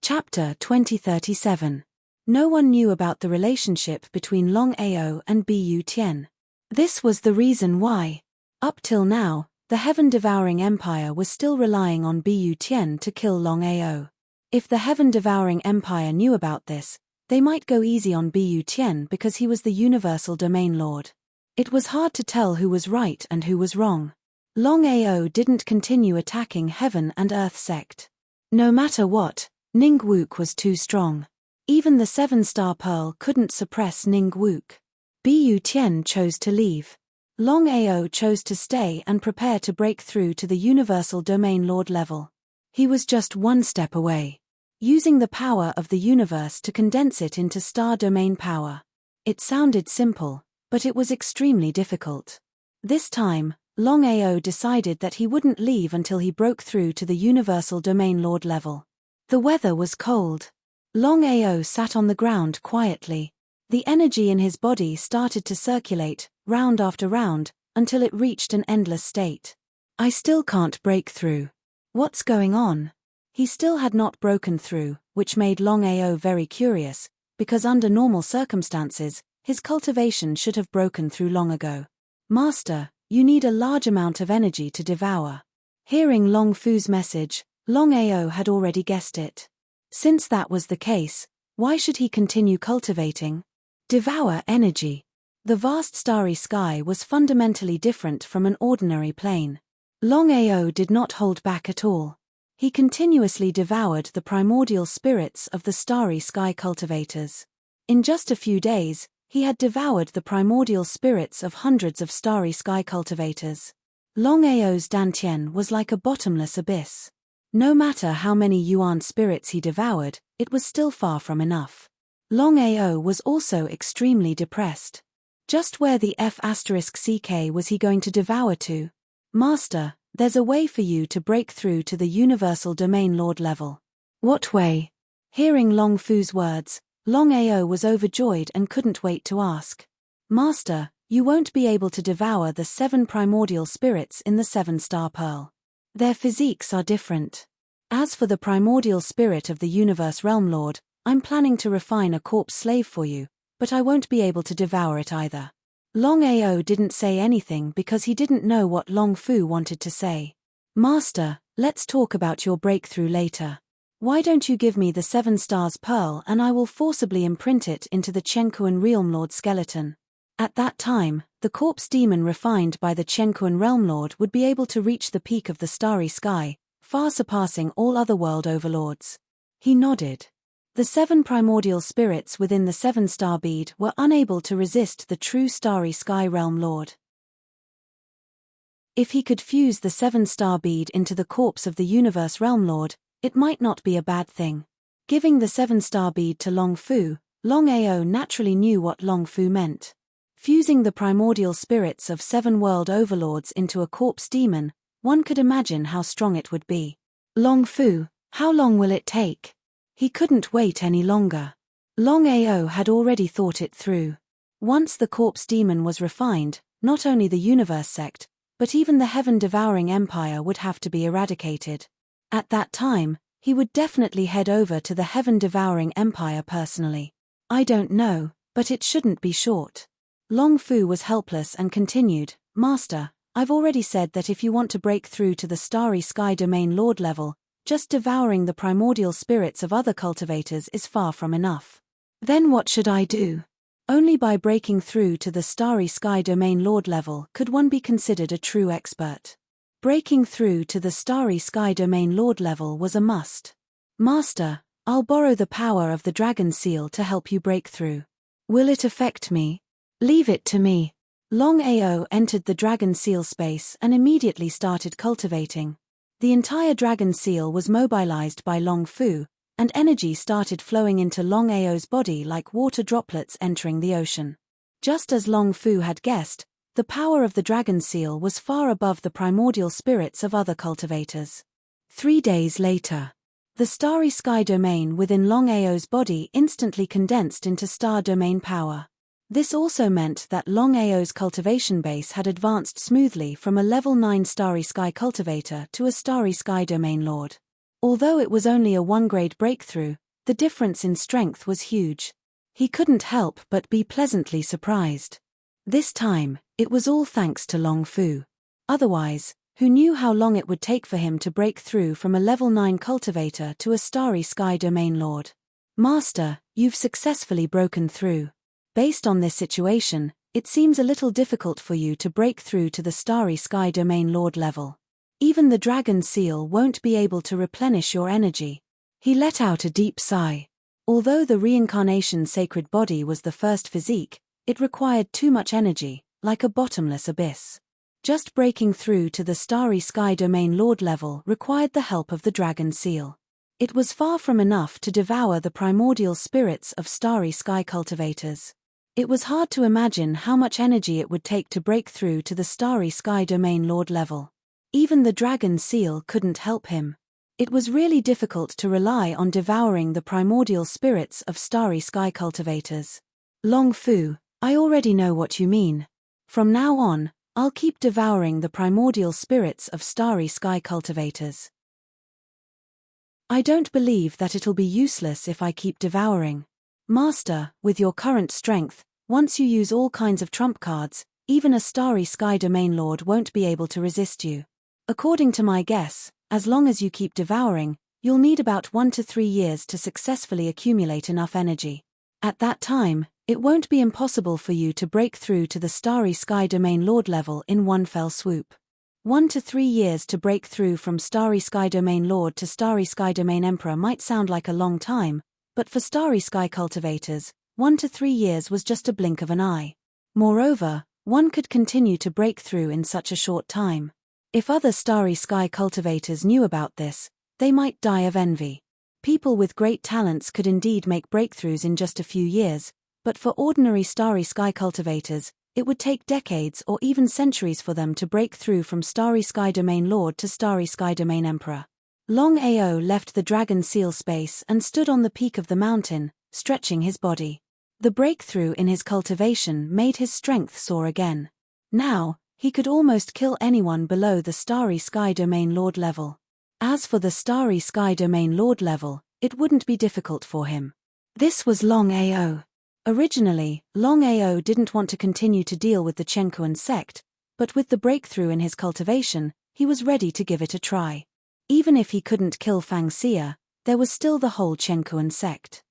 Chapter 2037. No one knew about the relationship between Longao and Bu Tian. This was the reason why. Up till now, the Heaven-Devouring Empire was still relying on Bu Tian to kill Longao. If the Heaven-Devouring Empire knew about this, they might go easy on Bu Tian because he was the Universal Domain Lord. It was hard to tell who was right and who was wrong. Longao didn't continue attacking Heaven and Earth sect. No matter what, Ning Wu was too strong. Even the 7-star pearl couldn't suppress Ning Wu. Bu Tian chose to leave. Longao chose to stay and prepare to break through to the Universal Domain Lord level. He was just one step away. Using the power of the universe to condense it into star domain power. It sounded simple, but it was extremely difficult. This time, Longao decided that he wouldn't leave until he broke through to the Universal Domain Lord level. The weather was cold. Longao sat on the ground quietly. The energy in his body started to circulate, round after round, until it reached an endless state. I still can't break through. What's going on? He still had not broken through, which made Longao very curious, because under normal circumstances, his cultivation should have broken through long ago. Master, you need a large amount of energy to devour. Hearing Long Fu's message, Longao had already guessed it. Since that was the case, why should he continue cultivating? Devour energy. The vast starry sky was fundamentally different from an ordinary plane. Longao did not hold back at all. He continuously devoured the primordial spirits of the starry sky cultivators. In just a few days, he had devoured the primordial spirits of hundreds of starry sky cultivators. Longao's dantian was like a bottomless abyss. No matter how many yuan spirits he devoured, it was still far from enough. Longao was also extremely depressed. Just where the F***ck was he going to devour to? Master, there's a way for you to break through to the Universal Domain Lord level. What way? Hearing Long Fu's words, Longao was overjoyed and couldn't wait to ask. Master, you won't be able to devour the 7 primordial spirits in the 7-star pearl. Their physiques are different. As for the primordial spirit of the Universe Realm Lord, I'm planning to refine a corpse slave for you, but I won't be able to devour it either. Longao didn't say anything because he didn't know what Long Fu wanted to say. Master, let's talk about your breakthrough later. Why don't you give me the 7 stars pearl and I will forcibly imprint it into the Chenkuan Realm Lord skeleton. At that time, the corpse demon refined by the Chenkuan Realm Lord would be able to reach the peak of the starry sky, far surpassing all other world overlords. He nodded. The 7 primordial spirits within the 7-star bead were unable to resist the true Starry Sky Realm Lord. If he could fuse the 7-star bead into the corpse of the Universe Realm Lord, it might not be a bad thing. Giving the 7-star bead to Longao naturally knew what Longfu meant. Fusing the primordial spirits of 7 world overlords into a corpse demon, one could imagine how strong it would be. Longfu, how long will it take? He couldn't wait any longer. Longao had already thought it through. Once the corpse demon was refined, not only the universe sect, but even the heaven-devouring empire would have to be eradicated. At that time, he would definitely head over to the heaven-devouring empire personally. I don't know, but it shouldn't be short. Longfu was helpless and continued, Master, I've already said that if you want to break through to the Starry Sky Domain Lord level, just devouring the primordial spirits of other cultivators is far from enough. Then what should I do? Only by breaking through to the Starry Sky Domain Lord level could one be considered a true expert. Breaking through to the Starry Sky Domain Lord level was a must. Master, I'll borrow the power of the Dragon Seal to help you break through. Will it affect me? Leave it to me. Longao entered the Dragon Seal space and immediately started cultivating. The entire Dragon Seal was mobilized by Longfu, and energy started flowing into Longao's body like water droplets entering the ocean. Just as Longfu had guessed, the power of the Dragon Seal was far above the primordial spirits of other cultivators. 3 days later, the Starry Sky Domain within Longao's body instantly condensed into Star Domain power. This also meant that Longao's cultivation base had advanced smoothly from a level 9 Starry Sky cultivator to a Starry Sky Domain Lord. Although it was only a 1-grade breakthrough, the difference in strength was huge. He couldn't help but be pleasantly surprised. This time, it was all thanks to Longfu. Otherwise, who knew how long it would take for him to break through from a level 9 cultivator to a Starry Sky Domain Lord? Master, you've successfully broken through. Based on this situation, it seems a little difficult for you to break through to the Starry Sky Domain Lord level. Even the Dragon Seal won't be able to replenish your energy. He let out a deep sigh. Although the reincarnation sacred body was the first physique, it required too much energy, like a bottomless abyss. Just breaking through to the Starry Sky Domain Lord level required the help of the Dragon Seal. It was far from enough to devour the primordial spirits of Starry Sky cultivators. It was hard to imagine how much energy it would take to break through to the Starry Sky Domain Lord level. Even the Dragon Seal couldn't help him. It was really difficult to rely on devouring the primordial spirits of Starry Sky cultivators. Longfu, I already know what you mean. From now on, I'll keep devouring the primordial spirits of Starry Sky cultivators. I don't believe that it'll be useless if I keep devouring. Master, with your current strength, once you use all kinds of trump cards, even a Starry Sky Domain Lord won't be able to resist you. According to my guess, as long as you keep devouring, you'll need about 1 to 3 years to successfully accumulate enough energy. At that time, it won't be impossible for you to break through to the Starry Sky Domain Lord level in one fell swoop. 1 to 3 years to break through from Starry Sky Domain Lord to Starry Sky Domain Emperor might sound like a long time, but for Starry Sky cultivators, 1 to 3 years was just a blink of an eye. Moreover, one could continue to break through in such a short time. If other Starry Sky cultivators knew about this, they might die of envy. People with great talents could indeed make breakthroughs in just a few years, but for ordinary Starry Sky cultivators, it would take decades or even centuries for them to break through from Starry Sky Domain Lord to Starry Sky Domain Emperor. Longao left the Dragon Seal space and stood on the peak of the mountain, stretching his body. The breakthrough in his cultivation made his strength soar again. Now, he could almost kill anyone below the Starry Sky Domain Lord level. As for the Starry Sky Domain Lord level, it wouldn't be difficult for him. This was Longao. Originally, Longao didn't want to continue to deal with the Chenkuan sect, but with the breakthrough in his cultivation, he was ready to give it a try. Even if he couldn't kill Fang Xia, there was still the whole Chenkuan sect.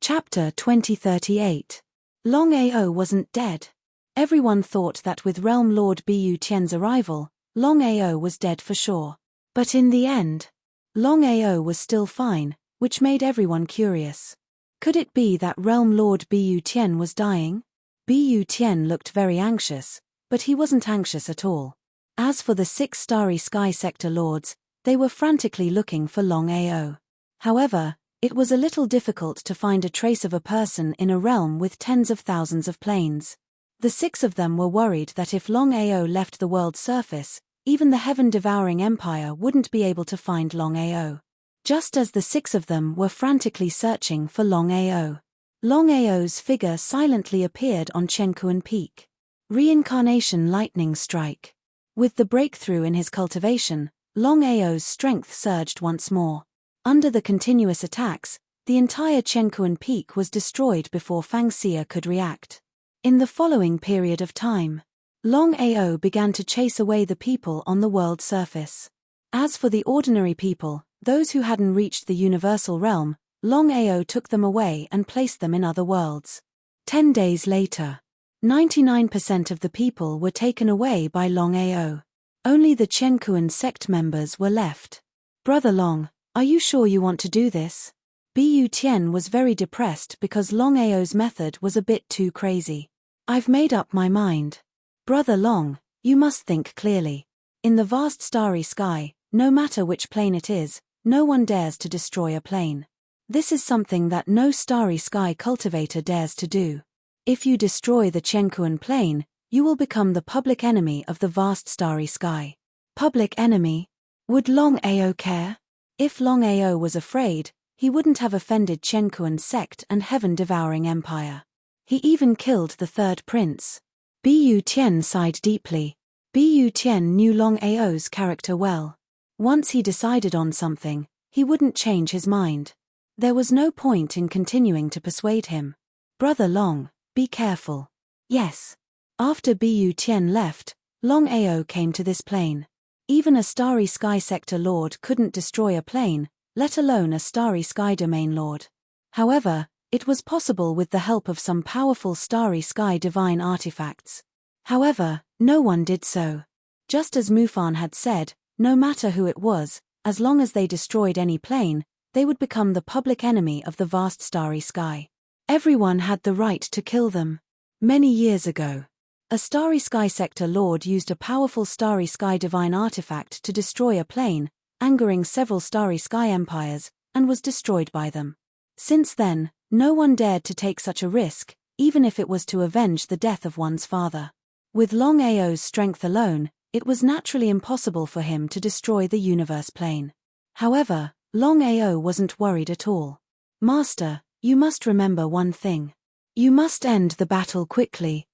Chapter 2038. Longao wasn't dead. Everyone thought that with Realm Lord Bu Tian's arrival, Longao was dead for sure. But in the end, Longao was still fine, which made everyone curious. Could it be that Realm Lord Bu Tian was dying? Bu Tian looked very anxious, but he wasn't anxious at all. As for the 6 starry sky sector lords, they were frantically looking for Longao. However, it was a little difficult to find a trace of a person in a realm with tens of thousands of planes. The 6 of them were worried that if Longao left the world's surface, even the heaven-devouring empire wouldn't be able to find Longao. Just as the 6 of them were frantically searching for Longao, Longao's figure silently appeared on Chenkuan Peak. Reincarnation lightning strike. With the breakthrough in his cultivation, Longao's strength surged once more. Under the continuous attacks, the entire Chenkuan Peak was destroyed before Fangxia could react. In the following period of time, Longao began to chase away the people on the world surface. As for the ordinary people, those who hadn't reached the universal realm, Longao took them away and placed them in other worlds. 10 days later, 99% of the people were taken away by Longao. Only the Chenkuan sect members were left. Brother Long, are you sure you want to do this? Bu Tian was very depressed because Longao's method was a bit too crazy. I've made up my mind. Brother Long, you must think clearly. In the vast starry sky, no matter which plane it is, no one dares to destroy a plane. This is something that no starry sky cultivator dares to do. If you destroy the Chenkuan plane, you will become the public enemy of the vast starry sky. Public enemy? Would Longao care? If Longao was afraid, he wouldn't have offended Chenkuan sect and heaven-devouring empire. He even killed the 3rd prince. Bu Tian sighed deeply. Bu Tian knew Longao's character well. Once he decided on something, he wouldn't change his mind. There was no point in continuing to persuade him. Brother Long, be careful. Yes. After Bu Tian left, Longao came to this plane. Even a starry sky sector lord couldn't destroy a plane, let alone a starry sky domain lord. However, it was possible with the help of some powerful starry sky divine artifacts. However, no one did so. Just as Mufan had said, no matter who it was, as long as they destroyed any plane, they would become the public enemy of the vast starry sky. Everyone had the right to kill them. Many years ago, a starry sky sector lord used a powerful starry sky divine artifact to destroy a plane, angering several starry sky empires, and was destroyed by them. Since then, no one dared to take such a risk, even if it was to avenge the death of one's father. With Longao's strength alone, it was naturally impossible for him to destroy the universe plane. However, Longao wasn't worried at all. Master, you must remember one thing. You must end the battle quickly.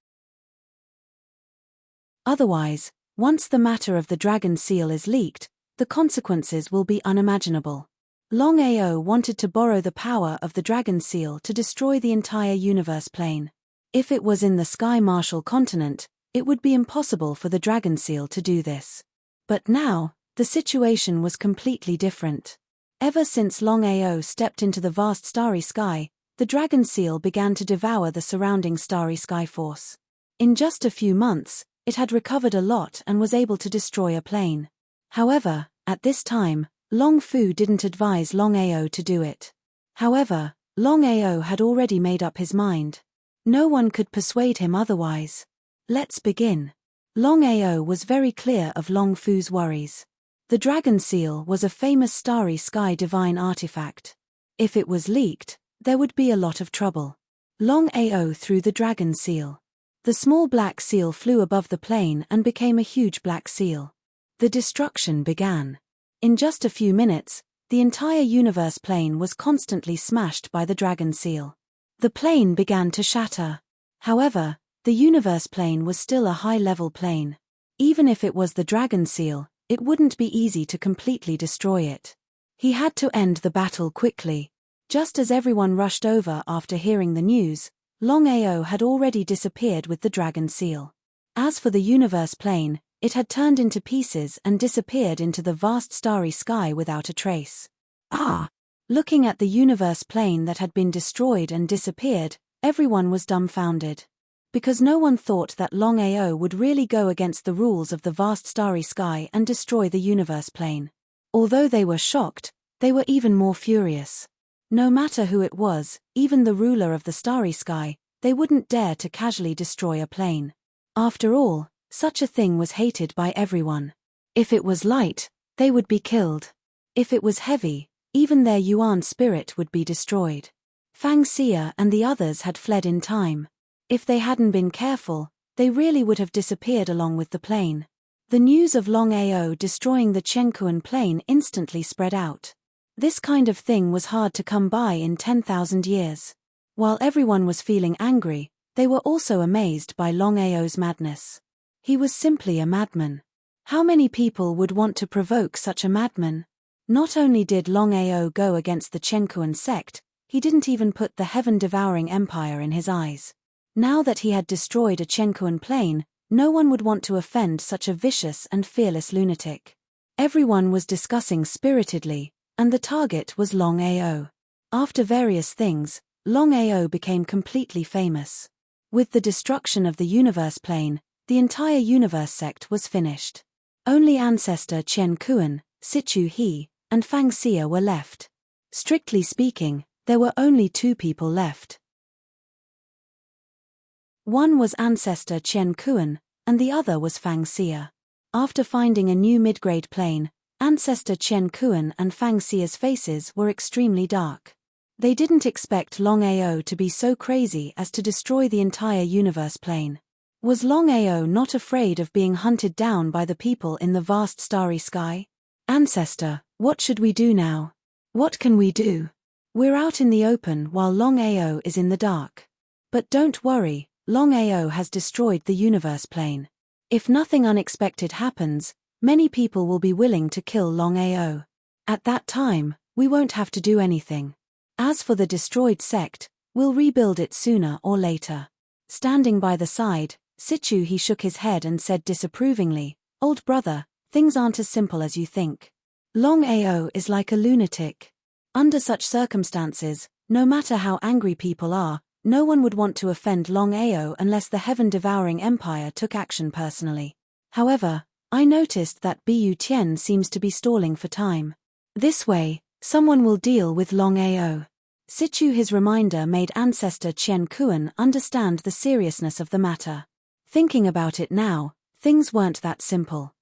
Otherwise, once the matter of the dragon seal is leaked, the consequences will be unimaginable. Longao wanted to borrow the power of the dragon seal to destroy the entire universe plane. If it was in the Sky Martial continent, it would be impossible for the dragon seal to do this. But now, the situation was completely different. Ever since Longao stepped into the vast starry sky, the dragon seal began to devour the surrounding starry sky force. In just a few months, it had recovered a lot and was able to destroy a plane. However, at this time, Long Fu didn't advise Longao to do it. However, Longao had already made up his mind. No one could persuade him otherwise. Let's begin. Longao was very clear of Long Fu's worries. The dragon seal was a famous starry sky divine artifact. If it was leaked, there would be a lot of trouble. Longao threw the dragon seal. The small black seal flew above the plane and became a huge black seal. The destruction began. In just a few minutes, the entire universe plane was constantly smashed by the dragon seal. The plane began to shatter. However, the universe plane was still a high-level plane. Even if it was the dragon seal, it wouldn't be easy to completely destroy it. He had to end the battle quickly. Just as everyone rushed over after hearing the news, Longao had already disappeared with the dragon seal. As for the universe plane, it had turned into pieces and disappeared into the vast starry sky without a trace. Looking at the universe plane that had been destroyed and disappeared, everyone was dumbfounded. Because no one thought that Longao would really go against the rules of the vast starry sky and destroy the universe plane. Although they were shocked, they were even more furious. No matter who it was, even the ruler of the starry sky, they wouldn't dare to casually destroy a plane. After all, such a thing was hated by everyone. If it was light, they would be killed. If it was heavy, even their Yuan spirit would be destroyed. Fang Xia and the others had fled in time. If they hadn't been careful, they really would have disappeared along with the plane. The news of Longao destroying the Chenkuan plane instantly spread out. This kind of thing was hard to come by in 10,000 years. While everyone was feeling angry, they were also amazed by Longao's madness. He was simply a madman. How many people would want to provoke such a madman? Not only did Longao go against the Chenkuan sect, he didn't even put the heaven-devouring empire in his eyes. Now that he had destroyed a Chenkuan plane, no one would want to offend such a vicious and fearless lunatic. Everyone was discussing spiritedly, and the target was Longao. After various things, Longao became completely famous. With the destruction of the universe plane, the entire universe sect was finished. Only ancestor Chen Kuan, Sichu He, and Fang Xia were left. Strictly speaking, there were only two people left. One was ancestor Chen Kuan, and the other was Fang Xia. After finding a new mid-grade plane, ancestor Chen Kuan and Fang Xia's faces were extremely dark. They didn't expect Longao to be so crazy as to destroy the entire universe plane. Was Longao not afraid of being hunted down by the people in the vast starry sky? Ancestor, what should we do now? What can we do? We're out in the open while Longao is in the dark. But don't worry, Longao has destroyed the universe plane. If nothing unexpected happens, many people will be willing to kill Longao. At that time, we won't have to do anything. As for the destroyed sect, we'll rebuild it sooner or later. Standing by the side, Sichu He shook his head and said disapprovingly, "Old brother, things aren't as simple as you think. Longao is like a lunatic. Under such circumstances, no matter how angry people are, no one would want to offend Longao unless the heaven-devouring empire took action personally. However, I noticed that Bu Tian seems to be stalling for time. This way, someone will deal with Longao." Sichu His reminder made ancestor Chen Kuan understand the seriousness of the matter. Thinking about it now, things weren't that simple.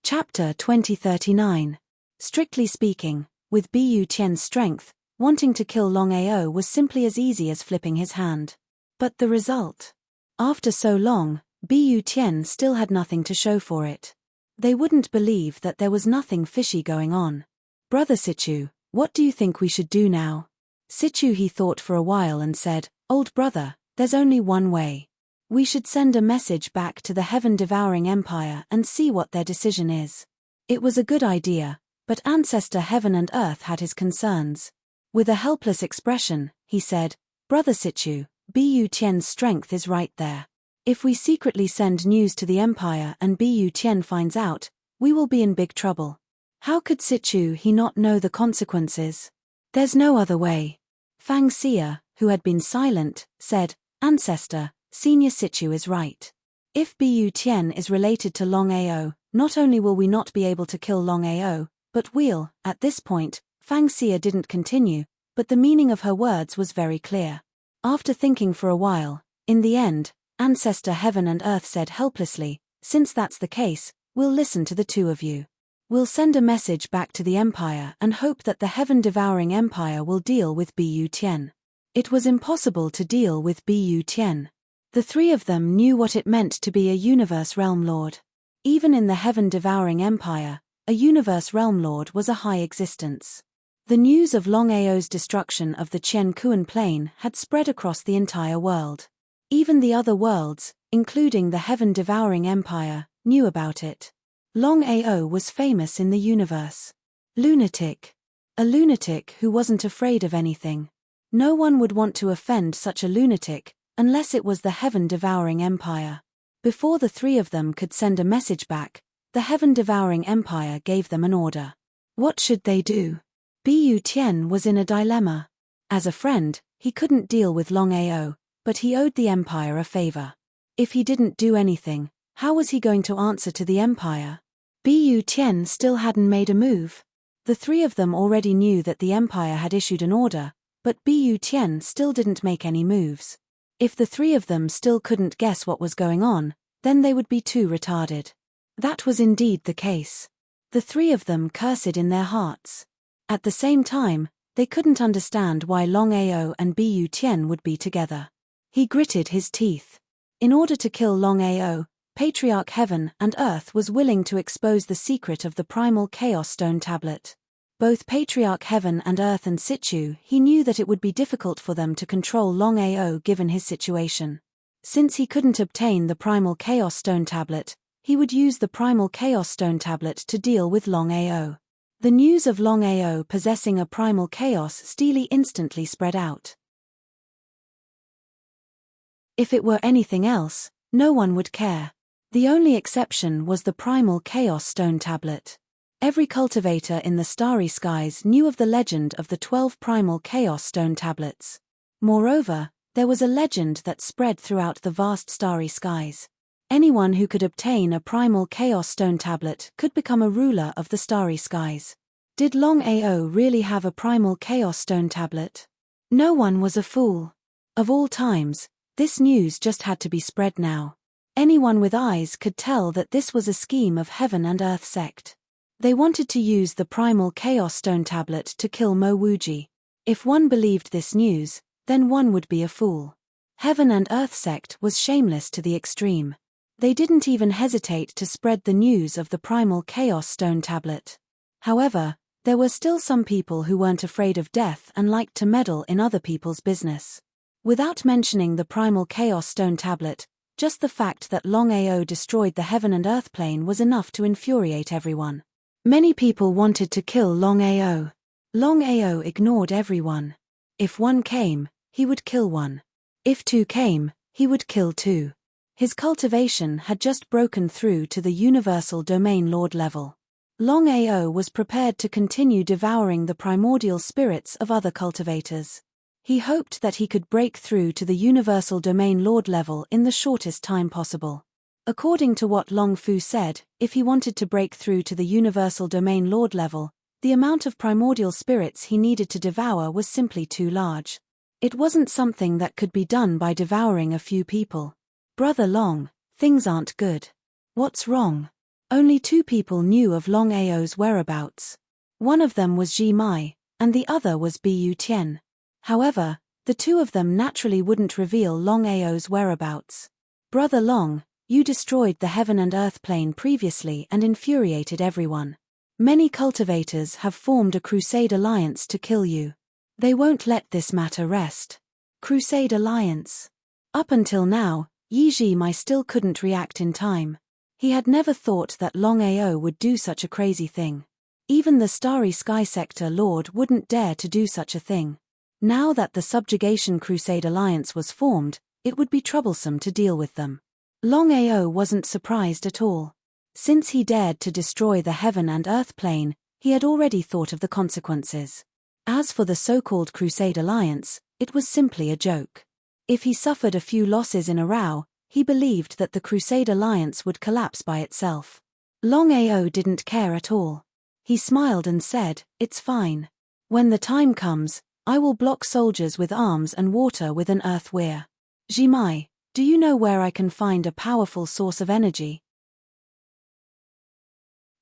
Chapter 2039. Strictly speaking, with Bu Tian's strength, wanting to kill Longao was simply as easy as flipping his hand. But the result? After so long, Bu Tian still had nothing to show for it. They wouldn't believe that there was nothing fishy going on. "Brother Sichu, what do you think we should do now?" Sichu He thought for a while and said, "Old brother, there's only one way. We should send a message back to the heaven-devouring empire and see what their decision is." It was a good idea, but ancestor Heaven and Earth had his concerns. With a helpless expression, he said, "Brother Sichu, Bu Tian's strength is right there. If we secretly send news to the empire and Bu Tian finds out, we will be in big trouble. How could Sichu He not know the consequences? There's no other way." Fang Xia, who had been silent, said, "Ancestor, Senior Sichu is right. If Bu Tian is related to Longao, not only will we not be able to kill Longao, but we'll." At this point, Fang Xia didn't continue, but the meaning of her words was very clear. After thinking for a while, in the end, ancestor Heaven and Earth said helplessly, "Since that's the case, we'll listen to the two of you. We'll send a message back to the empire and hope that the heaven-devouring empire will deal with Bu Tian." It was impossible to deal with Bu Tian. The three of them knew what it meant to be a universe realm lord. Even in the heaven-devouring empire, a universe realm lord was a high existence. The news of Longao's destruction of the Chen Kuan plane had spread across the entire world. Even the other worlds, including the heaven-devouring empire, knew about it. Longao was famous in the universe. Lunatic. A lunatic who wasn't afraid of anything. No one would want to offend such a lunatic, unless it was the heaven-devouring empire. Before the three of them could send a message back, the heaven-devouring empire gave them an order. What should they do? Bu Tian was in a dilemma. As a friend, he couldn't deal with Longao, but he owed the empire a favor. If he didn't do anything, How was he going to answer to the Empire? Bu Tian still hadn't made a move. The three of them already knew that the Empire had issued an order, but Bu Tian still didn't make any moves. If the three of them still couldn't guess what was going on, then they would be too retarded. That was indeed the case. The three of them cursed in their hearts. At the same time, they couldn't understand why Longao and Bu Tian would be together. He gritted his teeth. In order to kill Longao, Patriarch Heaven and Earth was willing to expose the secret of the primal Chaos Stone Tablet. Both Patriarch Heaven and Earth and situ, he knew that it would be difficult for them to control Longao given his situation. Since he couldn't obtain the primal Chaos Stone Tablet, he would use the primal Chaos Stone Tablet to deal with Longao. The news of Longao possessing a primal Chaos Stele instantly spread out. If it were anything else, no one would care. The only exception was the primal Chaos Stone Tablet. Every cultivator in the starry skies knew of the legend of the 12 primal Chaos Stone Tablets. Moreover, there was a legend that spread throughout the vast starry skies. Anyone who could obtain a primal Chaos Stone Tablet could become a ruler of the starry skies. Did Longao really have a primal Chaos Stone Tablet? No one was a fool. Of all times, this news just had to be spread now. Anyone with eyes could tell that this was a scheme of Heaven and Earth sect. They wanted to use the primal Chaos Stone Tablet to kill Mo Wuji. If one believed this news, then one would be a fool. Heaven and Earth sect was shameless to the extreme. They didn't even hesitate to spread the news of the primal Chaos Stone Tablet. However, there were still some people who weren't afraid of death and liked to meddle in other people's business. Without mentioning the primal Chaos Stone Tablet, just the fact that Longao destroyed the Heaven and Earth plane was enough to infuriate everyone. Many people wanted to kill Longao. Longao ignored everyone. If one came, he would kill one. If two came, he would kill two. His cultivation had just broken through to the Universal Domain Lord level. Longao was prepared to continue devouring the primordial spirits of other cultivators. He hoped that he could break through to the Universal Domain Lord level in the shortest time possible. According to what Long Fu said, if he wanted to break through to the Universal Domain Lord level, the amount of primordial spirits he needed to devour was simply too large. It wasn't something that could be done by devouring a few people. Brother Long, things aren't good. What's wrong? Only 2 people knew of Longao's whereabouts. One of them was Ji Mai, and the other was Bu Tian. However, the 2 of them naturally wouldn't reveal Longao's whereabouts. Brother Long, you destroyed the Heaven and Earth plane previously and infuriated everyone. Many cultivators have formed a crusade alliance to kill you. They won't let this matter rest. Crusade alliance. Up until now, Ji Mai still couldn't react in time. He had never thought that Longao would do such a crazy thing. Even the Starry Sky Sector Lord wouldn't dare to do such a thing. Now that the Subjugation Crusade Alliance was formed, it would be troublesome to deal with them. Longao wasn't surprised at all. Since he dared to destroy the Heaven and Earth plane, he had already thought of the consequences. As for the so-called Crusade Alliance, it was simply a joke. If he suffered a few losses in a row, he believed that the Crusade Alliance would collapse by itself. Longao didn't care at all. He smiled and said, "It's fine. When the time comes, I will block soldiers with arms and water with an earth weir. Ji Mai, do you know where I can find a powerful source of energy?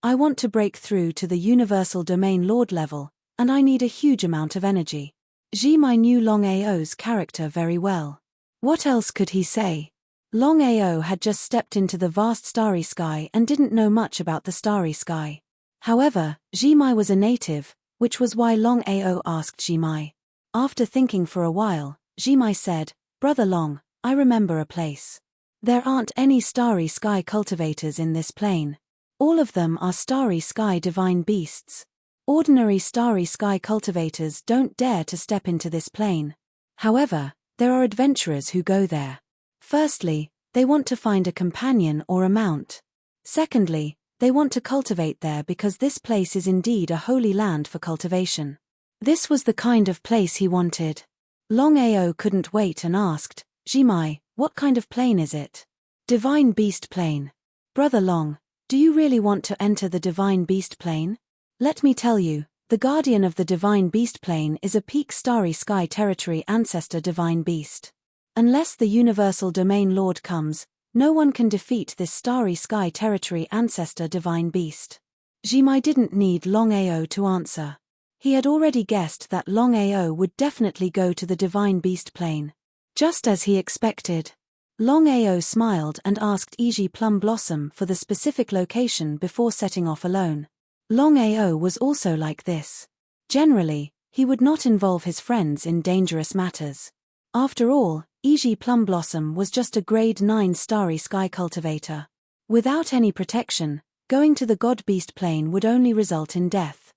I want to break through to the Universal Domain Lord level, and I need a huge amount of energy." Ji Mai knew Longao's character very well. What else could he say? Longao had just stepped into the vast starry sky and didn't know much about the starry sky. However, Ji Mai was a native, which was why Longao asked Ji Mai. After thinking for a while, Ji Mai said, "Brother Long, I remember a place. There aren't any starry sky cultivators in this plane. All of them are starry sky divine beasts. Ordinary starry sky cultivators don't dare to step into this plane. However, there are adventurers who go there. Firstly, they want to find a companion or a mount. Secondly, they want to cultivate there because this place is indeed a holy land for cultivation." This was the kind of place he wanted. Longao couldn't wait and asked, "Ji Mai, what kind of plane is it?" "Divine Beast Plane. Brother Long, do you really want to enter the Divine Beast Plane? Let me tell you, the guardian of the Divine Beast Plane is a peak starry sky territory ancestor Divine Beast. Unless the Universal Domain Lord comes, no one can defeat this starry sky territory ancestor Divine Beast. Jimai didn't need Longao to answer. He had already guessed that Longao would definitely go to the Divine Beast Plane. Just as he expected. Longao smiled and asked Iji Plum Blossom for the specific location before setting off alone. Longao was also like this. Generally, he would not involve his friends in dangerous matters. After all, Iji Plum Blossom was just a grade 9 starry sky cultivator. Without any protection, going to the God Beast Plane would only result in death.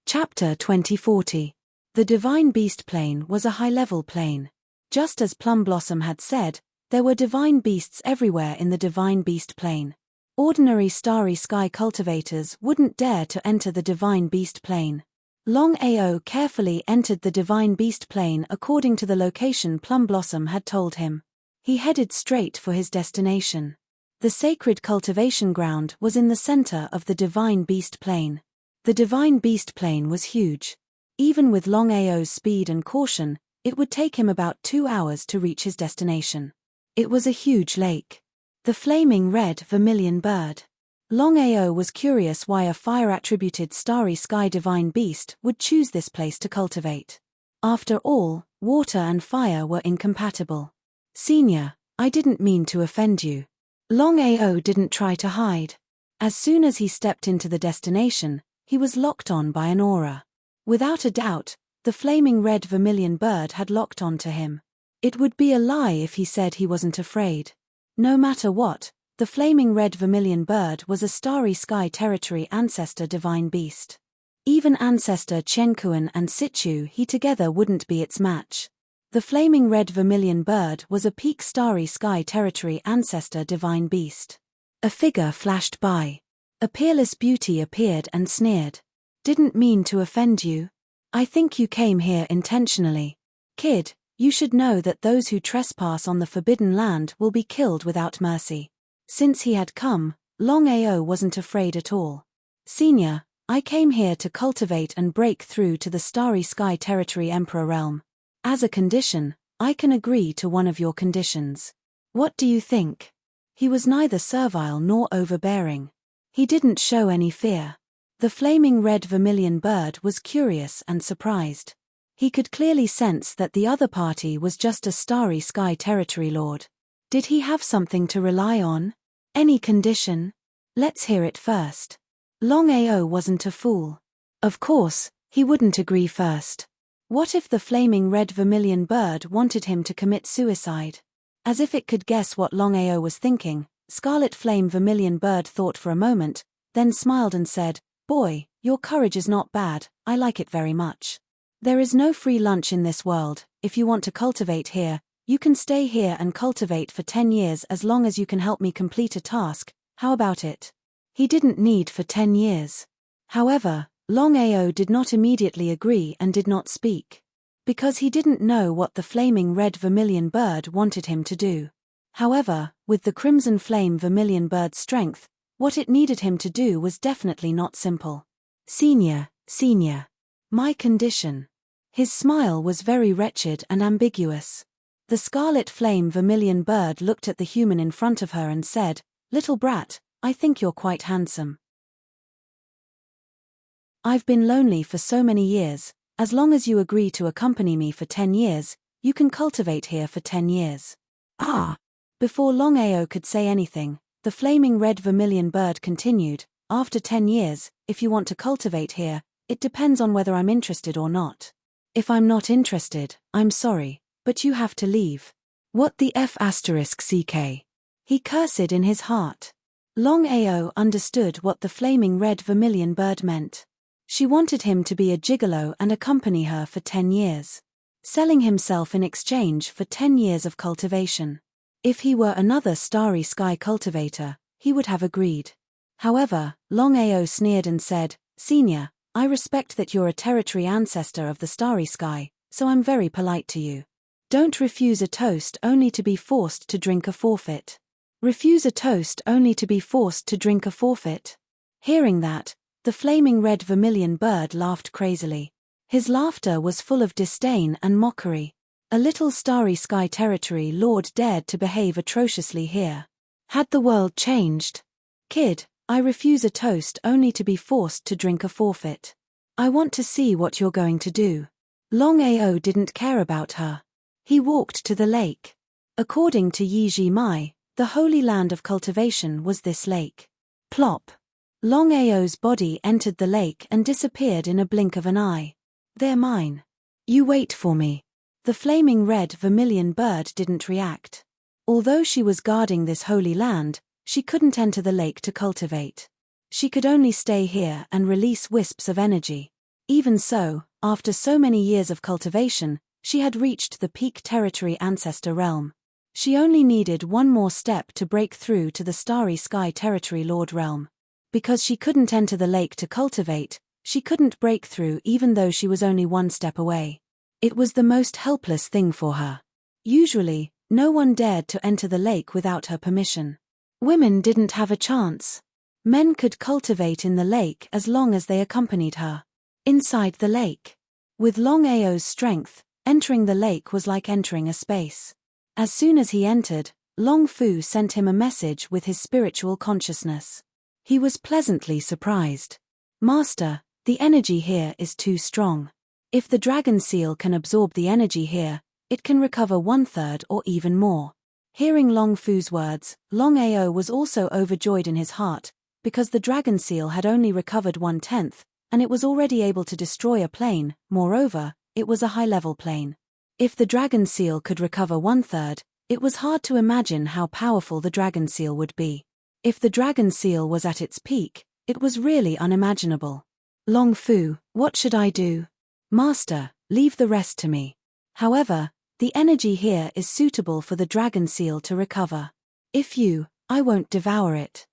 Chapter 2040. The Divine Beast Plane was a high-level plane. Just as Plum Blossom had said, there were divine beasts everywhere in the Divine Beast Plane. Ordinary starry sky cultivators wouldn't dare to enter the Divine Beast Plane. Longao carefully entered the Divine Beast Plane according to the location Plum Blossom had told him. He headed straight for his destination. The sacred cultivation ground was in the center of the Divine Beast Plane. The Divine Beast Plane was huge. Even with Longao's speed and caution, it would take him about 2 hours to reach his destination. It was a huge lake. The flaming red vermilion bird. Longao was curious why a fire-attributed starry sky divine beast would choose this place to cultivate. After all, water and fire were incompatible. Senior, I didn't mean to offend you. Longao didn't try to hide. As soon as he stepped into the destination, he was locked on by an aura. Without a doubt, the flaming red vermilion bird had locked on to him. It would be a lie if he said he wasn't afraid. No matter what, the flaming red vermilion bird was a starry sky territory ancestor divine beast. Even ancestor Chenkuan and Situ he together wouldn't be its match. The flaming red vermilion bird was a peak starry sky territory ancestor divine beast. A figure flashed by. A peerless beauty appeared and sneered. Didn't mean to offend you. I think you came here intentionally. Kid, you should know that those who trespass on the forbidden land will be killed without mercy. Since he had come, Longao wasn't afraid at all. Senior, I came here to cultivate and break through to the starry sky territory emperor realm. As a condition, I can agree to one of your conditions. What do you think? He was neither servile nor overbearing. He didn't show any fear. The flaming red vermilion bird was curious and surprised. He could clearly sense that the other party was just a starry sky territory lord. Did he have something to rely on? Any condition? Let's hear it first. Longao wasn't a fool. Of course, he wouldn't agree first. What if the flaming red vermilion bird wanted him to commit suicide? As if it could guess what Longao was thinking, Scarlet Flame Vermilion Bird thought for a moment, then smiled and said, "Boy, your courage is not bad, I like it very much. There is no free lunch in this world. If you want to cultivate here, you can stay here and cultivate for 10 years as long as you can help me complete a task. How about it?" He didn't need for 10 years. However, Longao did not immediately agree and did not speak. Because he didn't know what the flaming red vermilion bird wanted him to do. However, with the crimson flame vermilion bird's strength, what it needed him to do was definitely not simple. Senior, my condition. His smile was very wretched and ambiguous. The scarlet flame vermilion bird looked at the human in front of her and said, "Little brat, I think you're quite handsome. I've been lonely for so many years. As long as you agree to accompany me for 10 years, you can cultivate here for 10 years. Ah! Before Longao could say anything, the flaming red vermilion bird continued, "After 10 years, if you want to cultivate here, it depends on whether I'm interested or not. If I'm not interested, I'm sorry, but you have to leave." What the F***CK? He cursed in his heart. Longao understood what the flaming red vermilion bird meant. She wanted him to be a gigolo and accompany her for 10 years. Selling himself in exchange for 10 years of cultivation. If he were another starry sky cultivator, he would have agreed. However, Longao sneered and said, "Senior, I respect that you're a territory ancestor of the starry sky, so I'm very polite to you. Don't refuse a toast only to be forced to drink a forfeit. Refuse a toast only to be forced to drink a forfeit. Hearing that, the flaming red vermilion bird laughed crazily. His laughter was full of disdain and mockery. A little starry sky territory lord dared to behave atrociously here. Had the world changed? Kid, I refuse a toast only to be forced to drink a forfeit. I want to see what you're going to do. Longao didn't care about her. He walked to the lake. According to Yi Ji Mai, the holy land of cultivation was this lake. Plop. Longao's body entered the lake and disappeared in a blink of an eye. They're mine. You wait for me. The flaming red vermilion bird didn't react. Although she was guarding this holy land, she couldn't enter the lake to cultivate. She could only stay here and release wisps of energy. Even so, after so many years of cultivation, she had reached the peak territory ancestor realm. She only needed one more step to break through to the starry sky territory lord realm. Because she couldn't enter the lake to cultivate, she couldn't break through even though she was only one step away. It was the most helpless thing for her. Usually, no one dared to enter the lake without her permission. Women didn't have a chance. Men could cultivate in the lake as long as they accompanied her. Inside the lake. With Longao's strength, entering the lake was like entering a space. As soon as he entered, Long Fu sent him a message with his spiritual consciousness. He was pleasantly surprised. Master, the energy here is too strong. If the dragon seal can absorb the energy here, it can recover 1/3 or even more. Hearing Long Fu's words, Longao was also overjoyed in his heart, because the dragon seal had only recovered 1/10, and it was already able to destroy a plane. Moreover, it was a high-level plane. If the dragon seal could recover 1/3, it was hard to imagine how powerful the dragon seal would be. If the dragon seal was at its peak, it was really unimaginable. Long Fu, what should I do? Master, leave the rest to me. However, the energy here is suitable for the dragon seal to recover. I won't devour it.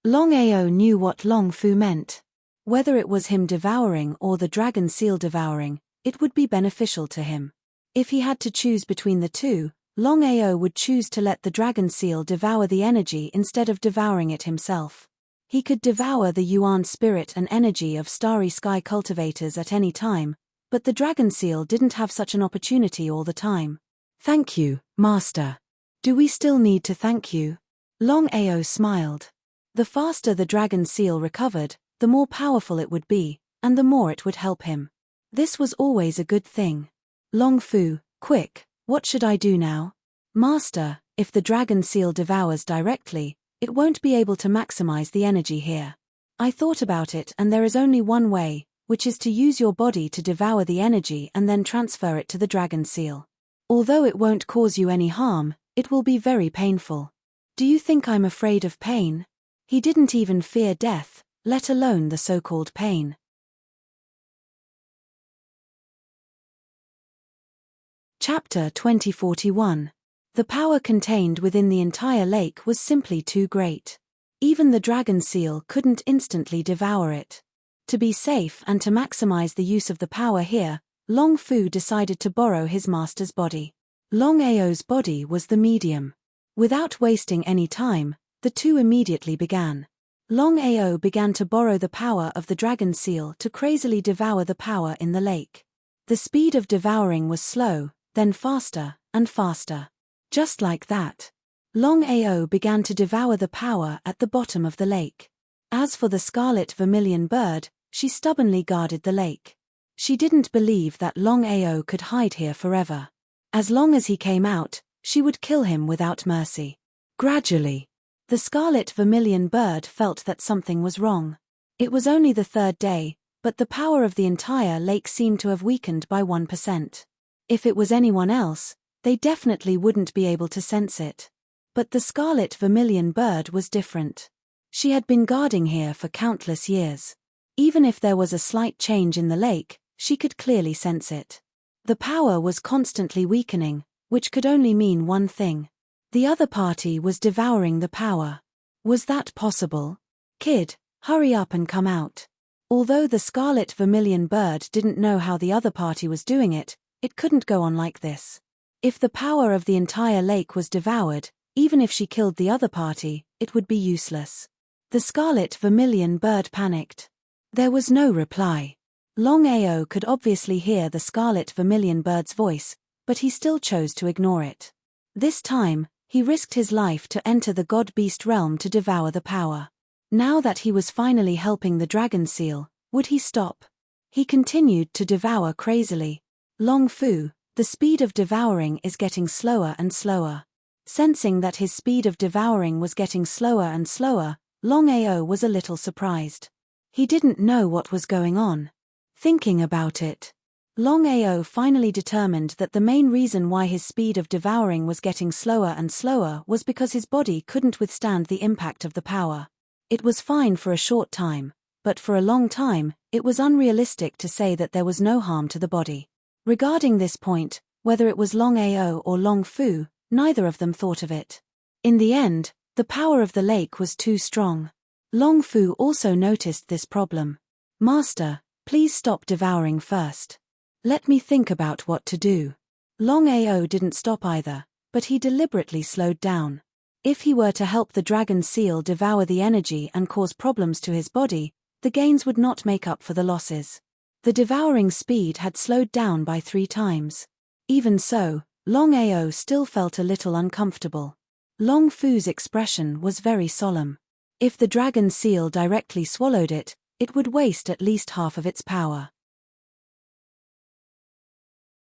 Longao knew what Long Fu meant. Whether it was him devouring or the dragon seal devouring, it would be beneficial to him. If he had to choose between the two, Longao would choose to let the dragon seal devour the energy instead of devouring it himself. He could devour the yuan spirit and energy of starry sky cultivators at any time, but the dragon seal didn't have such an opportunity all the time. Thank you, Master. Do we still need to thank you? Longao smiled. The faster the dragon seal recovered, the more powerful it would be, and the more it would help him. This was always a good thing. Long Fu, quick, what should I do now? Master, if the dragon seal devours directly, it won't be able to maximize the energy here. I thought about it and there is only one way, which is to use your body to devour the energy and then transfer it to the dragon seal. Although it won't cause you any harm, it will be very painful. Do you think I'm afraid of pain? He didn't even fear death, let alone the so-called pain. Chapter 2041. The power contained within the entire lake was simply too great. Even the dragon seal couldn't instantly devour it. To be safe and to maximize the use of the power here, Long Fu decided to borrow his master's body. Longao's body was the medium. Without wasting any time, the two immediately began. Longao began to borrow the power of the dragon seal to crazily devour the power in the lake. The speed of devouring was slow, then faster, and faster. Just like that. Longao began to devour the power at the bottom of the lake. As for the scarlet vermilion bird, she stubbornly guarded the lake. She didn't believe that Longao could hide here forever. As long as he came out, she would kill him without mercy. Gradually, the scarlet vermilion bird felt that something was wrong. It was only the third day, but the power of the entire lake seemed to have weakened by 1%. If it was anyone else, they definitely wouldn't be able to sense it. But the scarlet vermilion bird was different. She had been guarding here for countless years. Even if there was a slight change in the lake, she could clearly sense it. The power was constantly weakening, which could only mean one thing. The other party was devouring the power. Was that possible? Kid, hurry up and come out. Although the scarlet vermilion bird didn't know how the other party was doing it, It couldn't go on like this. If the power of the entire lake was devoured, even if she killed the other party, it would be useless. The scarlet vermilion bird panicked. There was no reply. Longao could obviously hear the scarlet vermilion bird's voice, but he still chose to ignore it. This time, he risked his life to enter the god-beast realm to devour the power. Now that he was finally helping the dragon seal, would he stop? He continued to devour crazily. Long Fu, the speed of devouring is getting slower and slower. Sensing that his speed of devouring was getting slower and slower, Longao was a little surprised. He didn't know what was going on. Thinking about it, Longao finally determined that the main reason why his speed of devouring was getting slower and slower was because his body couldn't withstand the impact of the power. It was fine for a short time, but for a long time, it was unrealistic to say that there was no harm to the body. Regarding this point, whether it was Longao or Long Fu, neither of them thought of it. In the end, the power of the lake was too strong. Long Fu also noticed this problem. "Master, please stop devouring first. Let me think about what to do." Longao didn't stop either, but he deliberately slowed down. If he were to help the dragon seal devour the energy and cause problems to his body, the gains would not make up for the losses. The devouring speed had slowed down by 3 times. Even so, Longao still felt a little uncomfortable. Long Fu's expression was very solemn. If the dragon seal directly swallowed it, it would waste at least half of its power.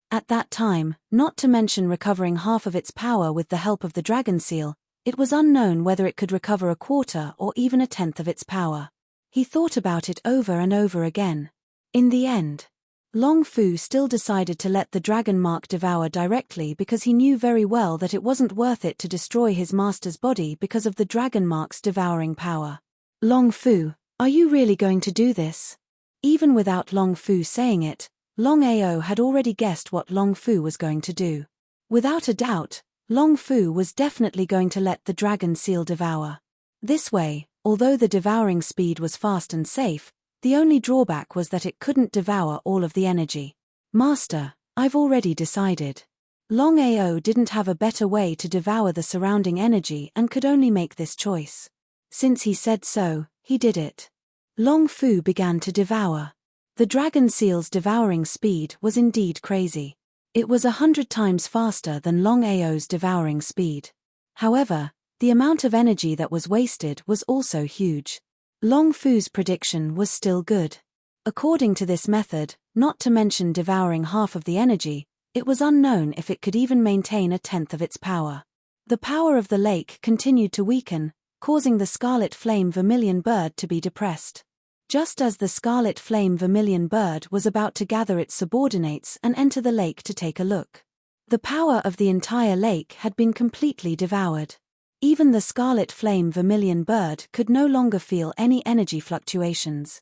At that time, not to mention recovering half of its power with the help of the dragon seal, it was unknown whether it could recover a quarter or even a tenth of its power. He thought about it over and over again. In the end, Long Fu still decided to let the dragon mark devour directly because he knew very well that it wasn't worth it to destroy his master's body because of the dragon mark's devouring power. "Long Fu, are you really going to do this?" Even without Long Fu saying it, Longao had already guessed what Long Fu was going to do. Without a doubt, Long Fu was definitely going to let the dragon seal devour. This way, although the devouring speed was fast and safe, the only drawback was that it couldn't devour all of the energy. "Master, I've already decided." Longao didn't have a better way to devour the surrounding energy and could only make this choice. Since he said so, he did it. Long Fu began to devour. The dragon seal's devouring speed was indeed crazy. It was 100 times faster than Longao's devouring speed. However, the amount of energy that was wasted was also huge. Long Fu's prediction was still good. According to this method, not to mention devouring half of the energy, it was unknown if it could even maintain a tenth of its power. The power of the lake continued to weaken, causing the scarlet flame vermilion bird to be depressed. Just as the scarlet flame vermilion bird was about to gather its subordinates and enter the lake to take a look, the power of the entire lake had been completely devoured. Even the scarlet flame vermilion bird could no longer feel any energy fluctuations.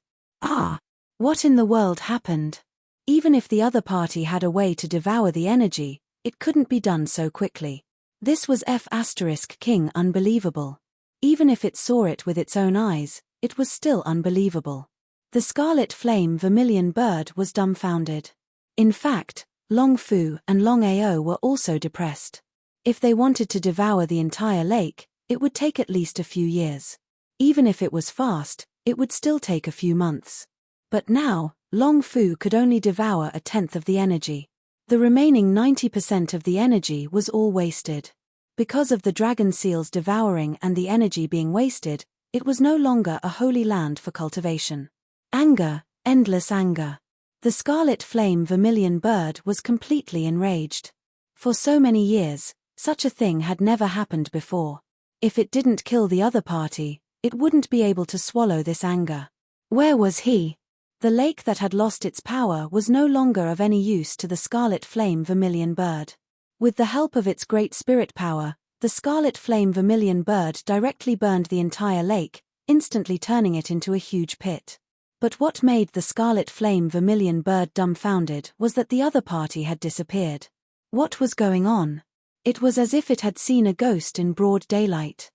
What in the world happened? Even if the other party had a way to devour the energy, it couldn't be done so quickly. This was F*King unbelievable. Even if it saw it with its own eyes, it was still unbelievable. The scarlet flame vermilion bird was dumbfounded. In fact, Long Fu and Longao were also depressed. If they wanted to devour the entire lake, it would take at least a few years. Even if it was fast, it would still take a few months. But now, Long Fu could only devour a tenth of the energy. The remaining 90% of the energy was all wasted. Because of the dragon seal's devouring and the energy being wasted, it was no longer a holy land for cultivation. Anger, endless anger. The scarlet flame vermilion bird was completely enraged. For so many years, such a thing had never happened before. If it didn't kill the other party, it wouldn't be able to swallow this anger. Where was he? The lake that had lost its power was no longer of any use to the scarlet flame vermilion bird. With the help of its great spirit power, the scarlet flame vermilion bird directly burned the entire lake, instantly turning it into a huge pit. But what made the scarlet flame vermilion bird dumbfounded was that the other party had disappeared. What was going on? It was as if it had seen a ghost in broad daylight.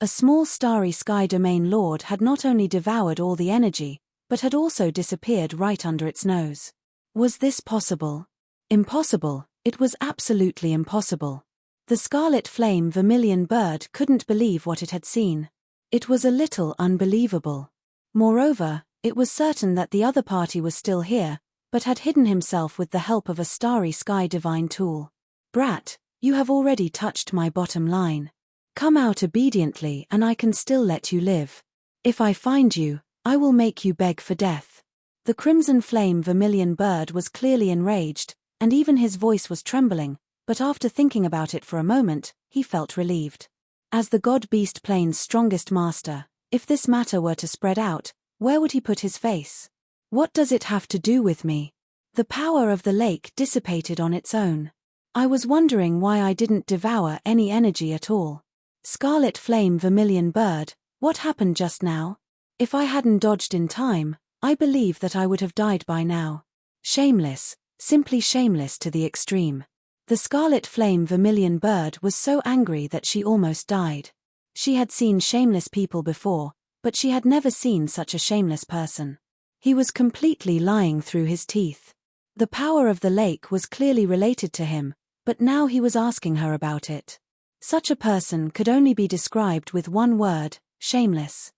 A small starry sky domain lord had not only devoured all the energy, but had also disappeared right under its nose. Was this possible? Impossible, it was absolutely impossible. The scarlet flame vermilion bird couldn't believe what it had seen. It was a little unbelievable. Moreover, it was certain that the other party was still here, but had hidden himself with the help of a starry sky divine tool. Brat, you have already touched my bottom line. Come out obediently and I can still let you live. If I find you, I will make you beg for death. The crimson flame vermilion bird was clearly enraged, and even his voice was trembling, but after thinking about it for a moment, he felt relieved. As the god-beast plane's strongest master, if this matter were to spread out, where would he put his face? What does it have to do with me? The power of the lake dissipated on its own. I was wondering why I didn't devour any energy at all. Scarlet flame vermilion bird, what happened just now? If I hadn't dodged in time, I believe that I would have died by now. Shameless, simply shameless to the extreme. The scarlet flame vermilion bird was so angry that she almost died. She had seen shameless people before, but she had never seen such a shameless person. He was completely lying through his teeth. The power of the lake was clearly related to him, but now he was asking her about it. Such a person could only be described with one word: shameless.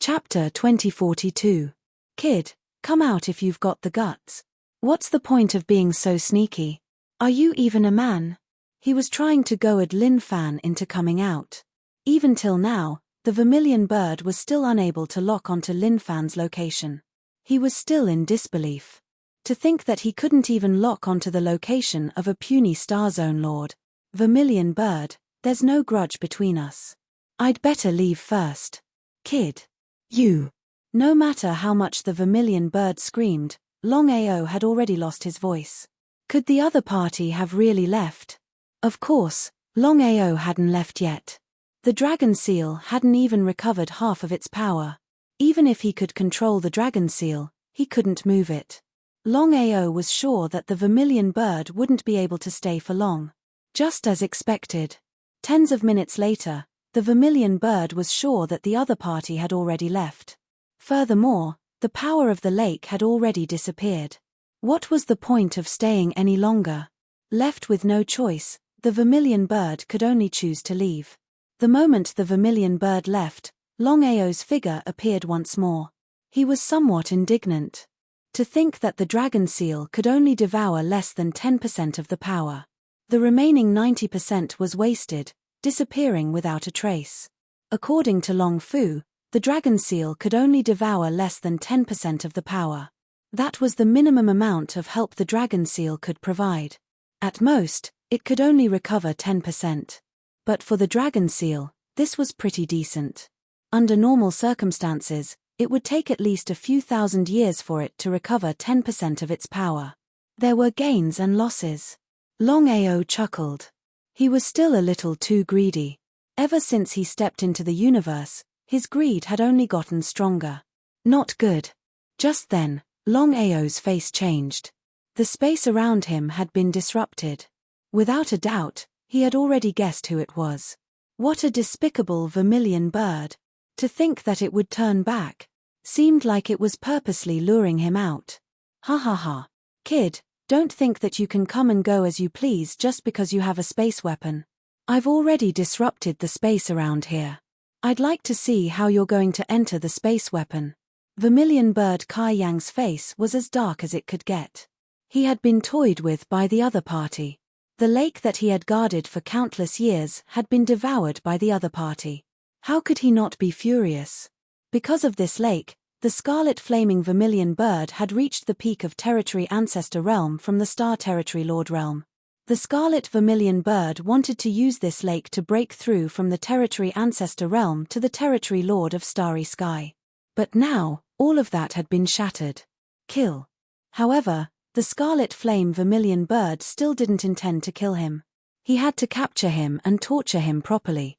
Chapter 2042. Kid, come out if you've got the guts. What's the point of being so sneaky? Are you even a man? He was trying to goad Lin Fan into coming out. Even till now, the vermilion bird was still unable to lock onto Lin Fan's location. He was still in disbelief. To think that he couldn't even lock onto the location of a puny Star Zone lord. Vermilion bird, there's no grudge between us. I'd better leave first. Kid. You. No matter how much the vermilion bird screamed, Longao had already lost his voice. Could the other party have really left? Of course, Longao hadn't left yet. The dragon seal hadn't even recovered half of its power. Even if he could control the dragon seal, he couldn't move it. Longao was sure that the vermilion bird wouldn't be able to stay for long. Just as expected. Tens of minutes later, the vermilion bird was sure that the other party had already left. Furthermore, the power of the lake had already disappeared. What was the point of staying any longer? Left with no choice, the vermilion bird could only choose to leave. The moment the vermilion bird left, Longao's figure appeared once more. He was somewhat indignant. To think that the dragon seal could only devour less than 10% of the power. The remaining 90% was wasted, disappearing without a trace. According to Long Fu, the dragon seal could only devour less than 10% of the power. That was the minimum amount of help the dragon seal could provide. At most, it could only recover 10%. But for the dragon seal, this was pretty decent. Under normal circumstances, it would take at least a few thousand years for it to recover 10% of its power. There were gains and losses. Longao chuckled. He was still a little too greedy. Ever since he stepped into the universe, his greed had only gotten stronger. Not good. Just then, Longao's face changed. The space around him had been disrupted. Without a doubt, he had already guessed who it was. What a despicable vermilion bird. To think that it would turn back. Seemed like it was purposely luring him out. Ha ha ha. Kid, don't think that you can come and go as you please just because you have a space weapon. I've already disrupted the space around here. I'd like to see how you're going to enter the space weapon. Vermilion bird Kai Yang's face was as dark as it could get. He had been toyed with by the other party. The lake that he had guarded for countless years had been devoured by the other party. How could he not be furious? Because of this lake, the scarlet flaming vermilion bird had reached the peak of Territory Ancestor Realm from the Star Territory Lord Realm. The scarlet vermilion bird wanted to use this lake to break through from the Territory Ancestor Realm to the Territory Lord of Starry Sky. But now, all of that had been shattered. Kill. However, the scarlet flame vermilion bird still didn't intend to kill him. He had to capture him and torture him properly.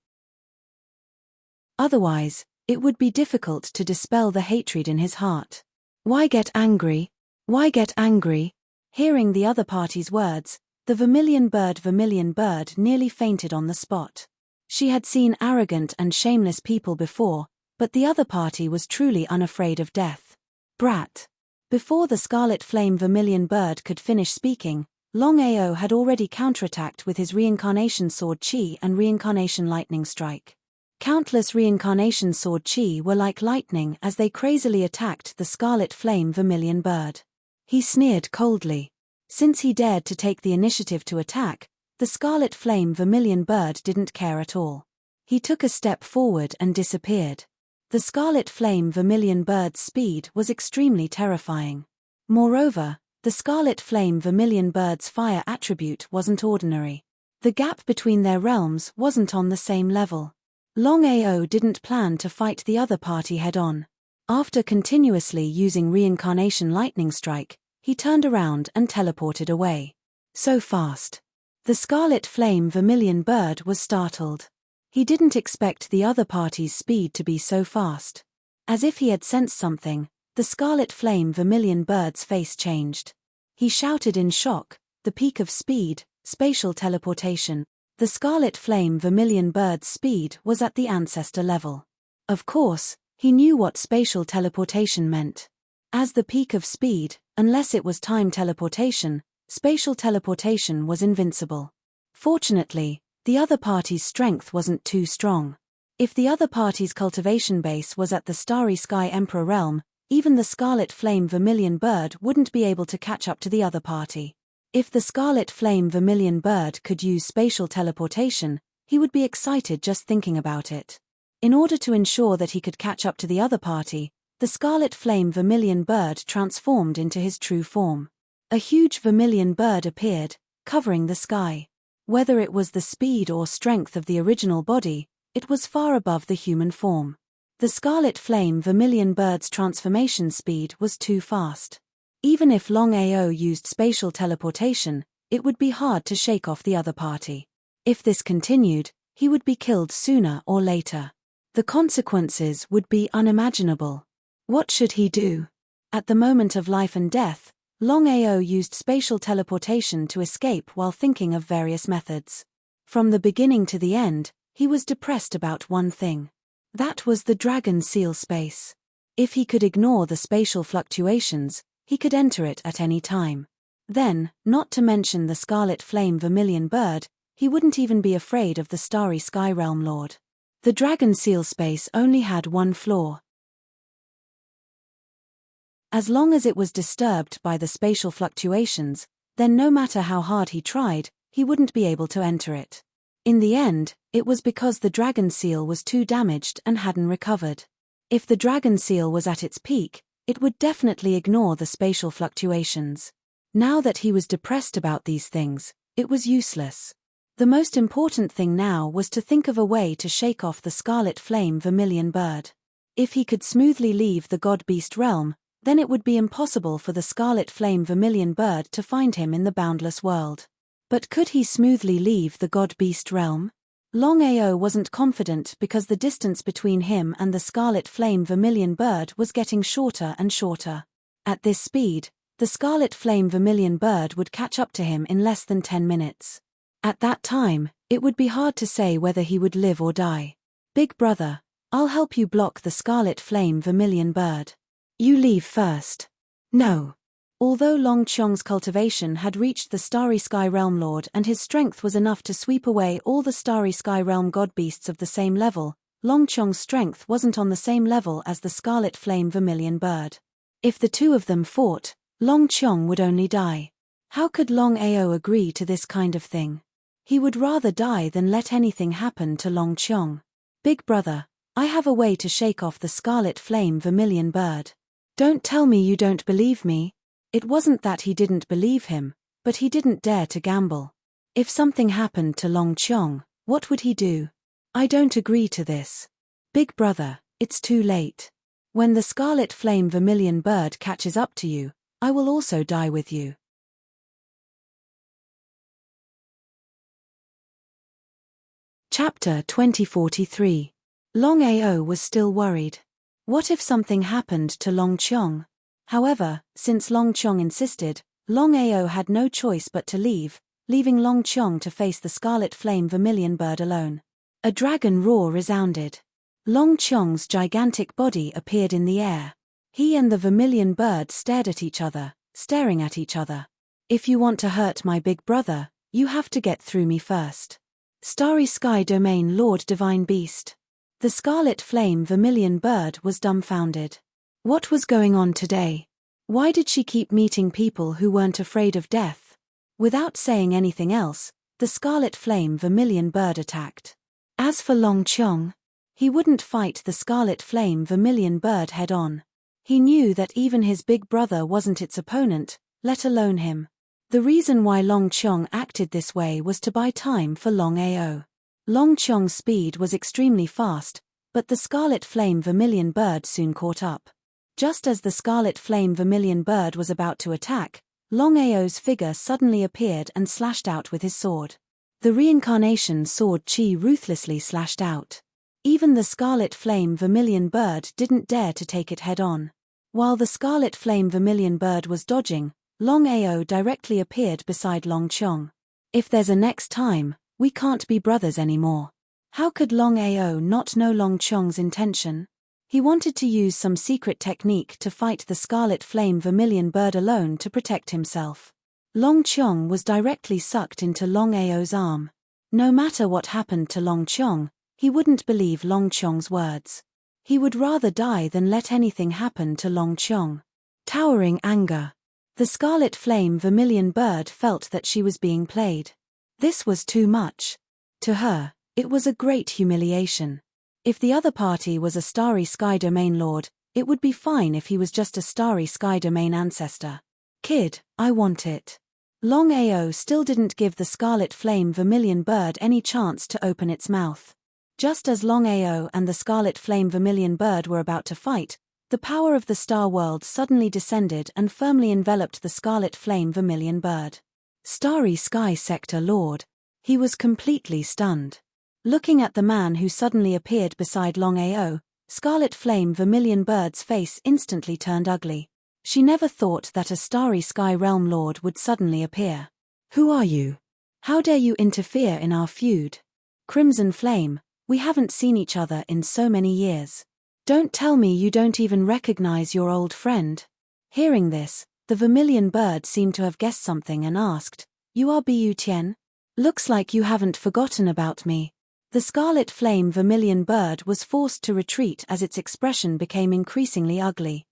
Otherwise, it would be difficult to dispel the hatred in his heart. Why get angry? Why get angry? Hearing the other party's words, the vermilion bird nearly fainted on the spot. She had seen arrogant and shameless people before, but the other party was truly unafraid of death. Brat. Before the Scarlet Flame Vermilion Bird could finish speaking, Longao had already counterattacked with his Reincarnation Sword Chi and Reincarnation Lightning Strike. Countless Reincarnation Sword Chi were like lightning as they crazily attacked the Scarlet Flame Vermilion Bird. He sneered coldly. Since he dared to take the initiative to attack, the Scarlet Flame Vermilion Bird didn't care at all. He took a step forward and disappeared. The Scarlet Flame Vermilion Bird's speed was extremely terrifying. Moreover, the Scarlet Flame Vermilion Bird's fire attribute wasn't ordinary. The gap between their realms wasn't on the same level. Longao didn't plan to fight the other party head-on. After continuously using Reincarnation Lightning Strike, he turned around and teleported away. So fast. The Scarlet Flame Vermilion Bird was startled. He didn't expect the other party's speed to be so fast. As if he had sensed something, the Scarlet Flame Vermilion Bird's face changed. He shouted in shock, "The peak of speed, spatial teleportation." The Scarlet Flame Vermilion Bird's speed was at the ancestor level. Of course, he knew what spatial teleportation meant. As the peak of speed, unless it was time teleportation, spatial teleportation was invincible. Fortunately, the other party's strength wasn't too strong. If the other party's cultivation base was at the Starry Sky Emperor realm, even the Scarlet Flame Vermilion Bird wouldn't be able to catch up to the other party. If the Scarlet Flame Vermilion Bird could use spatial teleportation, he would be excited just thinking about it. In order to ensure that he could catch up to the other party, the Scarlet Flame Vermilion Bird transformed into his true form. A huge vermilion bird appeared, covering the sky. Whether it was the speed or strength of the original body, it was far above the human form. The Scarlet Flame Vermilion Bird's transformation speed was too fast. Even if Longao used spatial teleportation, it would be hard to shake off the other party. If this continued, he would be killed sooner or later. The consequences would be unimaginable. What should he do? At the moment of life and death, Longao used spatial teleportation to escape while thinking of various methods. From the beginning to the end, he was depressed about one thing. That was the Dragon Seal space. If he could ignore the spatial fluctuations, he could enter it at any time. Then, not to mention the Scarlet Flame Vermilion Bird, he wouldn't even be afraid of the Starry Sky Realm Lord. The Dragon Seal space only had one flaw. As long as it was disturbed by the spatial fluctuations, then no matter how hard he tried, he wouldn't be able to enter it. In the end, it was because the Dragon Seal was too damaged and hadn't recovered. If the Dragon Seal was at its peak, it would definitely ignore the spatial fluctuations. Now that he was depressed about these things, it was useless. The most important thing now was to think of a way to shake off the Scarlet Flame Vermilion Bird. If he could smoothly leave the God-Beast realm, then it would be impossible for the Scarlet Flame Vermilion Bird to find him in the boundless world. But could he smoothly leave the God-Beast realm? Longao wasn't confident because the distance between him and the Scarlet Flame Vermilion Bird was getting shorter and shorter. At this speed, the Scarlet Flame Vermilion Bird would catch up to him in less than 10 minutes. At that time, it would be hard to say whether he would live or die. "Big brother, I'll help you block the Scarlet Flame Vermilion Bird. You leave first." "No." Although Long Qiong's cultivation had reached the Starry Sky Realm Lord and his strength was enough to sweep away all the Starry Sky Realm God-Beasts of the same level, Long Qiong's strength wasn't on the same level as the Scarlet Flame Vermilion Bird. If the two of them fought, Long Qiong would only die. How could Longao agree to this kind of thing? He would rather die than let anything happen to Long Qiong. "Big brother, I have a way to shake off the Scarlet Flame Vermilion Bird." "Don't tell me you don't believe me." It wasn't that he didn't believe him, but he didn't dare to gamble. If something happened to Long Qiong, what would he do? "I don't agree to this." "Big brother, it's too late. When the Scarlet Flame Vermilion Bird catches up to you, I will also die with you." Chapter 2043. Longao was still worried. What if something happened to Long Qiong? However, since Long Qiong insisted, Longao had no choice but to leave, leaving Long Qiong to face the Scarlet Flame Vermilion Bird alone. A dragon roar resounded. Long Chong's gigantic body appeared in the air. He and the vermilion bird stared at each other, staring at each other. If you want to hurt my big brother, you have to get through me first. Starry Sky Domain Lord Divine Beast. The scarlet flame vermilion bird was dumbfounded. What was going on today? Why did she keep meeting people who weren't afraid of death? Without saying anything else, the scarlet flame vermilion bird attacked. As for Long Chong, he wouldn't fight the scarlet flame vermilion bird head-on. He knew that even his big brother wasn't its opponent, let alone him. The reason why Long Chong acted this way was to buy time for Longao. Long Chong's speed was extremely fast, but the scarlet flame vermilion bird soon caught up. Just as the scarlet flame vermilion bird was about to attack, Longao's figure suddenly appeared and slashed out with his sword. The reincarnation sword Chi ruthlessly slashed out. Even the scarlet flame vermilion bird didn't dare to take it head-on. While the scarlet flame vermilion bird was dodging, Longao directly appeared beside Long Chong. If there's a next time, we can't be brothers anymore. How could Longao not know Long Chong's intention? He wanted to use some secret technique to fight the scarlet flame vermilion bird alone to protect himself. Long Chong was directly sucked into Longao's arm. No matter what happened to Long Chong, he wouldn't believe Long Chong's words. He would rather die than let anything happen to Long Chong. Towering anger. The scarlet flame vermilion bird felt that she was being played. This was too much. To her, it was a great humiliation. If the other party was a Starry Sky Domain Lord, it would be fine if he was just a Starry Sky Domain ancestor. Kid, I want it. Longao still didn't give the scarlet flame vermilion bird any chance to open its mouth. Just as Longao and the scarlet flame vermilion bird were about to fight, the power of the star world suddenly descended and firmly enveloped the scarlet flame vermilion bird. Starry Sky Sector Lord. He was completely stunned. Looking at the man who suddenly appeared beside Longao, scarlet flame vermilion bird's face instantly turned ugly. She never thought that a Starry Sky Realm Lord would suddenly appear. Who are you? How dare you interfere in our feud? Crimson Flame, we haven't seen each other in so many years. Don't tell me you don't even recognize your old friend. Hearing this, the vermilion bird seemed to have guessed something and asked, You are Bu Tian? Looks like you haven't forgotten about me. The scarlet flame vermilion bird was forced to retreat as its expression became increasingly ugly.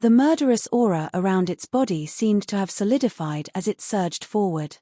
The murderous aura around its body seemed to have solidified as it surged forward.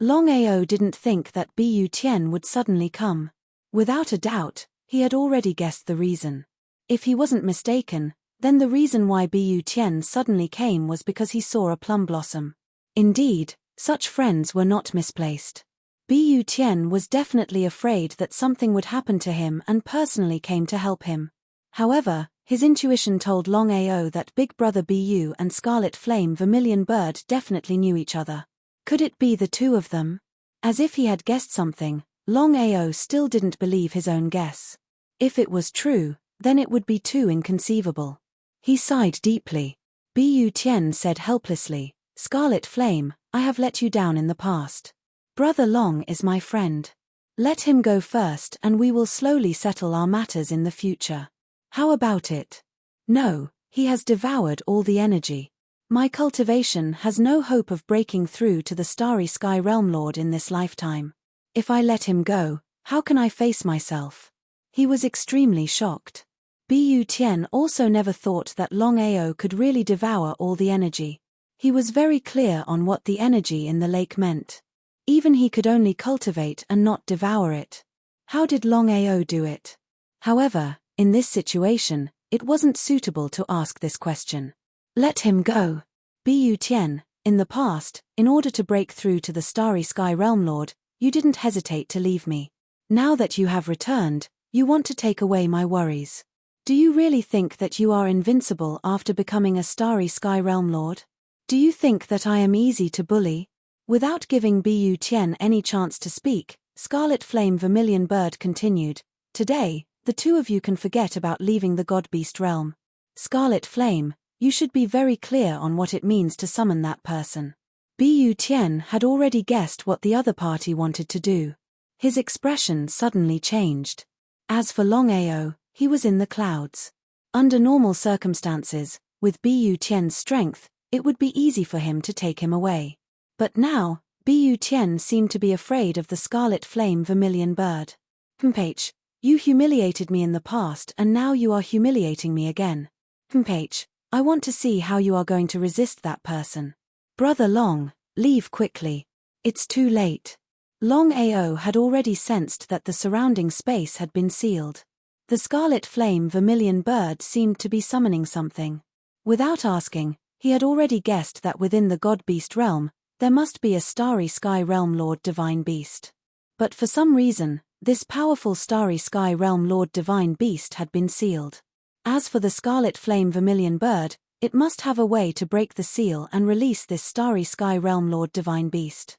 Longao didn't think that Bu Tian would suddenly come. Without a doubt, he had already guessed the reason. If he wasn't mistaken, then the reason why Bu Tian suddenly came was because he saw a plum blossom. Indeed, such friends were not misplaced. Bu Tian was definitely afraid that something would happen to him and personally came to help him. However, his intuition told Longao that Big Brother Bu and Scarlet Flame Vermilion Bird definitely knew each other. Could it be the two of them? As if he had guessed something, Longao still didn't believe his own guess. If it was true, then it would be too inconceivable. He sighed deeply. Bu Tian said helplessly, Scarlet Flame, I have let you down in the past. Brother Long is my friend. Let him go first and we will slowly settle our matters in the future. How about it? No, he has devoured all the energy. My cultivation has no hope of breaking through to the Starry Sky Realm Lord in this lifetime. If I let him go, how can I face myself? He was extremely shocked. Bu Tian also never thought that Longao could really devour all the energy. He was very clear on what the energy in the lake meant. Even he could only cultivate and not devour it. How did Longao do it? However, in this situation, it wasn't suitable to ask this question. Let him go. Bu Tian, in the past, in order to break through to the Starry Sky Realm Lord, you didn't hesitate to leave me. Now that you have returned, you want to take away my worries. Do you really think that you are invincible after becoming a Starry Sky Realm Lord? Do you think that I am easy to bully? Without giving Bu Tian any chance to speak, Scarlet Flame Vermilion Bird continued, Today, the two of you can forget about leaving the God-Beast realm. Scarlet Flame, you should be very clear on what it means to summon that person. Bu Tian had already guessed what the other party wanted to do. His expression suddenly changed. As for Longao, he was in the clouds. Under normal circumstances, with Bu Tian's strength, it would be easy for him to take him away. But now, Bu Tian seemed to be afraid of the scarlet flame vermilion bird. Mph, you humiliated me in the past and now you are humiliating me again. Mph, I want to see how you are going to resist that person. Brother Long, leave quickly. It's too late. Longao had already sensed that the surrounding space had been sealed. The scarlet flame vermilion bird seemed to be summoning something. Without asking, he had already guessed that within the god-beast realm, there must be a starry sky realm lord divine beast. But for some reason, this powerful starry sky realm lord divine beast had been sealed. As for the scarlet flame vermilion bird, it must have a way to break the seal and release this starry sky realm lord divine beast.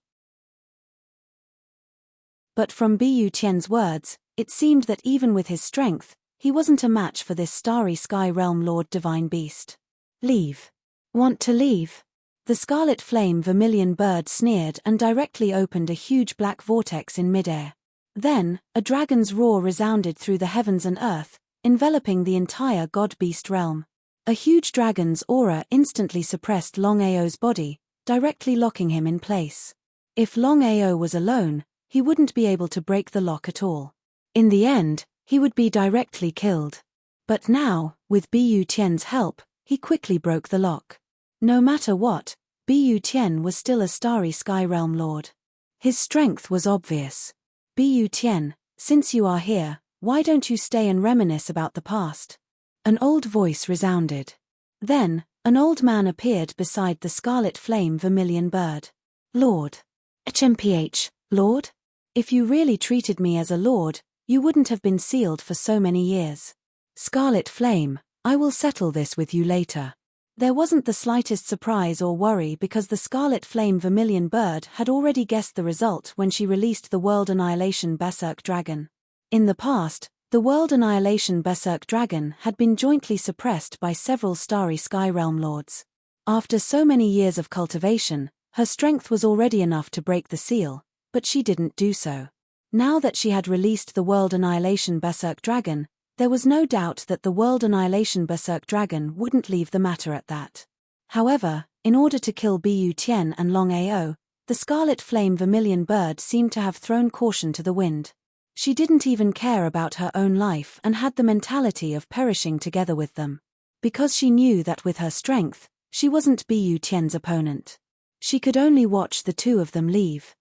But from Bu Tian's words, it seemed that even with his strength, he wasn't a match for this starry sky realm lord divine beast. Leave. Want to leave? The scarlet flame vermilion bird sneered and directly opened a huge black vortex in midair. Then, a dragon's roar resounded through the heavens and earth, enveloping the entire god-beast realm. A huge dragon's aura instantly suppressed Longao's body, directly locking him in place. If Longao was alone, he wouldn't be able to break the lock at all. In the end, he would be directly killed. But now, with Bu Tian's help, he quickly broke the lock. No matter what, Bu Tian was still a starry sky realm lord. His strength was obvious. Bu Tian, since you are here, why don't you stay and reminisce about the past? An old voice resounded. Then, an old man appeared beside the scarlet flame vermilion bird. Lord. HMPH, Lord? If you really treated me as a lord, you wouldn't have been sealed for so many years. Scarlet flame, I will settle this with you later. There wasn't the slightest surprise or worry because the scarlet flame vermilion bird had already guessed the result when she released the World Annihilation Berserk Dragon. In the past, the World Annihilation Berserk Dragon had been jointly suppressed by several starry sky realm lords. After so many years of cultivation, her strength was already enough to break the seal, but she didn't do so. Now that she had released the World Annihilation Berserk Dragon, there was no doubt that the World Annihilation Berserk Dragon wouldn't leave the matter at that. However, in order to kill Bu Tian and Longao, the scarlet flame vermilion bird seemed to have thrown caution to the wind. She didn't even care about her own life and had the mentality of perishing together with them. Because she knew that with her strength, she wasn't Bu Tian's opponent. She could only watch the two of them leave.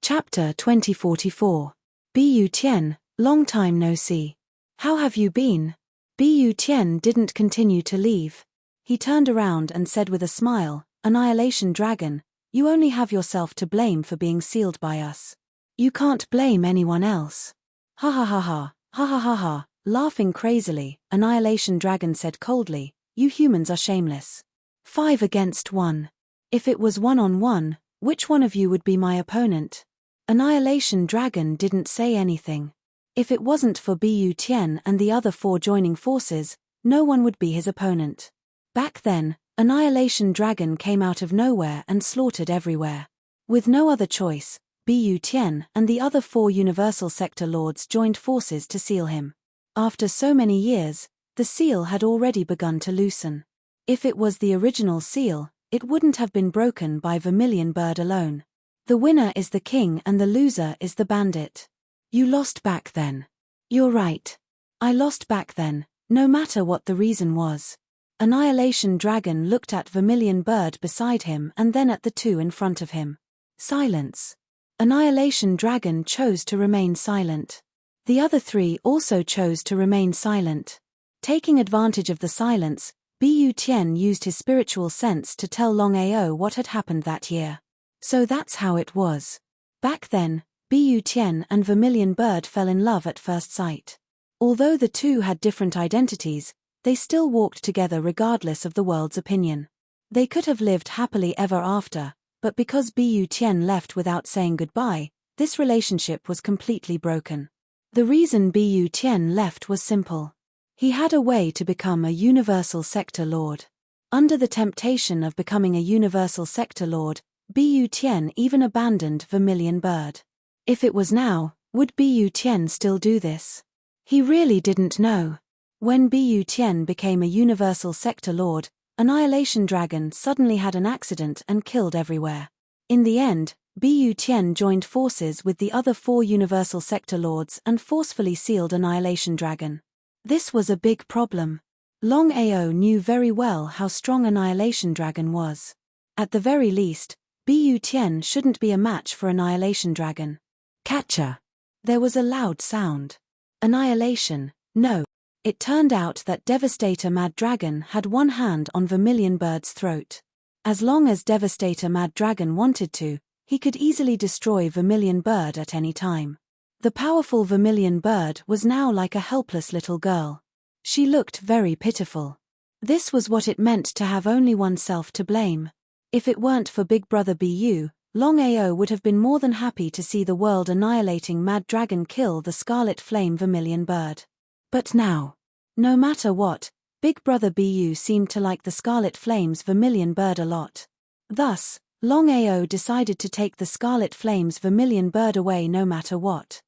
Chapter 2044. Bu Tian, long time no see. How have you been? Bu Tian didn't continue to leave. He turned around and said with a smile, Annihilation Dragon, you only have yourself to blame for being sealed by us. You can't blame anyone else. Ha ha ha ha, ha ha ha ha, laughing crazily, Annihilation Dragon said coldly, you humans are shameless. 5 against 1. If it was 1-on-1, which one of you would be my opponent? Annihilation Dragon didn't say anything. If it wasn't for Bu Tian and the other 4 joining forces, no one would be his opponent. Back then, Annihilation Dragon came out of nowhere and slaughtered everywhere. With no other choice, Bu Tian and the other 4 Universal Sector Lords joined forces to seal him. After so many years, the seal had already begun to loosen. If it was the original seal, it wouldn't have been broken by Vermilion Bird alone. The winner is the king and the loser is the bandit. You lost back then. You're right. I lost back then, no matter what the reason was. Annihilation Dragon looked at Vermilion Bird beside him and then at the 2 in front of him. Silence. Annihilation Dragon chose to remain silent. The other 3 also chose to remain silent. Taking advantage of the silence, Bu Tian used his spiritual sense to tell Longao what had happened that year. So that's how it was. Back then, Bu Tian and Vermilion Bird fell in love at first sight. Although the 2 had different identities, they still walked together regardless of the world's opinion. They could have lived happily ever after, but because Bu Tian left without saying goodbye, this relationship was completely broken. The reason Bu Tian left was simple. He had a way to become a universal sector lord. Under the temptation of becoming a universal sector lord, Bu Tian even abandoned Vermilion Bird. If it was now, would Bu Tian still do this? He really didn't know. When Bu Tian became a universal sector lord, Annihilation Dragon suddenly had an accident and killed everywhere. In the end, Bu Tian joined forces with the other 4 universal sector lords and forcefully sealed Annihilation Dragon. This was a big problem. Longao knew very well how strong Annihilation Dragon was. At the very least, Bu Tian shouldn't be a match for Annihilation Dragon. Catcher! There was a loud sound. Annihilation, no. It turned out that Devastator Mad Dragon had one hand on Vermilion Bird's throat. As long as Devastator Mad Dragon wanted to, he could easily destroy Vermilion Bird at any time. The powerful Vermilion Bird was now like a helpless little girl. She looked very pitiful. This was what it meant to have only oneself to blame. If it weren't for Big Brother Bu, Longao would have been more than happy to see the world-annihilating Mad Dragon kill the Scarlet Flame Vermilion Bird. But now, no matter what, Big Brother Bu seemed to like the Scarlet Flame's Vermilion Bird a lot. Thus, Longao decided to take the Scarlet Flame's Vermilion Bird away no matter what.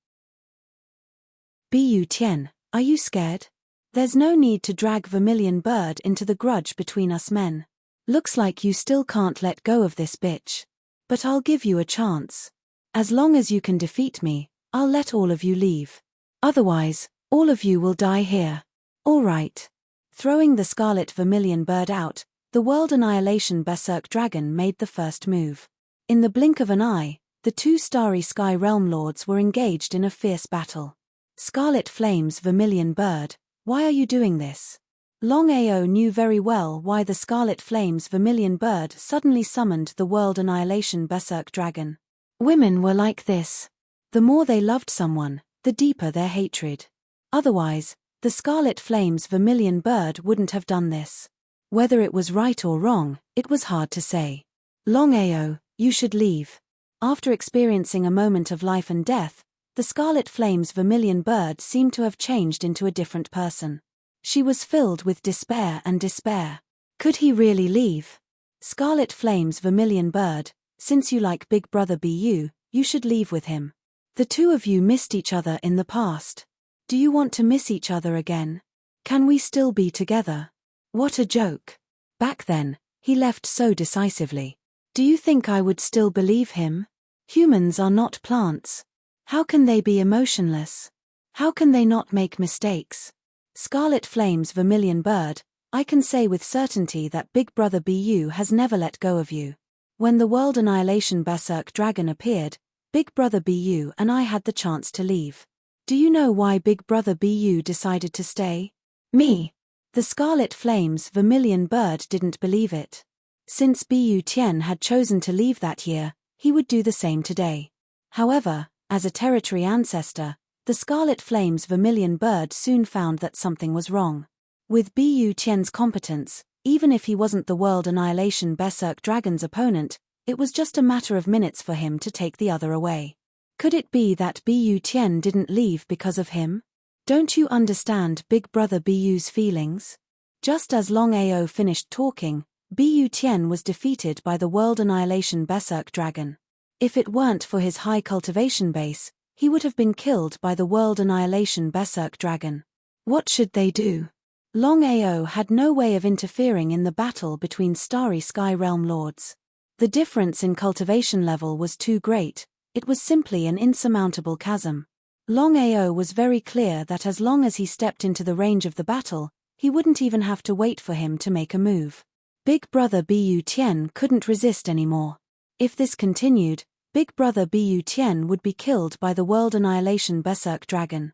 Bu Tian, are you scared? There's no need to drag Vermilion Bird into the grudge between us men. Looks like you still can't let go of this bitch. But I'll give you a chance. As long as you can defeat me, I'll let all of you leave. Otherwise, all of you will die here. All right. Throwing the Scarlet Vermilion Bird out, the World Annihilation Berserk Dragon made the first move. In the blink of an eye, the 2 Starry Sky Realm Lords were engaged in a fierce battle. Scarlet Flames Vermilion Bird, why are you doing this? Longao knew very well why the Scarlet Flames Vermilion Bird suddenly summoned the World Annihilation Berserk Dragon. Women were like this. The more they loved someone, the deeper their hatred. Otherwise, the Scarlet Flames Vermilion Bird wouldn't have done this. Whether it was right or wrong, it was hard to say. Longao, you should leave. After experiencing a moment of life and death, the Scarlet Flames Vermilion Bird seemed to have changed into a different person. She was filled with despair and despair. Could he really leave? Scarlet Flames Vermilion Bird, since you like Big Brother Bu, you should leave with him. The 2 of you missed each other in the past. Do you want to miss each other again? Can we still be together? What a joke. Back then, he left so decisively. Do you think I would still believe him? Humans are not plants. How can they be emotionless? How can they not make mistakes? Scarlet Flames Vermilion Bird, I can say with certainty that Big Brother Bu has never let go of you. When the World Annihilation Berserk Dragon appeared, Big Brother Bu and I had the chance to leave. Do you know why Big Brother Bu decided to stay? Me. The Scarlet Flames Vermilion Bird didn't believe it. Since Bu Tian had chosen to leave that year, he would do the same today. However, as a territory ancestor, the Scarlet Flames Vermilion Bird soon found that something was wrong. With Bu Tian's competence, even if he wasn't the World Annihilation Berserk Dragon's opponent, it was just a matter of minutes for him to take the other away. Could it be that Bu Tian didn't leave because of him? Don't you understand Big Brother Bu's feelings? Just as Longao finished talking, Bu Tian was defeated by the World Annihilation Berserk Dragon. If it weren't for his high cultivation base, he would have been killed by the World Annihilation Berserk Dragon. What should they do? Longao had no way of interfering in the battle between Starry Sky Realm Lords. The difference in cultivation level was too great. It was simply an insurmountable chasm. Longao was very clear that as long as he stepped into the range of the battle, he wouldn't even have to wait for him to make a move. Big Brother Bu Tian couldn't resist anymore. If this continued, Big Brother Bu Tian would be killed by the World Annihilation Berserk Dragon.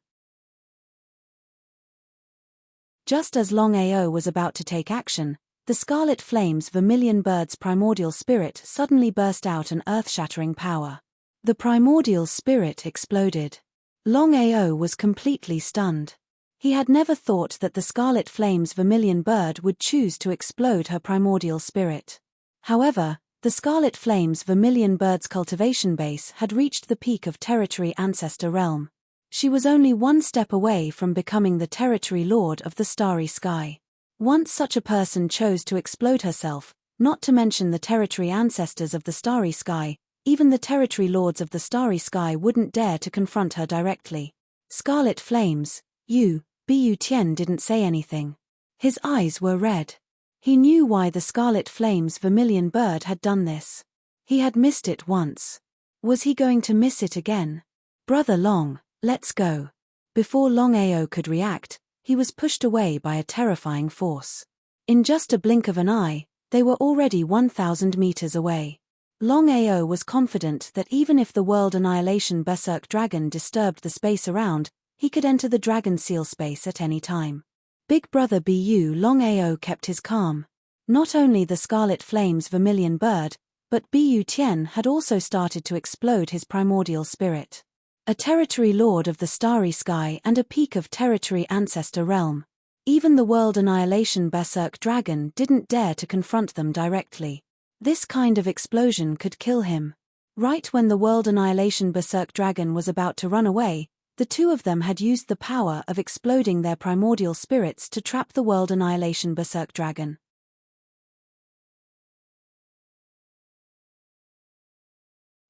Just as Longao was about to take action, the Scarlet Flames Vermilion Bird's primordial spirit suddenly burst out an earth-shattering power. The primordial spirit exploded. Longao was completely stunned. He had never thought that the Scarlet Flames Vermilion Bird would choose to explode her primordial spirit. However, the Scarlet Flames Vermilion Bird's cultivation base had reached the peak of Territory Ancestor Realm. She was only one step away from becoming the territory lord of the starry sky. Once such a person chose to explode herself, not to mention the territory ancestors of the starry sky, even the territory lords of the starry sky wouldn't dare to confront her directly. Scarlet flames, Bu Tian didn't say anything. His eyes were red. He knew why the scarlet flames vermilion bird had done this. He had missed it once. Was he going to miss it again? Brother Long, let's go. Before Longao could react, he was pushed away by a terrifying force. In just a blink of an eye, they were already 1,000 meters away. Longao was confident that even if the world annihilation berserk dragon disturbed the space around, he could enter the dragon seal space at any time. Big brother Bu Longao kept his calm. Not only the scarlet flames vermilion bird, but Bu Tian had also started to explode his primordial spirit. A territory lord of the starry sky and a peak of territory ancestor realm. Even the world annihilation berserk dragon didn't dare to confront them directly. This kind of explosion could kill him. Right when the world annihilation berserk dragon was about to run away, the two of them had used the power of exploding their primordial spirits to trap the world annihilation berserk dragon.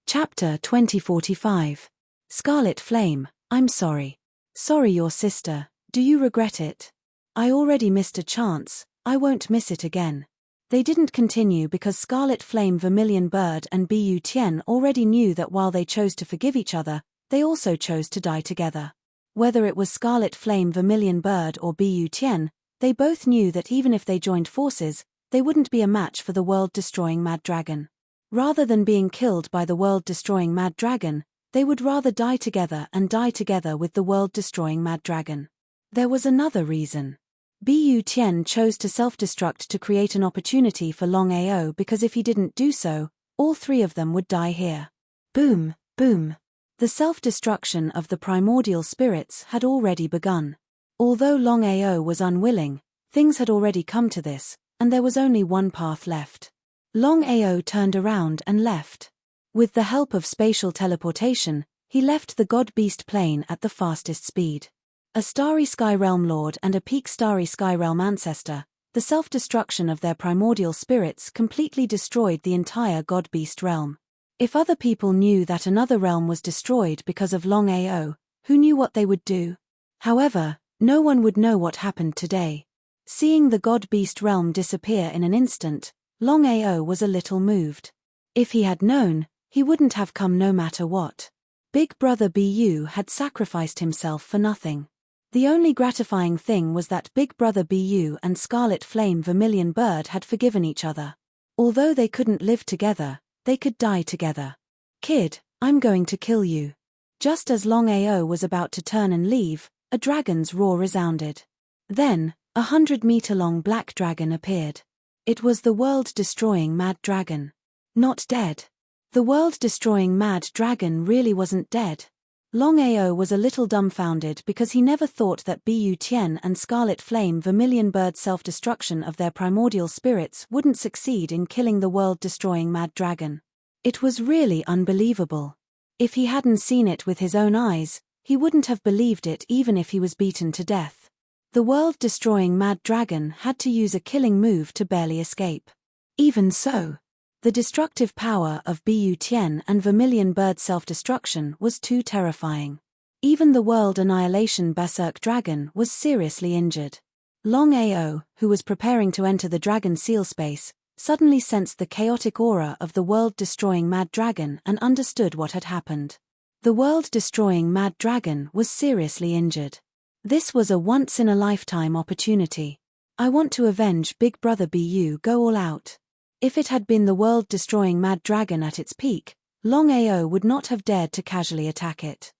Chapter 2045. Scarlet Flame, I'm sorry. Sorry your sister, do you regret it? I already missed a chance, I won't miss it again. They didn't continue because Scarlet Flame Vermilion Bird and Bu Tian already knew that while they chose to forgive each other, they also chose to die together. Whether it was Scarlet Flame Vermilion Bird or Bu Tian, they both knew that even if they joined forces, they wouldn't be a match for the world-destroying Mad Dragon. Rather than being killed by the world-destroying Mad Dragon, they would rather die together and die together with the world-destroying Mad Dragon. There was another reason. Bu Tian chose to self-destruct to create an opportunity for Longao because if he didn't do so, all three of them would die here. Boom, boom. The self-destruction of the primordial spirits had already begun. Although Longao was unwilling, things had already come to this, and there was only one path left. Longao turned around and left. With the help of spatial teleportation, he left the God-Beast plane at the fastest speed. A starry sky realm lord and a peak starry sky realm ancestor, the self-destruction of their primordial spirits completely destroyed the entire God-Beast realm. If other people knew that another realm was destroyed because of Longao, who knew what they would do? However, no one would know what happened today. Seeing the God-Beast realm disappear in an instant, Longao was a little moved. If he had known, he wouldn't have come no matter what. Big brother Bu had sacrificed himself for nothing. The only gratifying thing was that Big brother Bu and Scarlet Flame Vermilion Bird had forgiven each other. Although they couldn't live together, they could die together. Kid, I'm going to kill you. Just as Longao was about to turn and leave, a dragon's roar resounded. Then, 100-meter-long black dragon appeared. It was the world-destroying Mad Dragon. Not dead. The world-destroying Mad Dragon really wasn't dead. Longao was a little dumbfounded because he never thought that Bu Tian and Scarlet Flame Vermilion Bird's self-destruction of their primordial spirits wouldn't succeed in killing the world-destroying Mad Dragon. It was really unbelievable. If he hadn't seen it with his own eyes, he wouldn't have believed it even if he was beaten to death. The world-destroying Mad Dragon had to use a killing move to barely escape. Even so, the destructive power of Bu Tian and Vermilion Bird's self-destruction was too terrifying. Even the world annihilation berserk dragon was seriously injured. Longao, who was preparing to enter the dragon seal space, suddenly sensed the chaotic aura of the world-destroying Mad Dragon and understood what had happened. The world-destroying Mad Dragon was seriously injured. This was a once-in-a-lifetime opportunity. I want to avenge Big Brother Bu go all out. If it had been the world-destroying Mad Dragon at its peak, Longao would not have dared to casually attack it.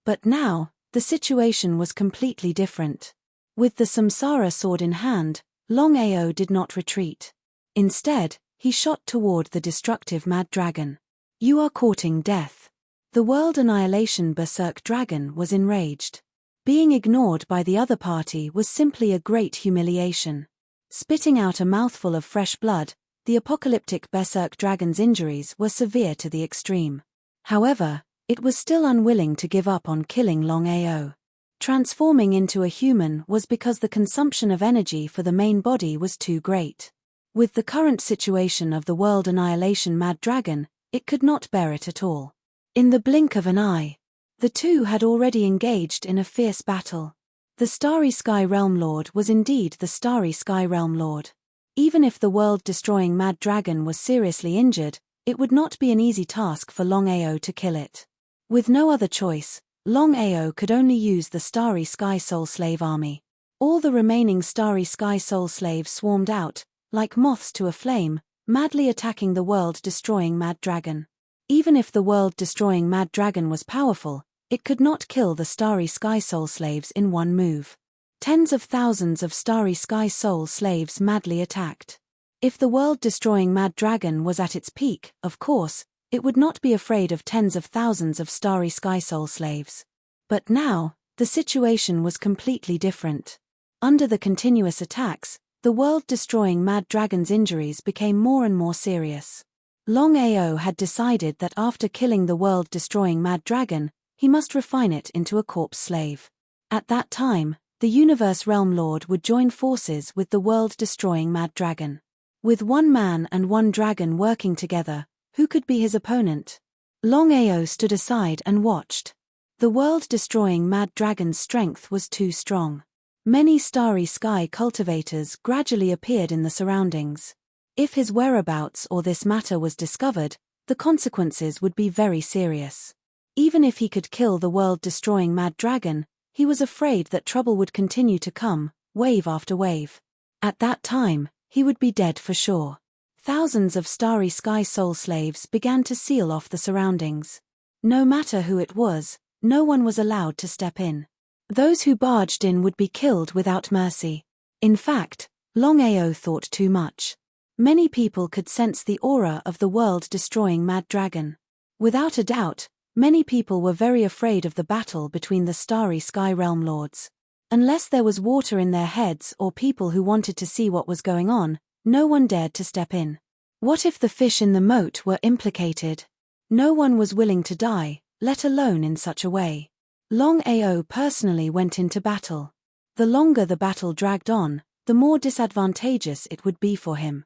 But now, the situation was completely different. With the Samsara sword in hand, Longao did not retreat. Instead, he shot toward the destructive Mad Dragon. You are courting death. The world annihilation berserk dragon was enraged. Being ignored by the other party was simply a great humiliation. Spitting out a mouthful of fresh blood, The apocalyptic berserk dragon's injuries were severe to the extreme. However, it was still unwilling to give up on killing Longao. Transforming into a human was because the consumption of energy for the main body was too great. With the current situation of the world annihilation mad dragon, it could not bear it at all. In the blink of an eye, the two had already engaged in a fierce battle. The Starry Sky Realm Lord was indeed the Starry Sky Realm Lord. Even if the world-destroying mad dragon was seriously injured, it would not be an easy task for Longao to kill it. With no other choice, Longao could only use the Starry Sky Soul Slave army. All the remaining Starry Sky Soul Slaves swarmed out, like moths to a flame, madly attacking the world-destroying mad dragon. Even if the world-destroying mad dragon was powerful, it could not kill the Starry Sky Soul Slaves in one move. Tens of thousands of Starry Sky Soul Slaves madly attacked. If the world-destroying mad dragon was at its peak, of course, it would not be afraid of tens of thousands of Starry Sky Soul Slaves. But now, the situation was completely different. Under the continuous attacks, the world-destroying mad dragon's injuries became more and more serious. Longao had decided that after killing the world-destroying mad dragon, he must refine it into a corpse slave. At that time, the Universe Realm Lord would join forces with the world-destroying mad dragon. With one man and one dragon working together, who could be his opponent? Longao stood aside and watched. The world-destroying mad dragon's strength was too strong. Many Starry Sky cultivators gradually appeared in the surroundings. If his whereabouts or this matter was discovered, the consequences would be very serious. Even if he could kill the world-destroying mad dragon, he was afraid that trouble would continue to come, wave after wave. At that time, he would be dead for sure. Thousands of Starry Sky Soul Slaves began to seal off the surroundings. No matter who it was, no one was allowed to step in. Those who barged in would be killed without mercy. In fact, Longao thought too much. Many people could sense the aura of the world-destroying mad dragon. Without a doubt, many people were very afraid of the battle between the Starry Sky Realm Lords. Unless there was water in their heads or people who wanted to see what was going on, no one dared to step in. What if the fish in the moat were implicated? No one was willing to die, let alone in such a way. Longao personally went into battle. The longer the battle dragged on, the more disadvantageous it would be for him.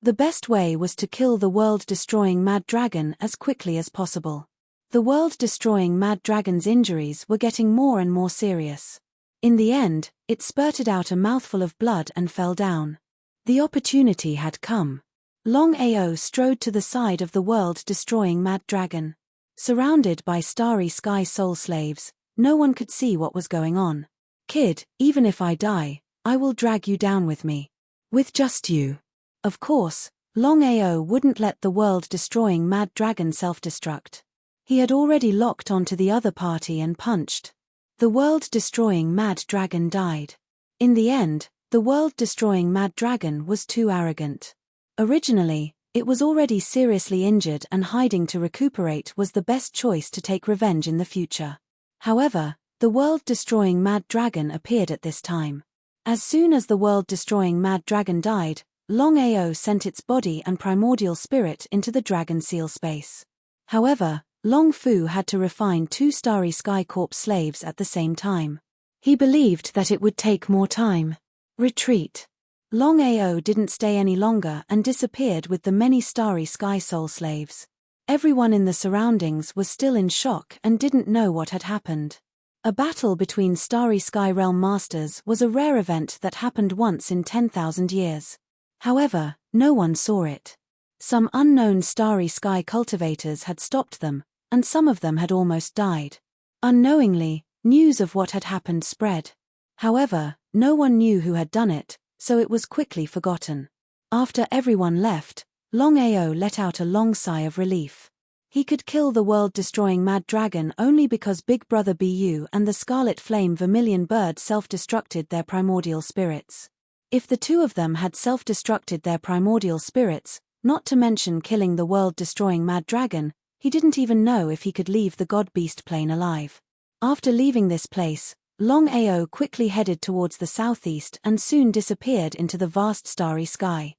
The best way was to kill the world-destroying mad dragon as quickly as possible. The world-destroying mad dragon's injuries were getting more and more serious. In the end, it spurted out a mouthful of blood and fell down. The opportunity had come. Longao strode to the side of the world-destroying mad dragon. Surrounded by Starry Sky Soul Slaves, no one could see what was going on. "Kid, even if I die, I will drag you down with me. With just you." Of course, Longao wouldn't let the world-destroying mad dragon self-destruct. He had already locked onto the other party and punched. The world-destroying mad dragon died. In the end, the world-destroying mad dragon was too arrogant. Originally, it was already seriously injured and hiding to recuperate was the best choice to take revenge in the future. However, the world-destroying mad dragon appeared at this time. As soon as the world-destroying mad dragon died, Longao sent its body and primordial spirit into the dragon seal space. However, Long Fu had to refine 2 Starry Sky Corps slaves at the same time. He believed that it would take more time. Retreat. Longao didn't stay any longer and disappeared with the many Starry Sky Soul Slaves. Everyone in the surroundings was still in shock and didn't know what had happened. A battle between Starry Sky Realm Masters was a rare event that happened once in 10,000 years. However, no one saw it. Some unknown Starry Sky cultivators had stopped them, and some of them had almost died. Unknowingly, news of what had happened spread. However, no one knew who had done it, so it was quickly forgotten. After everyone left, Longao let out a long sigh of relief. He could kill the world-destroying mad dragon only because Big Brother BU and the Scarlet Flame Vermilion Bird self-destructed their primordial spirits. If the two of them had self-destructed their primordial spirits, not to mention killing the world-destroying mad dragon, he didn't even know if he could leave the God Beast plane alive. After leaving this place, Longao quickly headed towards the southeast and soon disappeared into the vast starry sky.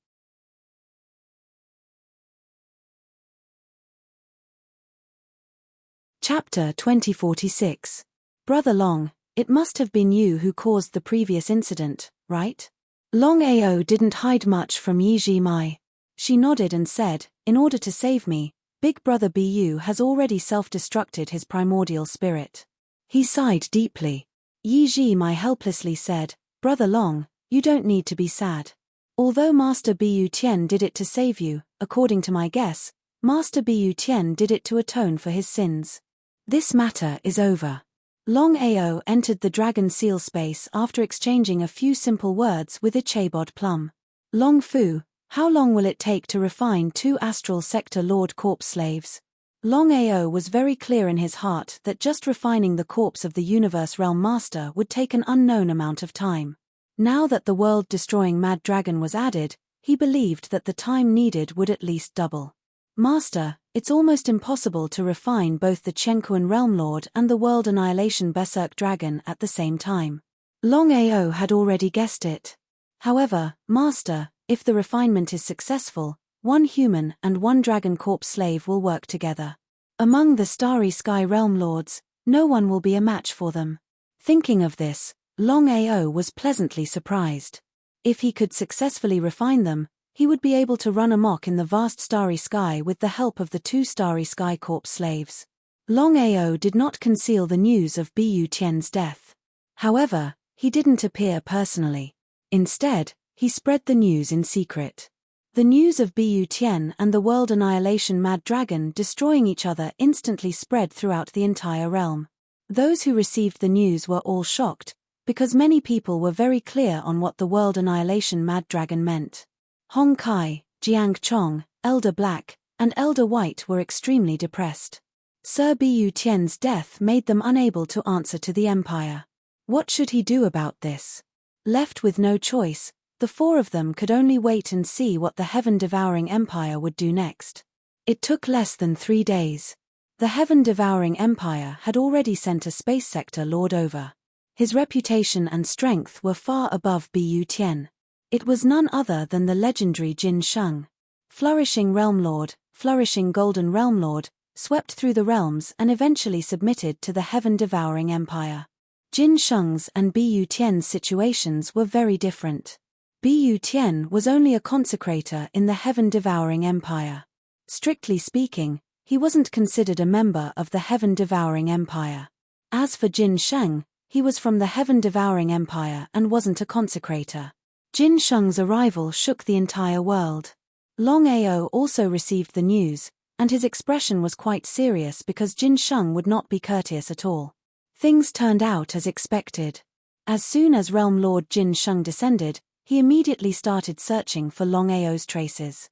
Chapter 2046. Brother Long, it must have been you who caused the previous incident, right? Longao didn't hide much from Yi Mai. She nodded and said, in order to save me, Big Brother Bu has already self-destructed his primordial spirit. He sighed deeply. Yi Mai helplessly said, Brother Long, you don't need to be sad. Although Master Bu Tian did it to save you, according to my guess, Master Bu Tian did it to atone for his sins. This matter is over. Longao entered the dragon seal space after exchanging a few simple words with Ichabod Plum. Long Fu, how long will it take to refine 2 astral sector Lord Corpse slaves? Longao was very clear in his heart that just refining the corpse of the Universe Realm Master would take an unknown amount of time. Now that the world-destroying Mad Dragon was added, he believed that the time needed would at least double. Master, it's almost impossible to refine both the Chenkuan Realm Lord and the World Annihilation Berserk Dragon at the same time. Longao had already guessed it. However, Master, if the refinement is successful, 1 human and 1 dragon corpse slave will work together. Among the Starry Sky Realm Lords, no one will be a match for them. Thinking of this, Longao was pleasantly surprised. If he could successfully refine them, he would be able to run amok in the vast starry sky with the help of the 2 Starry Sky Corpse slaves. Longao did not conceal the news of Bu Tian's death. However, he didn't appear personally. Instead, he spread the news in secret. The news of Bu Tian and the World Annihilation Mad Dragon destroying each other instantly spread throughout the entire realm. Those who received the news were all shocked, because many people were very clear on what the World Annihilation Mad Dragon meant. Hong Kai, Jiang Chong, Elder Black, and Elder White were extremely depressed. Sir Bu Tian's death made them unable to answer to the Empire. What should he do about this? Left with no choice, the 4 of them could only wait and see what the heaven-devouring Empire would do next. It took less than 3 days. The heaven-devouring Empire had already sent a space sector lord over. His reputation and strength were far above Bu Tian. It was none other than the legendary Jin Sheng. Flourishing Realm Lord, flourishing Golden Realm Lord, swept through the realms and eventually submitted to the heaven-devouring Empire. Jin Sheng's and Bu Tian's situations were very different. Bu Tian was only a consecrator in the heaven-devouring Empire. Strictly speaking, he wasn't considered a member of the heaven-devouring Empire. As for Jin Sheng, he was from the heaven-devouring Empire and wasn't a consecrator. Jin Sheng's arrival shook the entire world. Longao also received the news, and his expression was quite serious because Jin Sheng would not be courteous at all. Things turned out as expected. As soon as Realm Lord Jin Sheng descended, he immediately started searching for Longao's traces.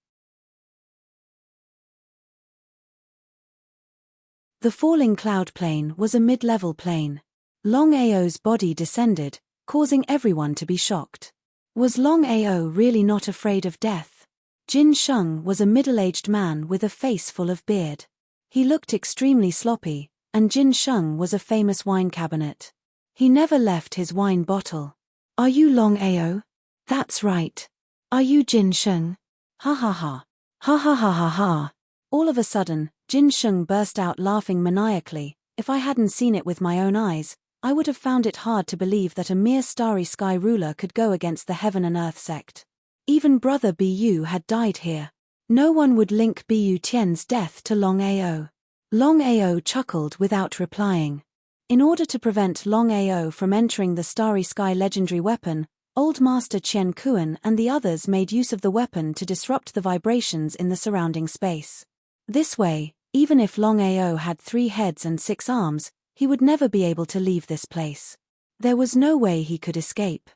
The falling cloud plane was a mid-level plane. Longao's body descended, causing everyone to be shocked. Was Longao really not afraid of death? Jin Sheng was a middle-aged man with a face full of beard. He looked extremely sloppy, and Jin Sheng was a famous wine cabinet. He never left his wine bottle. Are you Longao? That's right. Are you Jin Sheng? Ha ha ha. Ha ha ha ha ha. All of a sudden, Jin Sheng burst out laughing maniacally. If I hadn't seen it with my own eyes, I would have found it hard to believe that a mere starry sky ruler could go against the heaven and earth sect. Even Brother Bu had died here. No one would link Bu Tian's death to Longao. Longao chuckled without replying. In order to prevent Longao from entering the starry sky legendary weapon, Old Master Chen Kuan and the others made use of the weapon to disrupt the vibrations in the surrounding space. This way, even if Longao had 3 heads and 6 arms, he would never be able to leave this place. There was no way he could escape.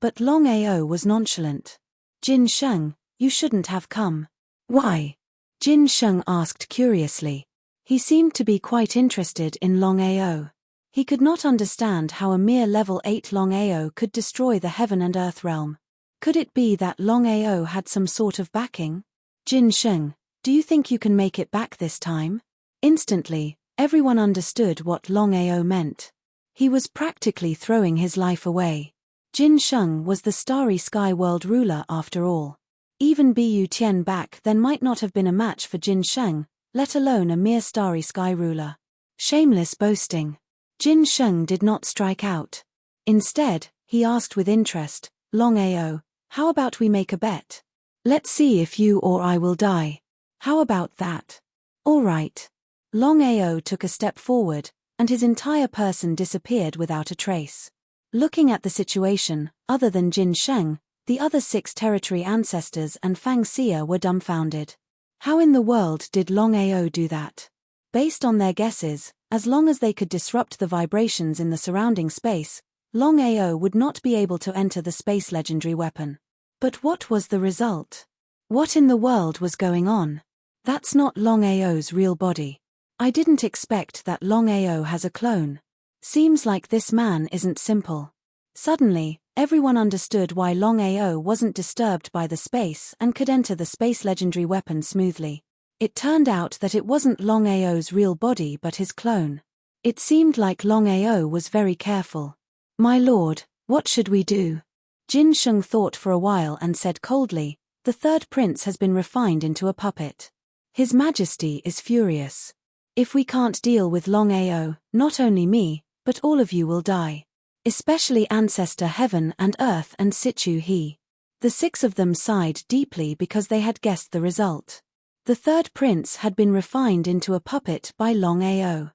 But Longao was nonchalant. Jin Sheng, you shouldn't have come. Why? Jin Sheng asked curiously. He seemed to be quite interested in Longao. He could not understand how a mere level 8 Longao could destroy the heaven and earth realm. Could it be that Longao had some sort of backing? Jin Sheng, do you think you can make it back this time? Instantly, everyone understood what Longao meant. He was practically throwing his life away. Jin Sheng was the starry sky world ruler after all. Even Bu Tian back then might not have been a match for Jin Sheng, let alone a mere starry sky ruler. Shameless boasting. Jin Sheng did not strike out. Instead, he asked with interest, Longao, how about we make a bet? Let's see if you or I will die. How about that? All right. Longao took a step forward, and his entire person disappeared without a trace. Looking at the situation, other than Jin Sheng, the other 6 territory ancestors and Fang Xia were dumbfounded. How in the world did Longao do that? Based on their guesses, as long as they could disrupt the vibrations in the surrounding space, Longao would not be able to enter the space legendary weapon. But what was the result? What in the world was going on? That's not Longao's real body. I didn't expect that Longao has a clone. Seems like this man isn't simple. Suddenly, everyone understood why Longao wasn't disturbed by the space and could enter the space legendary weapon smoothly. It turned out that it wasn't Longao's real body but his clone. It seemed like Longao was very careful. My lord, what should we do? Jin Sheng thought for a while and said coldly, the third prince has been refined into a puppet. His Majesty is furious. If we can't deal with Longao, not only me, but all of you will die. Especially Ancestor Heaven and Earth and Situ He. The 6 of them sighed deeply because they had guessed the result. The third prince had been refined into a puppet by Longao.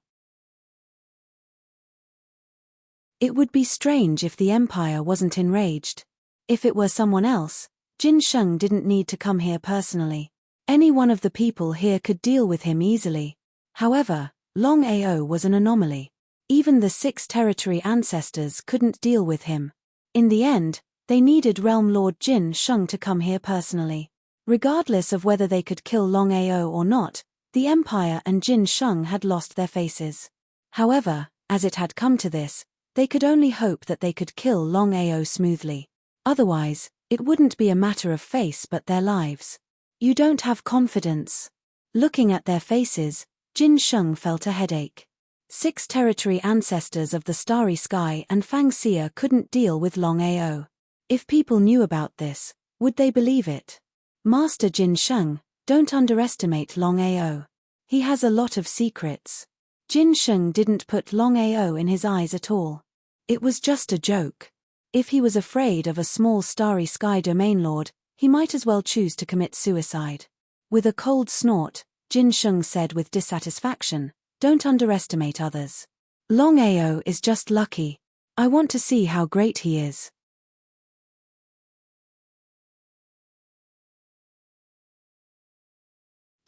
It would be strange if the Empire wasn't enraged. If it were someone else, Jin Sheng didn't need to come here personally. Any one of the people here could deal with him easily. However, Longao was an anomaly. Even the 6 territory ancestors couldn't deal with him. In the end, they needed Realm Lord Jin Sheng to come here personally. Regardless of whether they could kill Longao or not, the Empire and Jin Sheng had lost their faces. However, as it had come to this, they could only hope that they could kill Longao smoothly. Otherwise, it wouldn't be a matter of face but their lives. You don't have confidence. Looking at their faces, Jin Sheng felt a headache. 6 territory ancestors of the Starry Sky and Fang Xia couldn't deal with Longao. If people knew about this, would they believe it? Master Jin Sheng, don't underestimate Longao. He has a lot of secrets. Jin Sheng didn't put Longao in his eyes at all. It was just a joke. If he was afraid of a small Starry Sky domain lord, he might as well choose to commit suicide. With a cold snort, Jin Sheng said with dissatisfaction, don't underestimate others. Longao is just lucky. I want to see how great he is.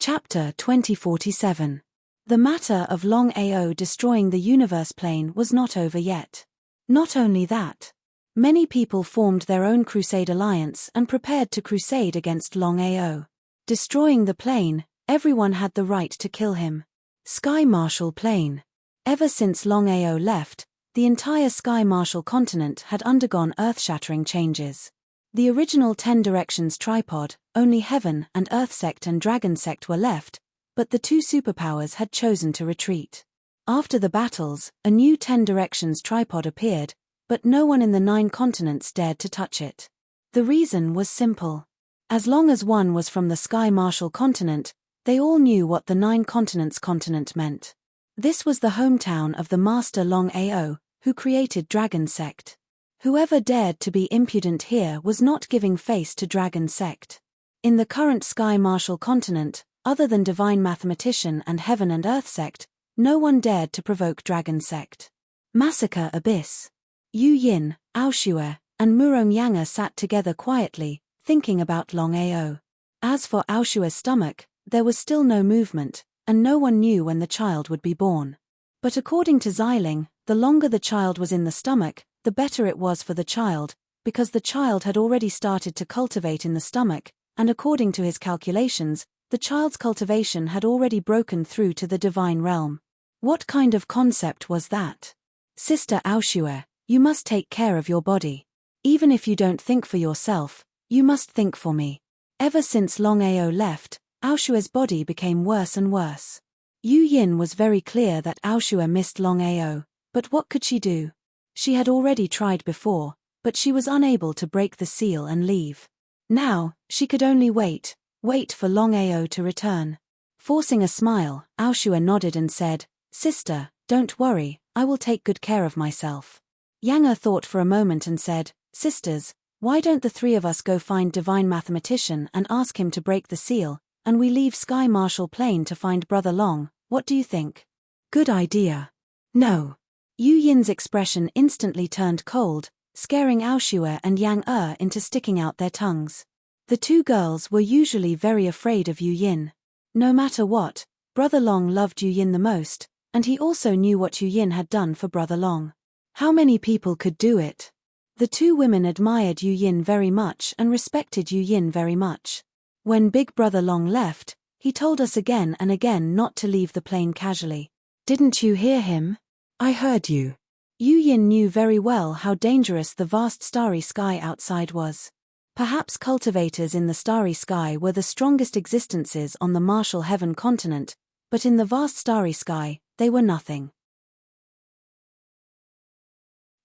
Chapter 2047. The matter of Longao destroying the universe plane was not over yet. Not only that, many people formed their own crusade alliance and prepared to crusade against Longao. Destroying the plane, everyone had the right to kill him. Sky Marshal Plane. Ever since Longao left, the entire Sky Marshal continent had undergone earth-shattering changes. The original 10 Directions tripod, only Heaven and Earth Sect and Dragon Sect were left, but the 2 superpowers had chosen to retreat. After the battles, a new 10 Directions tripod appeared, but no one in the 9 continents dared to touch it. The reason was simple. As long as one was from the Sky Marshal continent, they all knew what the 9 continents continent meant. This was the hometown of the Master Longao, who created Dragon Sect. Whoever dared to be impudent here was not giving face to Dragon Sect. In the current Sky Marshal continent, other than Divine Mathematician and Heaven and Earth Sect, no one dared to provoke Dragon Sect. Massacre Abyss. Yu Yin, Aoshue, and Murong Yanga sat together quietly, thinking about Longao. As for Aoshue's stomach, there was still no movement, and no one knew when the child would be born. But according to Xiling, the longer the child was in the stomach, the better it was for the child, because the child had already started to cultivate in the stomach, and according to his calculations, the child's cultivation had already broken through to the divine realm. What kind of concept was that? Sister Aoshue, you must take care of your body. Even if you don't think for yourself, you must think for me. Ever since Longao left, Aoshue's body became worse and worse. Yu Yin was very clear that Aoshue missed Longao, But what could she do? She had already tried before, but she was unable to break the seal and leave. Now, she could only wait for Longao to return. Forcing a smile, Aoshua nodded and said, "Sister, don't worry, I will take good care of myself." Yang thought for a moment and said, "Sisters, why don't the three of us go find Divine Mathematician and ask him to break the seal, and we leave Sky Marshal Plain to find Brother Long? What do you think?" "Good idea." "No." Yu Yin's expression instantly turned cold, scaring Aoshua and Yang into sticking out their tongues. The two girls were usually very afraid of Yu Yin. No matter what, Brother Long loved Yu Yin the most, and he also knew what Yu Yin had done for Brother Long. How many people could do it? The two women admired Yu Yin very much and respected Yu Yin very much. When Big Brother Long left, he told us again and again not to leave the plane casually. "Didn't you hear him?" "I heard you." Yu Yin knew very well how dangerous the vast starry sky outside was. Perhaps cultivators in the starry sky were the strongest existences on the Martial Heaven continent, but in the vast starry sky, they were nothing.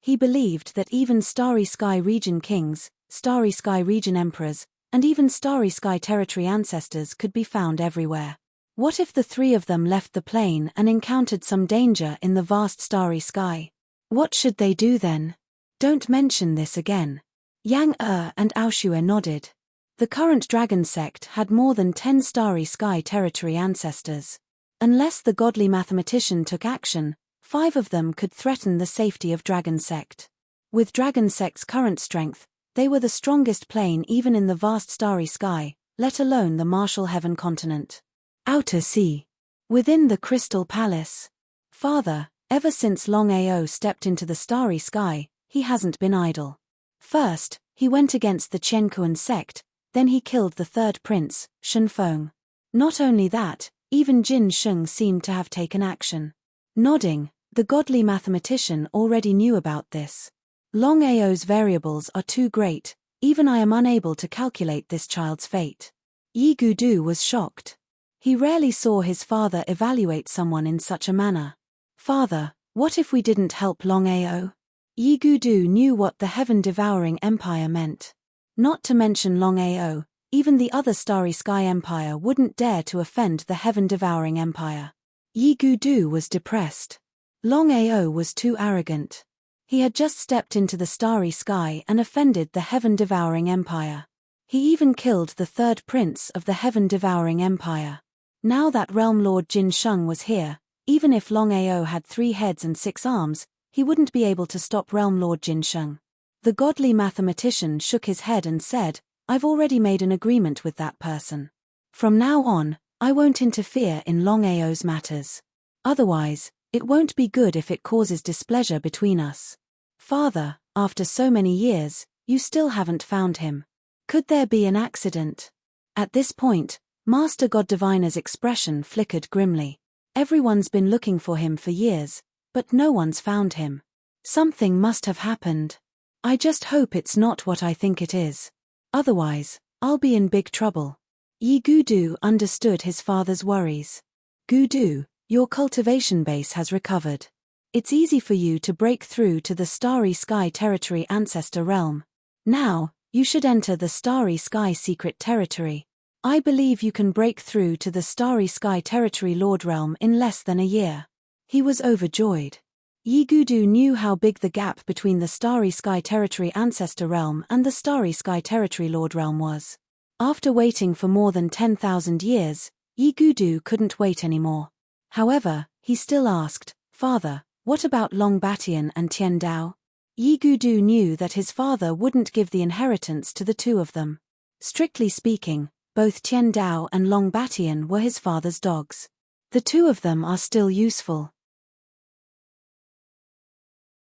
He believed that even Starry Sky Region Kings, Starry Sky Region Emperors, and even Starry Sky Territory ancestors could be found everywhere. What if the three of them left the plane and encountered some danger in the vast starry sky? What should they do then? "Don't mention this again." Yang and Aoshua nodded. The current dragon sect had more than 10 Starry Sky Territory ancestors. Unless the godly mathematician took action, 5 of them could threaten the safety of Dragon Sect. With Dragon Sect's current strength, they were the strongest plane even in the vast starry sky, let alone the Martial Heaven continent. Outer Sea. Within the Crystal Palace. "Father, ever since Longao stepped into the starry sky, he hasn't been idle. First, he went against the Qiankuan sect, then he killed the third prince, Shenfeng. Not only that, even Jin Sheng seemed to have taken action." Nodding, the godly mathematician already knew about this. "Longao's variables are too great, even I am unable to calculate this child's fate." Yi Gudu was shocked. He rarely saw his father evaluate someone in such a manner. "Father, what if we didn't help Longao?" Yi Gudu knew what the heaven-devouring empire meant. Not to mention Longao, even the other Starry Sky Empire wouldn't dare to offend the heaven-devouring empire. Yi Gudu was depressed. Longao was too arrogant. He had just stepped into the starry sky and offended the heaven-devouring empire. He even killed the third prince of the heaven-devouring empire. Now that Realm Lord Jin Sheng was here, even if Longao had 3 heads and 6 arms, he wouldn't be able to stop Realm Lord Jin Sheng. The godly mathematician shook his head and said, "I've already made an agreement with that person. From now on, I won't interfere in Longao's matters. Otherwise, it won't be good if it causes displeasure between us. Father, after so many years, you still haven't found him. Could there be an accident?" At this point, Master God Diviner's expression flickered grimly. Everyone's been looking for him for years, but no one's found him. Something must have happened. I just hope it's not what I think it is. Otherwise, I'll be in big trouble. Yi Gudu understood his father's worries. "Gudu, your cultivation base has recovered. It's easy for you to break through to the Starry Sky Territory Ancestor Realm. Now, you should enter the Starry Sky Secret Territory. I believe you can break through to the Starry Sky Territory Lord Realm in less than a year." He was overjoyed. Yi Gudu knew how big the gap between the Starry Sky Territory Ancestor Realm and the Starry Sky Territory Lord Realm was. After waiting for more than 10,000 years, Yi Gudu couldn't wait anymore. However, he still asked, "Father, what about Long Batian and Tian Dao?" Yi Gudu knew that his father wouldn't give the inheritance to the two of them. Strictly speaking, both Tian Dao and Long Batian were his father's dogs. The two of them are still useful.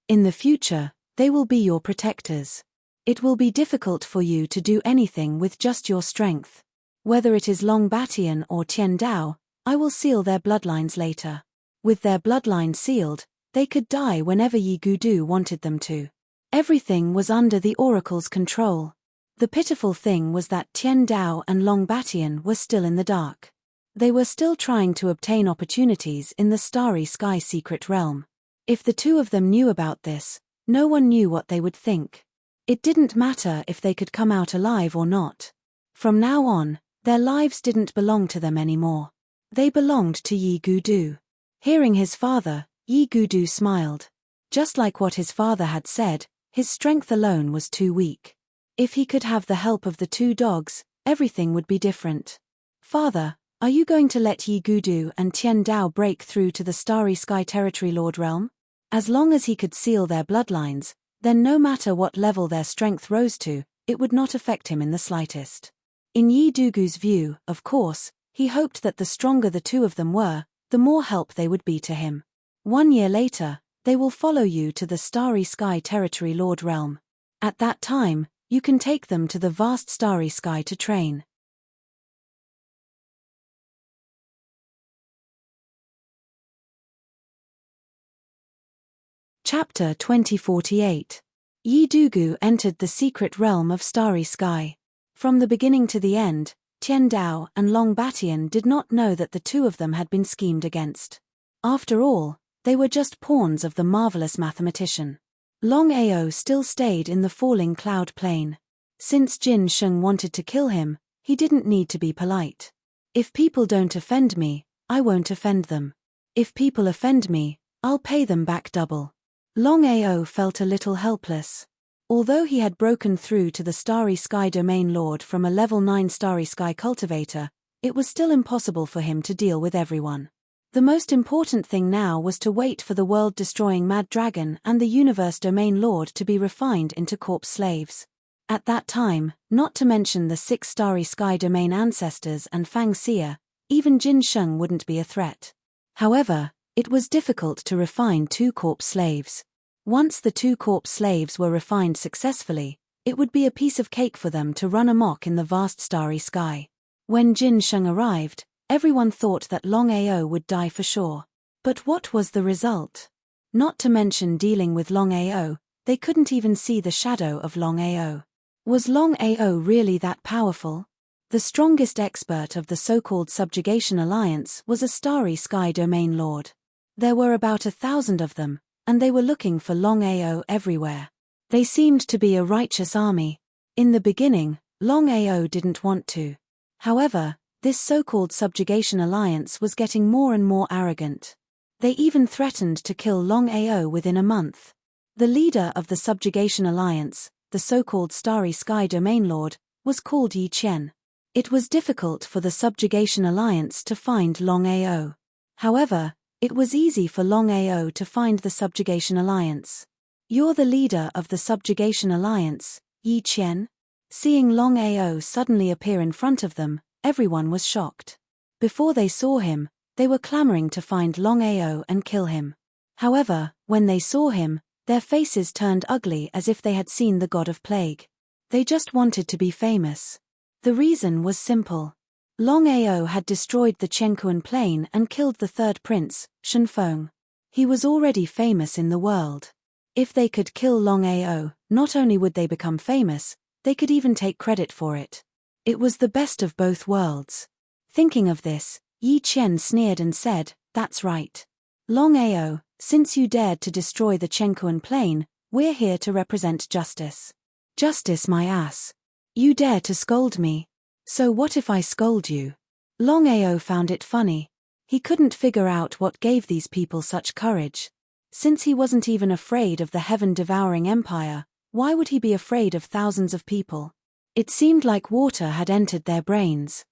In the future, they will be your protectors. It will be difficult for you to do anything with just your strength. Whether it is Long Batian or Tian Dao, I will seal their bloodlines later. With their bloodline sealed, they could die whenever Yi Gudu wanted them to. Everything was under the oracle's control. The pitiful thing was that Tian Dao and Long Batian were still in the dark. They were still trying to obtain opportunities in the Starry Sky Secret Realm. If the two of them knew about this, no one knew what they would think. It didn't matter if they could come out alive or not. From now on, their lives didn't belong to them anymore. They belonged to Yi Gudu. Hearing his father, Yi Gudu smiled. Just like what his father had said, his strength alone was too weak. If he could have the help of the two dogs, everything would be different. Father, are you going to let Yi Gudu and Tian Dao break through to the Starry Sky Territory Lord realm? As long as he could seal their bloodlines, then no matter what level their strength rose to, it would not affect him in the slightest. In Yi Dugu's view, of course, he hoped that the stronger the two of them were, the more help they would be to him. 1 year later, they will follow you to the Starry Sky Territory Lord realm. At that time, you can take them to the vast Starry Sky to train. Chapter 2048. Yi Dugu entered the secret realm of Starry Sky. From the beginning to the end, Tian Dao and Long Batian did not know that the two of them had been schemed against. After all, they were just pawns of the marvelous mathematician. Longao still stayed in the falling cloud plane. Since Jin Sheng wanted to kill him, he didn't need to be polite. If people don't offend me, I won't offend them. If people offend me, I'll pay them back double. Longao felt a little helpless. Although he had broken through to the Starry Sky Domain Lord from a level 9 Starry Sky Cultivator, it was still impossible for him to deal with everyone. The most important thing now was to wait for the world-destroying Mad Dragon and the Universe Domain Lord to be refined into corpse slaves. At that time, not to mention the 6 Starry Sky Domain ancestors and Fang Xia, even Jin Sheng wouldn't be a threat. However, it was difficult to refine 2 corpse slaves. Once the 2 corpse slaves were refined successfully, it would be a piece of cake for them to run amok in the vast starry sky. When Jin Sheng arrived, everyone thought that Longao would die for sure. But what was the result? Not to mention dealing with Longao, they couldn't even see the shadow of Longao. Was Longao really that powerful? The strongest expert of the so-called Subjugation Alliance was a Starry Sky Domain Lord. There were about 1,000 of them, and they were looking for Longao everywhere. They seemed to be a righteous army. In the beginning, Longao didn't want to. However, this so-called Subjugation Alliance was getting more and more arrogant. They even threatened to kill Longao within a month. The leader of the Subjugation Alliance, the so-called Starry Sky Domain Lord, was called Yi Qian. It was difficult for the Subjugation Alliance to find Longao. However, it was easy for Longao to find the Subjugation Alliance. "You're the leader of the Subjugation Alliance, Yi Qian?" Seeing Longao suddenly appear in front of them, everyone was shocked. Before they saw him, they were clamoring to find Longao and kill him. However, when they saw him, their faces turned ugly as if they had seen the god of plague. They just wanted to be famous. The reason was simple. Longao had destroyed the Chenkuan plain and killed the third prince, Shenfeng. He was already famous in the world. If they could kill Longao, not only would they become famous, they could even take credit for it. It was the best of both worlds. Thinking of this, Yi Qian sneered and said, "That's right. Longao, since you dared to destroy the Chenkuan plain, we're here to represent justice." "Justice, my ass. You dare to scold me. So what if I scold you?" Longao found it funny. He couldn't figure out what gave these people such courage. Since he wasn't even afraid of the heaven-devouring empire, why would he be afraid of thousands of people? It seemed like water had entered their brains.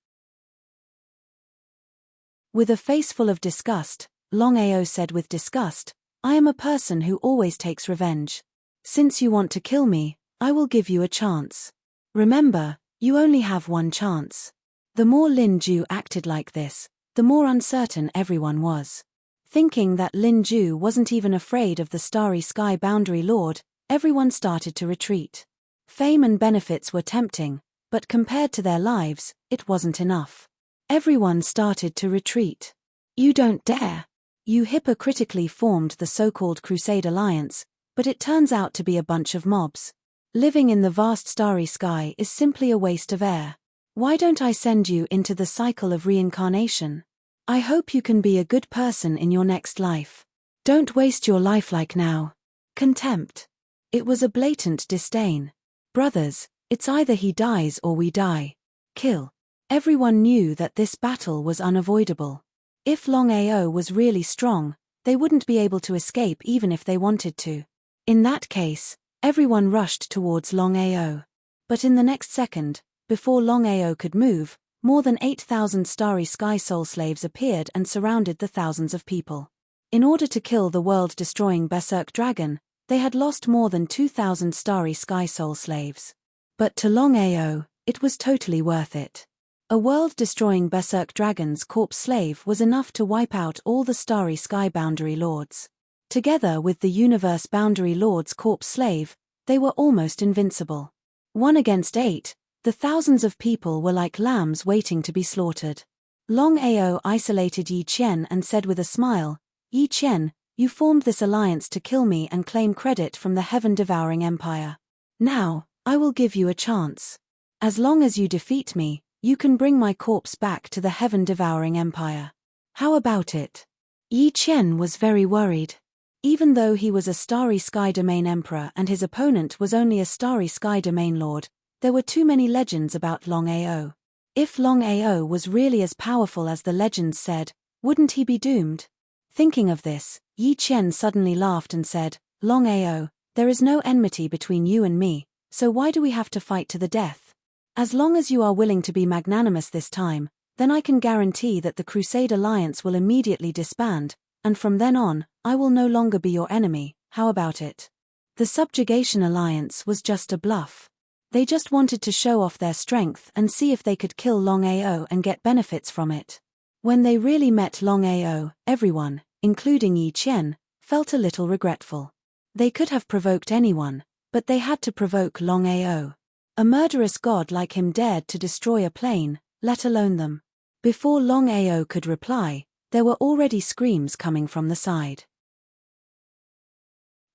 With a face full of disgust, Longao said with disgust, "I am a person who always takes revenge. Since you want to kill me, I will give you a chance. Remember, you only have one chance." The more Lin Ju acted like this, the more uncertain everyone was. Thinking that Lin Ju wasn't even afraid of the Starry Sky Boundary Lord, everyone started to retreat. Fame and benefits were tempting, but compared to their lives, it wasn't enough. Everyone started to retreat. "You don't dare." You hypocritically formed the so-called Crusade Alliance, but it turns out to be a bunch of mobs. Living in the vast starry sky is simply a waste of air. Why don't I send you into the cycle of reincarnation? I hope you can be a good person in your next life. Don't waste your life like now. Contempt. It was a blatant disdain. Brothers, it's either he dies or we die. Kill. Everyone knew that this battle was unavoidable. If Longao was really strong, they wouldn't be able to escape even if they wanted to. In that case, everyone rushed towards Longao. But in the next second, before Longao could move, more than 8,000 starry sky soul slaves appeared and surrounded the thousands of people. In order to kill the world-destroying berserk dragon, they had lost more than 2,000 starry sky soul slaves. But to Longao, it was totally worth it. A world-destroying berserk dragon's corpse slave was enough to wipe out all the starry sky boundary lords. Together with the universe boundary lord's corpse slave, they were almost invincible. 1 against 8, the thousands of people were like lambs waiting to be slaughtered. Longao isolated Yi Qian and said with a smile, "Yi Qian, you formed this alliance to kill me and claim credit from the heaven-devouring empire. Now, I will give you a chance. As long as you defeat me, you can bring my corpse back to the heaven-devouring empire. How about it?" Yi Qian was very worried. Even though he was a Starry Sky Domain Emperor and his opponent was only a Starry Sky Domain Lord, there were too many legends about Longao. If Longao was really as powerful as the legends said, wouldn't he be doomed? Thinking of this, Yi Qian suddenly laughed and said, "Longao, there is no enmity between you and me, so why do we have to fight to the death? As long as you are willing to be magnanimous this time, then I can guarantee that the Crusade Alliance will immediately disband, and from then on, I will no longer be your enemy. How about it?" The Subjugation Alliance was just a bluff. They just wanted to show off their strength and see if they could kill Longao and get benefits from it. When they really met Longao, everyone, including Yi Qian, felt a little regretful. They could have provoked anyone, but they had to provoke Longao. A murderous god like him dared to destroy a plane, let alone them. Before Longao could reply, there were already screams coming from the side.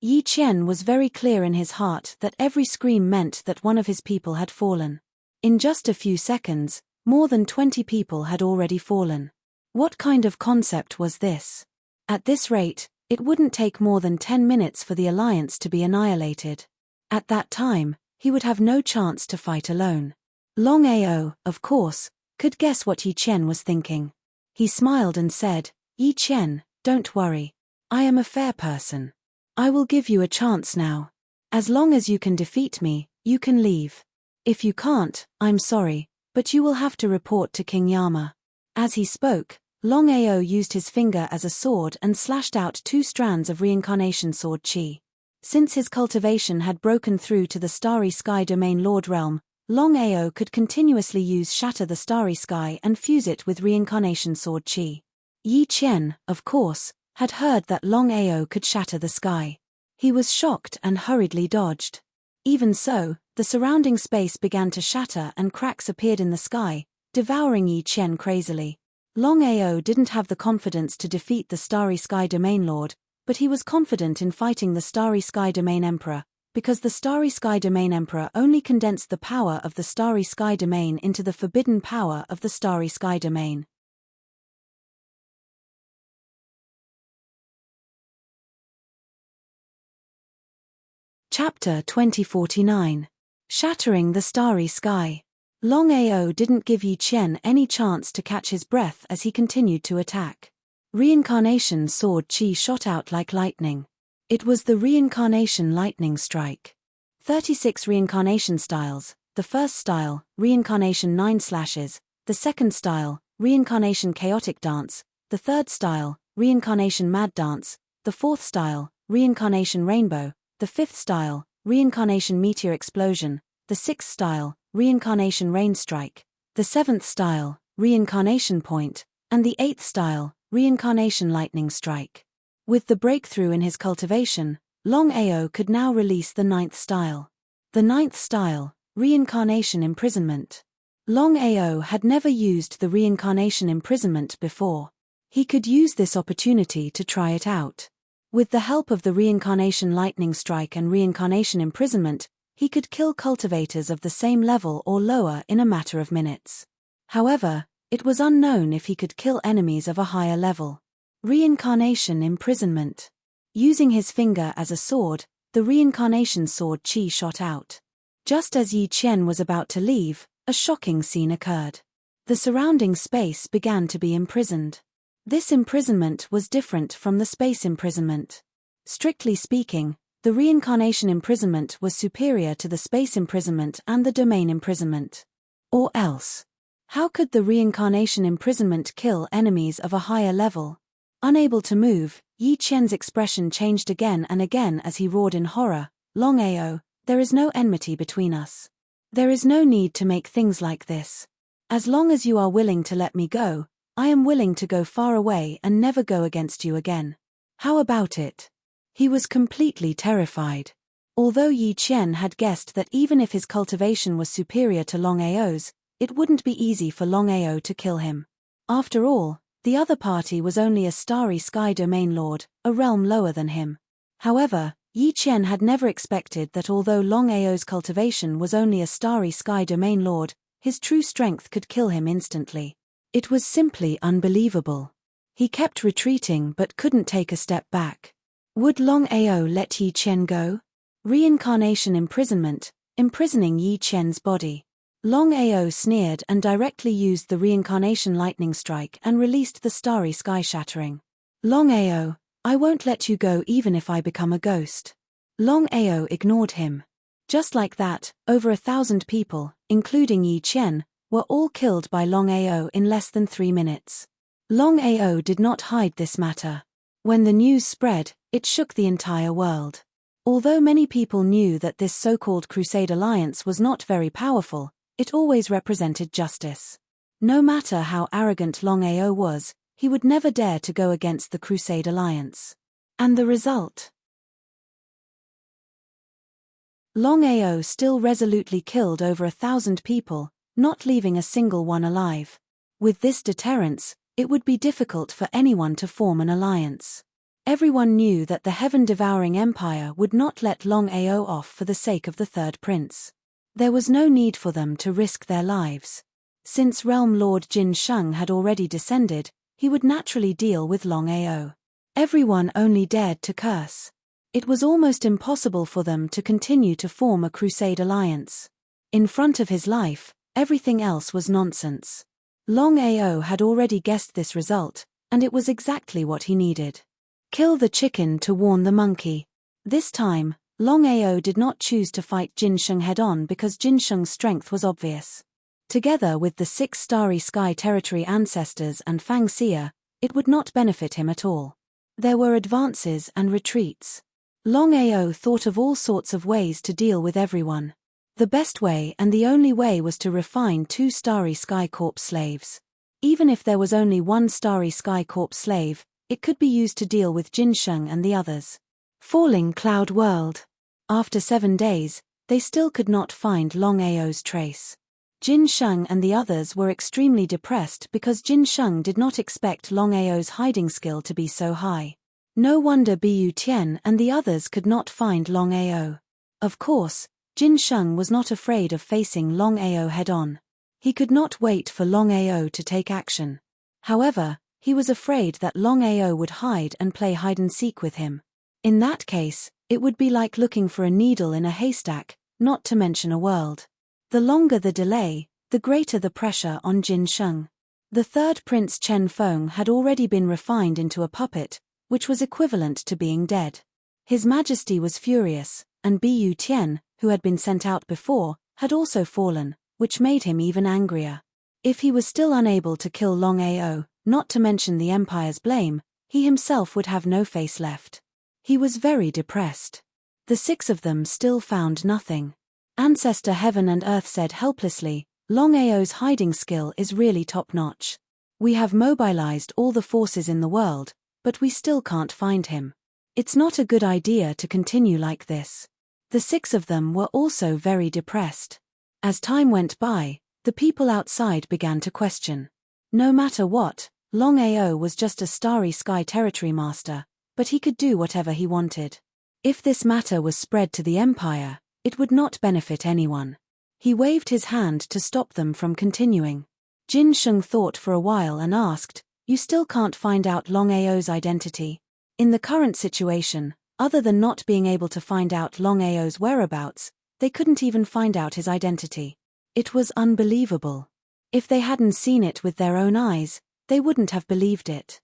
Yi Qian was very clear in his heart that every scream meant that one of his people had fallen. In just a few seconds, more than 20 people had already fallen. What kind of concept was this? At this rate, it wouldn't take more than 10 minutes for the alliance to be annihilated. At that time, he would have no chance to fight alone. Longao, of course, could guess what Yi Qian was thinking. He smiled and said, "Yi Qian, don't worry. I am a fair person. I will give you a chance now. As long as you can defeat me, you can leave. If you can't, I'm sorry, but you will have to report to King Yama." As he spoke, Longao used his finger as a sword and slashed out 2 strands of reincarnation sword chi. Since his cultivation had broken through to the Starry Sky Domain Lord realm, Longao could continuously use Shatter the Starry Sky and fuse it with reincarnation sword chi. Yi Qian, of course, had heard that Longao could shatter the sky. He was shocked and hurriedly dodged. Even so, the surrounding space began to shatter and cracks appeared in the sky, devouring Yi Qian crazily. Longao didn't have the confidence to defeat the Starry Sky Domain Lord, but he was confident in fighting the Starry Sky Domain Emperor, because the Starry Sky Domain Emperor only condensed the power of the Starry Sky Domain into the forbidden power of the Starry Sky Domain. Chapter 2049. Shattering the Starry Sky. Longao didn't give Yi Qian any chance to catch his breath as he continued to attack. Reincarnation sword chi shot out like lightning. It was the Reincarnation Lightning Strike. 36 reincarnation styles. The first style, Reincarnation 9 slashes. The second style, Reincarnation Chaotic Dance. The third style, Reincarnation Mad Dance. The fourth style, Reincarnation Rainbow. The fifth style, Reincarnation Meteor Explosion. The sixth style, Reincarnation Rain Strike. The seventh style, Reincarnation Point. And the eighth style, Reincarnation Lightning Strike. With the breakthrough in his cultivation, Longao could now release the ninth style. The ninth style, Reincarnation Imprisonment. Longao had never used the Reincarnation Imprisonment before. He could use this opportunity to try it out. With the help of the Reincarnation Lightning Strike and Reincarnation Imprisonment, he could kill cultivators of the same level or lower in a matter of minutes. However, it was unknown if he could kill enemies of a higher level. Reincarnation Imprisonment. Using his finger as a sword, the reincarnation sword Qi shot out. Just as Yi Qian was about to leave, a shocking scene occurred. The surrounding space began to be imprisoned. This imprisonment was different from the space imprisonment. Strictly speaking, the reincarnation imprisonment was superior to the space imprisonment and the domain imprisonment. Or else, how could the reincarnation imprisonment kill enemies of a higher level? Unable to move, Yi Qian's expression changed again and again as he roared in horror, "Longao, there is no enmity between us. There is no need to make things like this. As long as you are willing to let me go, I am willing to go far away and never go against you again. How about it?" He was completely terrified. Although Yi Qian had guessed that even if his cultivation was superior to Longao's, it wouldn't be easy for Longao to kill him. After all, the other party was only a starry sky domain lord, a realm lower than him. However, Yi Qian had never expected that although Longao's cultivation was only a starry sky domain lord, his true strength could kill him instantly. It was simply unbelievable. He kept retreating but couldn't take a step back. Would Longao let Yi Qian go? Reincarnation imprisonment, imprisoning Yi Qian's body. Longao sneered and directly used the reincarnation lightning strike and released the starry sky shattering. "Longao, I won't let you go even if I become a ghost." Longao ignored him. Just like that, over 1,000 people, including Yi Qian, were all killed by Longao in less than 3 minutes. Longao did not hide this matter. When the news spread, it shook the entire world. Although many people knew that this so-called Crusade alliance was not very powerful, it always represented justice. No matter how arrogant Longao was, he would never dare to go against the Crusade alliance. And the result? Longao still resolutely killed over 1,000 people, not leaving a single one alive. With this deterrence, it would be difficult for anyone to form an alliance. Everyone knew that the heaven-devouring empire would not let Longao off for the sake of the third prince. There was no need for them to risk their lives. Since Realm Lord Jin Sheng had already descended, he would naturally deal with Longao. Everyone only dared to curse. It was almost impossible for them to continue to form a Crusade alliance. In front of his life, everything else was nonsense. Longao had already guessed this result, and it was exactly what he needed. Kill the chicken to warn the monkey. This time, Longao did not choose to fight Jin Sheng head-on because Jin Sheng's strength was obvious. Together with the 6 Starry Sky Territory ancestors and Fang Xia, it would not benefit him at all. There were advances and retreats. Longao thought of all sorts of ways to deal with everyone. The best way and the only way was to refine 2 Starry Sky Corps slaves. Even if there was only 1 Starry Sky Corps slave, it could be used to deal with Jin Sheng and the others. Falling Cloud World. After 7 days, they still could not find Longao's trace. Jin Sheng and the others were extremely depressed because Jin Sheng did not expect Longao's hiding skill to be so high. No wonder Bu Tian and the others could not find Longao. Of course, Jin Sheng was not afraid of facing Longao head-on. He could not wait for Longao to take action. However, he was afraid that Longao would hide and play hide-and-seek with him. In that case, it would be like looking for a needle in a haystack, not to mention a world. The longer the delay, the greater the pressure on Jin Sheng. The third Prince Chen Feng had already been refined into a puppet, which was equivalent to being dead. His Majesty was furious, and Bu Tian, who had been sent out before, had also fallen, which made him even angrier. If he was still unable to kill Longao, not to mention the Empire's blame, he himself would have no face left. He was very depressed. The 6 of them still found nothing. Ancestor Heaven and Earth said helplessly, "Longao's hiding skill is really top-notch. We have mobilized all the forces in the world, but we still can't find him. It's not a good idea to continue like this." The 6 of them were also very depressed. As time went by, the people outside began to question. No matter what, Longao was just a Starry Sky Territory master, but he could do whatever he wanted. If this matter was spread to the Empire, it would not benefit anyone. He waved his hand to stop them from continuing. Jin Sheng thought for a while and asked, "You still can't find out Longao's identity?" In the current situation, other than not being able to find out Longao's whereabouts, they couldn't even find out his identity. It was unbelievable. If they hadn't seen it with their own eyes, they wouldn't have believed it.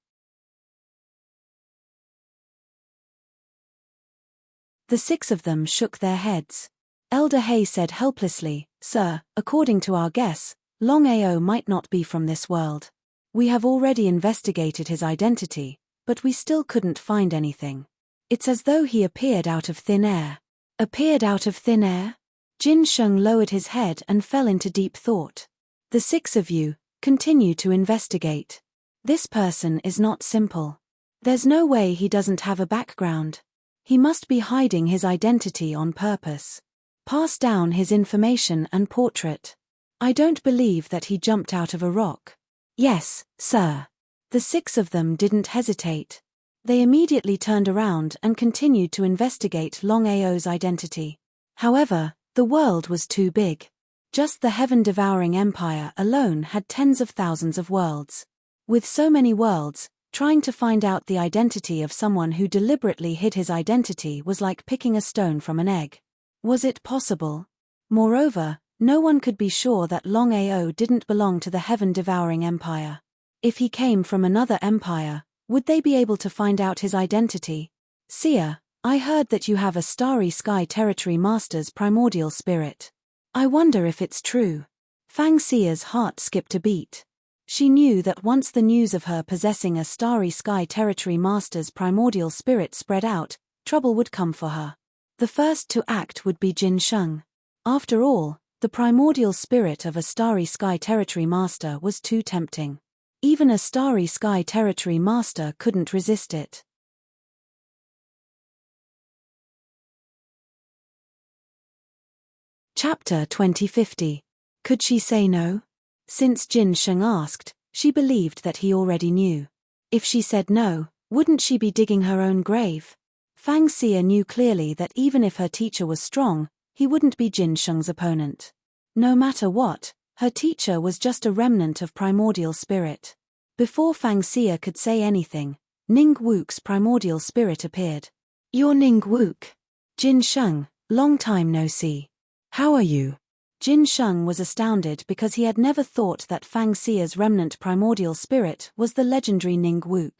The 6 of them shook their heads. Elder Hay said helplessly, "Sir, according to our guess, Longao might not be from this world. We have already investigated his identity, but we still couldn't find anything. It's as though he appeared out of thin air." Appeared out of thin air? Jin Sheng lowered his head and fell into deep thought. "The 6 of you, continue to investigate. This person is not simple. There's no way he doesn't have a background. He must be hiding his identity on purpose. Pass down his information and portrait. I don't believe that he jumped out of a rock." "Yes, sir." The 6 of them didn't hesitate. They immediately turned around and continued to investigate Longao's identity. However, the world was too big. Just the heaven-devouring empire alone had tens of thousands of worlds. With so many worlds, trying to find out the identity of someone who deliberately hid his identity was like picking a stone from an egg. Was it possible? Moreover, no one could be sure that Longao didn't belong to the heaven-devouring empire. If he came from another empire, would they be able to find out his identity? "Seer, I heard that you have a Starry Sky Territory Master's primordial spirit. I wonder if it's true." Fang Xia's heart skipped a beat. She knew that once the news of her possessing a Starry Sky Territory Master's primordial spirit spread out, trouble would come for her. The first to act would be Jin Sheng. After all, the primordial spirit of a Starry Sky Territory Master was too tempting. Even a Starry Sky Territory Master couldn't resist it. Chapter 2050. Could she say no? Since Jin Sheng asked, she believed that he already knew. If she said no, wouldn't she be digging her own grave? Fang Xia knew clearly that even if her teacher was strong, he wouldn't be Jin Sheng's opponent. No matter what, her teacher was just a remnant of primordial spirit. Before Fang Xia could say anything, Ning Wu's primordial spirit appeared. "You're Ning Wu." "Jin Sheng, long time no see. How are you?" Jin Sheng was astounded because he had never thought that Fang Xia's remnant primordial spirit was the legendary Ning Wu.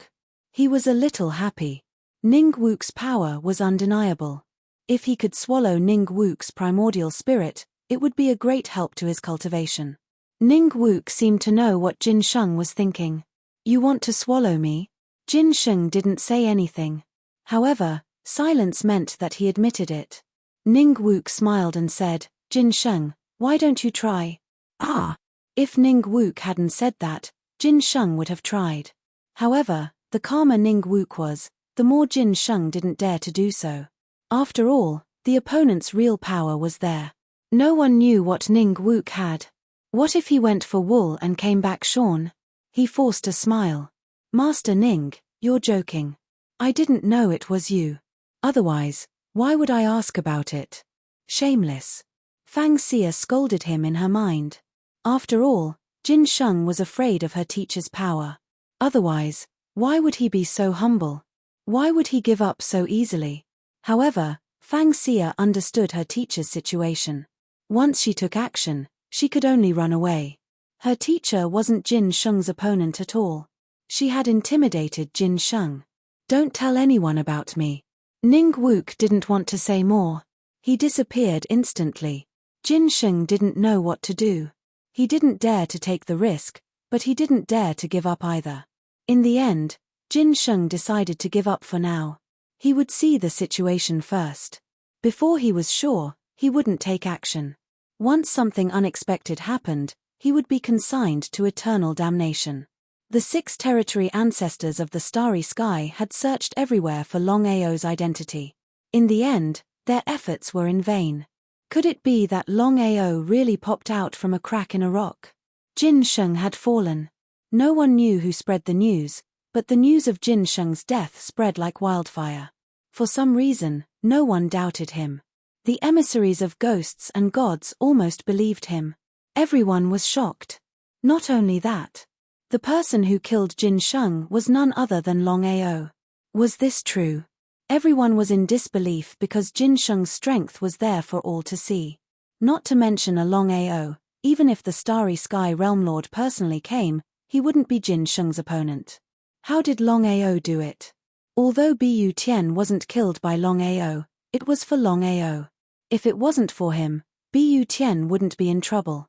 He was a little happy. Ning Wu's power was undeniable. If he could swallow Ning Wu's primordial spirit, it would be a great help to his cultivation. Ning Wu seemed to know what Jin Sheng was thinking. "You want to swallow me?" Jin Sheng didn't say anything. However, silence meant that he admitted it. Ning Wu smiled and said, "Jin Sheng, why don't you try?" "Ah!" If Ning Wu hadn't said that, Jin Sheng would have tried. However, the calmer Ning Wu was, the more Jin Sheng didn't dare to do so. After all, the opponent's real power was there. No one knew what Ning Wu had. What if he went for wool and came back shorn? He forced a smile. "Master Ning, you're joking. I didn't know it was you. Otherwise, why would I ask about it? Shameless." Fang Xia scolded him in her mind. After all, Jin Sheng was afraid of her teacher's power. Otherwise, why would he be so humble? Why would he give up so easily? However, Fang Xia understood her teacher's situation. Once she took action, she could only run away. Her teacher wasn't Jin Sheng's opponent at all. She had intimidated Jin Sheng. "Don't tell anyone about me." Ning Wu didn't want to say more. He disappeared instantly. Jin Sheng didn't know what to do. He didn't dare to take the risk, but he didn't dare to give up either. In the end, Jin Sheng decided to give up for now. He would see the situation first. Before he was sure, he wouldn't take action. Once something unexpected happened, he would be consigned to eternal damnation. The 6 territory ancestors of the Starry Sky had searched everywhere for Longao's identity. In the end, their efforts were in vain. Could it be that Longao really popped out from a crack in a rock? Jin Sheng had fallen. No one knew who spread the news, but the news of Jin Sheng's death spread like wildfire. For some reason, no one doubted him. The emissaries of ghosts and gods almost believed him. Everyone was shocked. Not only that, the person who killed Jin Sheng was none other than Longao. Was this true? Everyone was in disbelief because Jin Sheng's strength was there for all to see. Not to mention a Longao, even if the Starry Sky Realm Lord personally came, he wouldn't be Jin Sheng's opponent. How did Longao do it? Although Bu Tian wasn't killed by Longao, it was for Longao. If it wasn't for him, Bu Tian wouldn't be in trouble.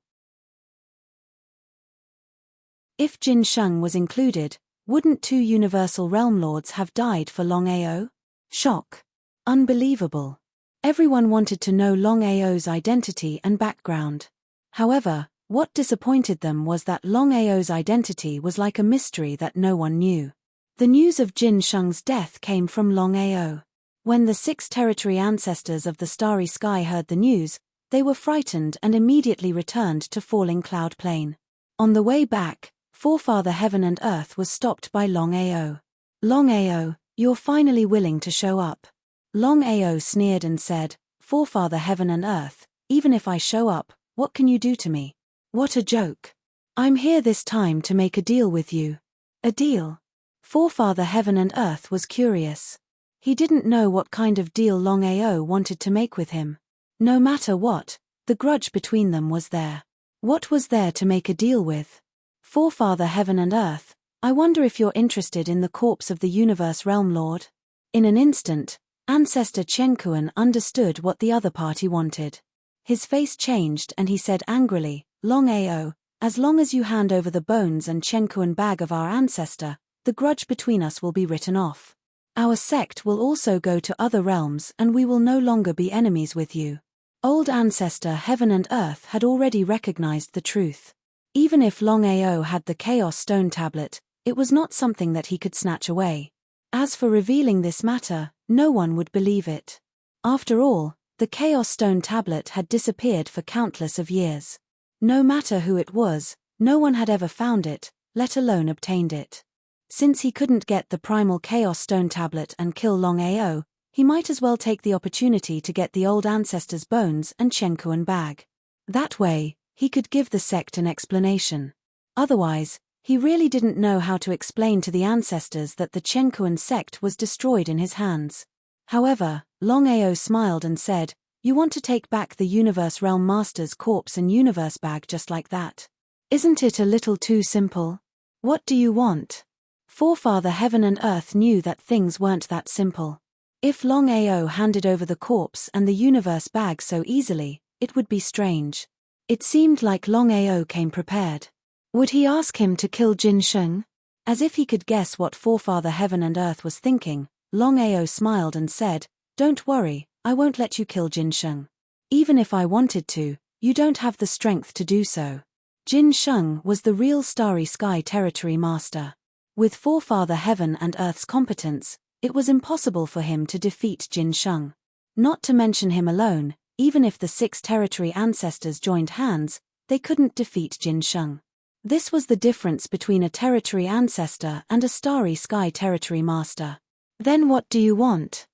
If Jin Sheng was included, wouldn't 2 Universal Realm Lords have died for Longao? Shock. Unbelievable. Everyone wanted to know Longao's identity and background. However, what disappointed them was that Longao's identity was like a mystery that no one knew. The news of Jin Sheng's death came from Longao. When the 6 territory ancestors of the Starry Sky heard the news, they were frightened and immediately returned to Falling Cloud Plain. On the way back, Forefather Heaven and Earth was stopped by Longao. Longao, you're finally willing to show up. Longao sneered and said, Forefather Heaven and Earth, even if I show up, what can you do to me? What a joke. I'm here this time to make a deal with you. A deal? Forefather Heaven and Earth was curious. He didn't know what kind of deal Longao wanted to make with him. No matter what, the grudge between them was there. What was there to make a deal with? Forefather Heaven and Earth, I wonder if you're interested in the corpse of the Universe Realm Lord? In an instant, Ancestor Chen Kuan understood what the other party wanted. His face changed and he said angrily, Longao, as long as you hand over the bones and Chen Kuan bag of our ancestor, the grudge between us will be written off. Our sect will also go to other realms and we will no longer be enemies with you. Old Ancestor Heaven and Earth had already recognized the truth. Even if Longao had the Chaos Stone Tablet, it was not something that he could snatch away. As for revealing this matter, no one would believe it. After all, the Chaos Stone Tablet had disappeared for countless of years. No matter who it was, no one had ever found it, let alone obtained it. Since he couldn't get the Primal Chaos Stone Tablet and kill Longao, he might as well take the opportunity to get the old ancestor's bones and Chen Kuan bag. That way, he could give the sect an explanation. Otherwise, he really didn't know how to explain to the ancestors that the Chen Kuan sect was destroyed in his hands. However, Longao smiled and said, You want to take back the Universe Realm Master's corpse and universe bag just like that? Isn't it a little too simple? What do you want? Forefather Heaven and Earth knew that things weren't that simple. If Longao handed over the corpse and the universe bag so easily, it would be strange. It seemed like Longao came prepared. Would he ask him to kill Jin Sheng? As if he could guess what Forefather Heaven and Earth was thinking, Longao smiled and said, Don't worry, I won't let you kill Jin Sheng. Even if I wanted to, you don't have the strength to do so. Jin Sheng was the real Starry Sky Territory Master. With Forefather Heaven and Earth's competence, it was impossible for him to defeat Jin Sheng. Not to mention him alone, even if the 6 territory ancestors joined hands, they couldn't defeat Jin Sheng. This was the difference between a territory ancestor and a Starry Sky Territory Master. Then what do you want?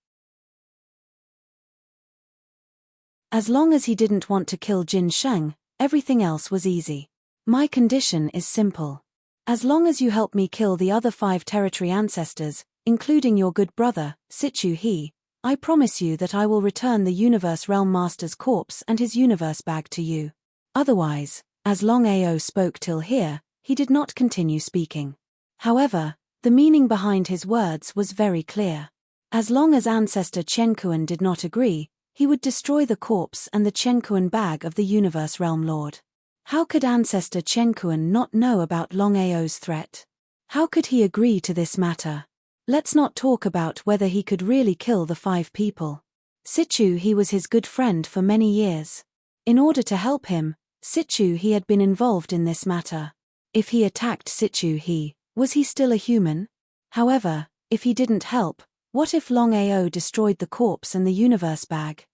As long as he didn't want to kill Jin Sheng, everything else was easy. My condition is simple. As long as you help me kill the other 5 territory ancestors, including your good brother, Sichu He, I promise you that I will return the Universe Realm Master's corpse and his universe bag to you. Otherwise, as Longao spoke till here, he did not continue speaking. However, the meaning behind his words was very clear. As long as Ancestor Chen Kuan did not agree, he would destroy the corpse and the Chen Kuan bag of the Universe Realm Lord. How could Ancestor Chen Kuan not know about Longao's threat? How could he agree to this matter? Let's not talk about whether he could really kill the 5 people. Sichu He was his good friend for many years. In order to help him, Sichu He had been involved in this matter. If he attacked Sichu He, was he still a human? However, if he didn't help, what if Longao destroyed the corpse and the universe bag?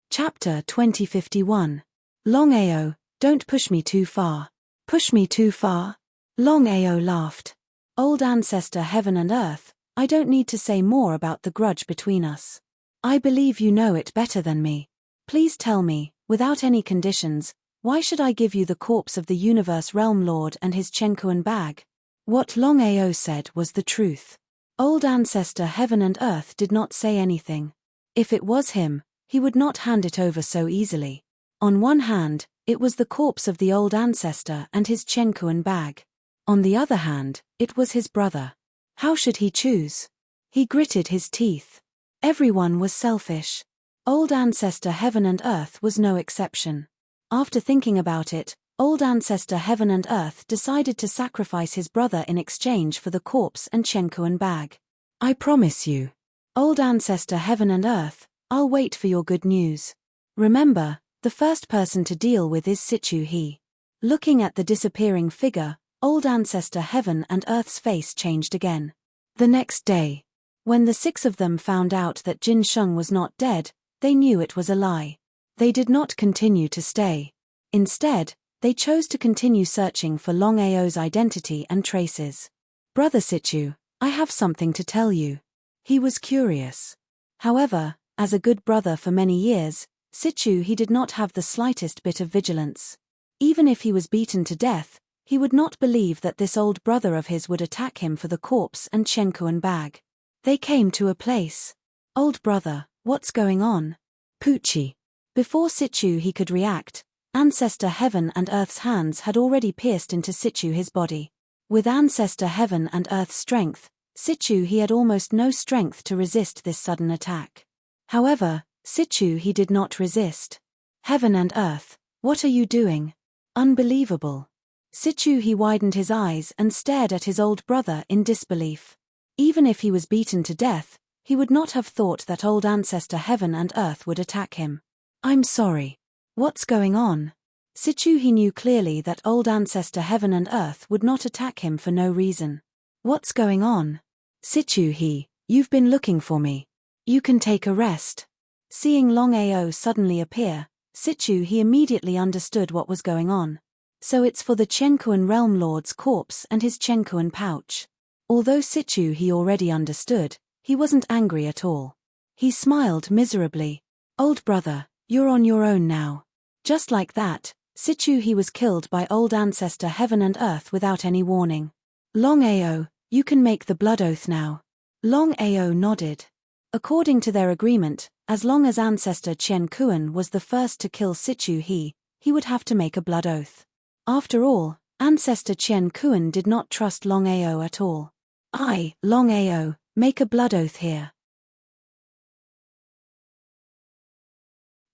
Chapter 2051. Longao, don't push me too far. Push me too far? Longao laughed. Old Ancestor Heaven and Earth, I don't need to say more about the grudge between us. I believe you know it better than me. Please tell me, without any conditions, Why should I give you the corpse of the Universe Realm Lord and his Chenkuan bag? What Longao said was the truth. Old Ancestor Heaven and Earth did not say anything. If it was him, he would not hand it over so easily. On one hand, it was the corpse of the old ancestor and his Chenkuan bag. On the other hand, it was his brother. How should he choose? He gritted his teeth. Everyone was selfish. Old Ancestor Heaven and Earth was no exception. After thinking about it, Old Ancestor Heaven and Earth decided to sacrifice his brother in exchange for the corpse and Chenkuan bag. I promise you, Old Ancestor Heaven and Earth, I'll wait for your good news. Remember, the first person to deal with is Situ he. Looking at the disappearing figure, Old Ancestor Heaven and Earth's face changed again. The next day, when the six of them found out that Jin Sheng was not dead, they knew it was a lie. They did not continue to stay. Instead, they chose to continue searching for Longao's identity and traces. Brother Situ, I have something to tell you. He was curious. However, as a good brother for many years, Situ he did not have the slightest bit of vigilance. Even if he was beaten to death, he would not believe that this old brother of his would attack him for the corpse and Chenkuan bag. They came to a place. Old brother, what's going on? Poochie. Before Situ he could react, Ancestor Heaven and Earth's hands had already pierced into Situ his body. With Ancestor Heaven and Earth's strength, Situ he had almost no strength to resist this sudden attack. However, Situ he did not resist. Heaven and Earth, what are you doing? Unbelievable. Situ he widened his eyes and stared at his old brother in disbelief. Even if he was beaten to death, he would not have thought that old Ancestor Heaven and Earth would attack him. I'm sorry. What's going on? Situ he knew clearly that old Ancestor Heaven and Earth would not attack him for no reason. What's going on? Situ he, you've been looking for me. You can take a rest. Seeing Longao suddenly appear, Situ he immediately understood what was going on. So it's for the Chenkuan Realm Lord's corpse and his Chenkuan pouch. Although Situ he already understood, he wasn't angry at all. He smiled miserably. Old brother, you're on your own now. Just like that, Situ he was killed by old Ancestor Heaven and Earth without any warning. Longao, you can make the blood oath now. Longao nodded. According to their agreement, as long as Ancestor Chenkuan was the first to kill Situ he would have to make a blood oath. After all, Ancestor Chenkuan did not trust Longao at all. Longao, make a blood oath here.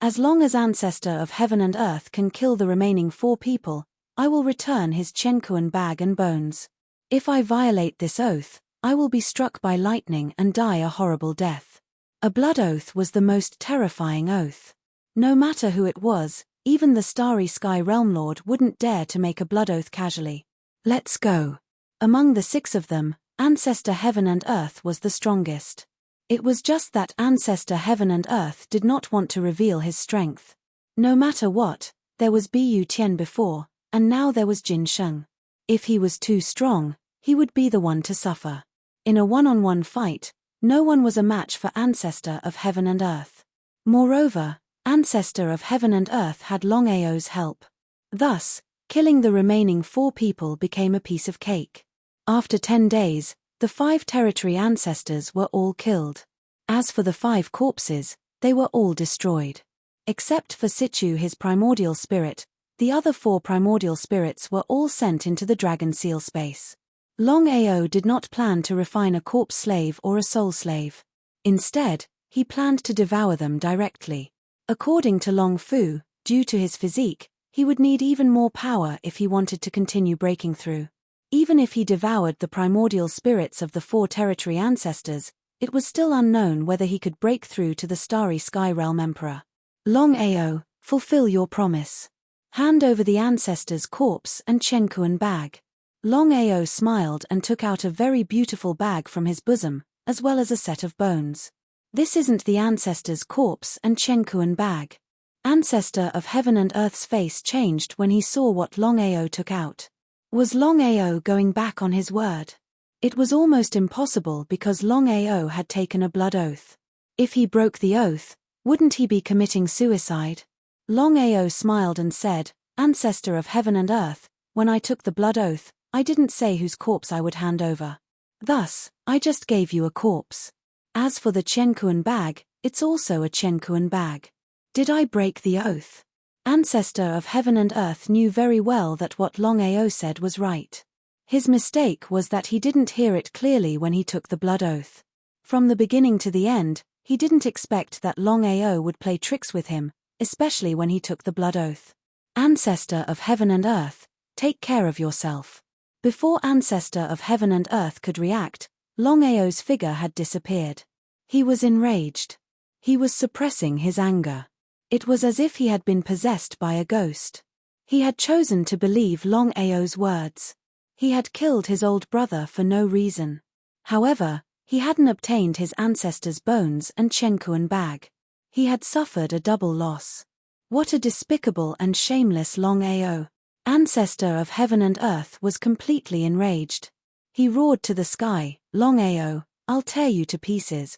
As long as Ancestor of Heaven and Earth can kill the remaining 4 people, I will return his Chenkuan bag and bones. If I violate this oath, I will be struck by lightning and die a horrible death. A blood oath was the most terrifying oath. No matter who it was, even the Starry Sky Realm Lord wouldn't dare to make a blood oath casually. Let's go. Among the 6 of them, Ancestor Heaven and Earth was the strongest. It was just that Ancestor Heaven and Earth did not want to reveal his strength. No matter what, there was Bu Tian before, and now there was Jin Sheng. If he was too strong, he would be the one to suffer. In a one-on-one fight, no one was a match for Ancestor of Heaven and Earth. Moreover, Ancestor of Heaven and Earth had Longao's help. Thus, killing the remaining 4 people became a piece of cake. After 10 days, the 5 territory ancestors were all killed. As for the 5 corpses, they were all destroyed. Except for Situ his primordial spirit, the other 4 primordial spirits were all sent into the Dragon Seal space. Longao did not plan to refine a corpse slave or a soul slave. Instead, he planned to devour them directly. According to Long Fu, due to his physique, he would need even more power if he wanted to continue breaking through. Even if he devoured the primordial spirits of the 4 territory ancestors, it was still unknown whether he could break through to the Starry Sky Realm Emperor. Longao, fulfill your promise. Hand over the ancestor's corpse and Chenkuan bag. Longao smiled and took out a very beautiful bag from his bosom, as well as a set of bones. This isn't the ancestor's corpse and Chenkuan bag. Ancestor of Heaven and Earth's face changed when he saw what Longao took out. Was Longao going back on his word? It was almost impossible because Longao had taken a blood oath. If he broke the oath, wouldn't he be committing suicide? Longao smiled and said, Ancestor of heaven and earth, when I took the blood oath, I didn't say whose corpse I would hand over. Thus, I just gave you a corpse. As for the Chenkuan bag, it's also a Chenkuan bag. Did I break the oath? Ancestor of heaven and earth knew very well that what Longao said was right. His mistake was that he didn't hear it clearly when he took the blood oath. From the beginning to the end, he didn't expect that Longao would play tricks with him, especially when he took the blood oath. Ancestor of heaven and earth, take care of yourself. Before Ancestor of heaven and earth could react, Longao's figure had disappeared. He was enraged. He was suppressing his anger. It was as if he had been possessed by a ghost. He had chosen to believe Longao's words. He had killed his old brother for no reason. However, he hadn't obtained his ancestor's bones and Chenkuan bag. He had suffered a double loss. What a despicable and shameless Longao! Ancestor of heaven and earth was completely enraged. He roared to the sky, "Longao, I'll tear you to pieces."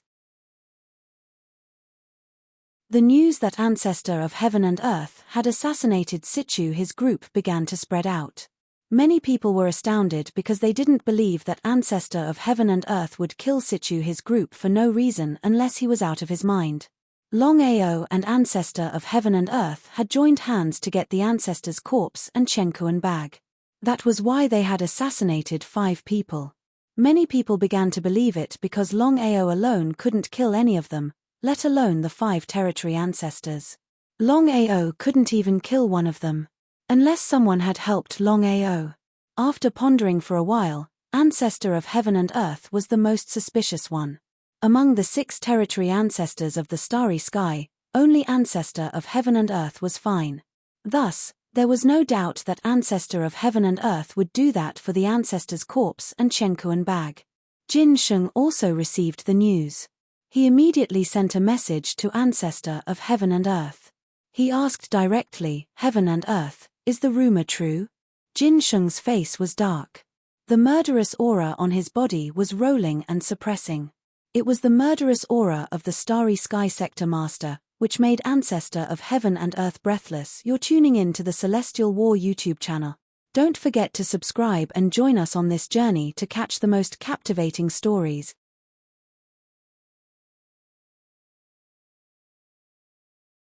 The news that Ancestor of heaven and earth had assassinated Situ his group began to spread out. Many people were astounded because they didn't believe that Ancestor of heaven and earth would kill Situ his group for no reason unless he was out of his mind. Longao and Ancestor of heaven and earth had joined hands to get the ancestor's corpse and Chenkuan bag. That was why they had assassinated 5 people. Many people began to believe it because Longao alone couldn't kill any of them, let alone the 5 territory ancestors. Longao couldn't even kill one of them. Unless someone had helped Longao. After pondering for a while, Ancestor of heaven and earth was the most suspicious one. Among the 6 territory ancestors of the starry sky, only Ancestor of heaven and earth was fine. Thus, there was no doubt that Ancestor of heaven and earth would do that for the ancestor's corpse and Chenkuan bag. Jin Sheng also received the news. He immediately sent a message to Ancestor of heaven and earth. He asked directly, "Heaven and earth, is the rumor true?" Jin Sheng's face was dark. The murderous aura on his body was rolling and suppressing. It was the murderous aura of the starry sky sector master, which made Ancestor of heaven and earth breathless. You're tuning in to the Celestial War YouTube channel. Don't forget to subscribe and join us on this journey to catch the most captivating stories.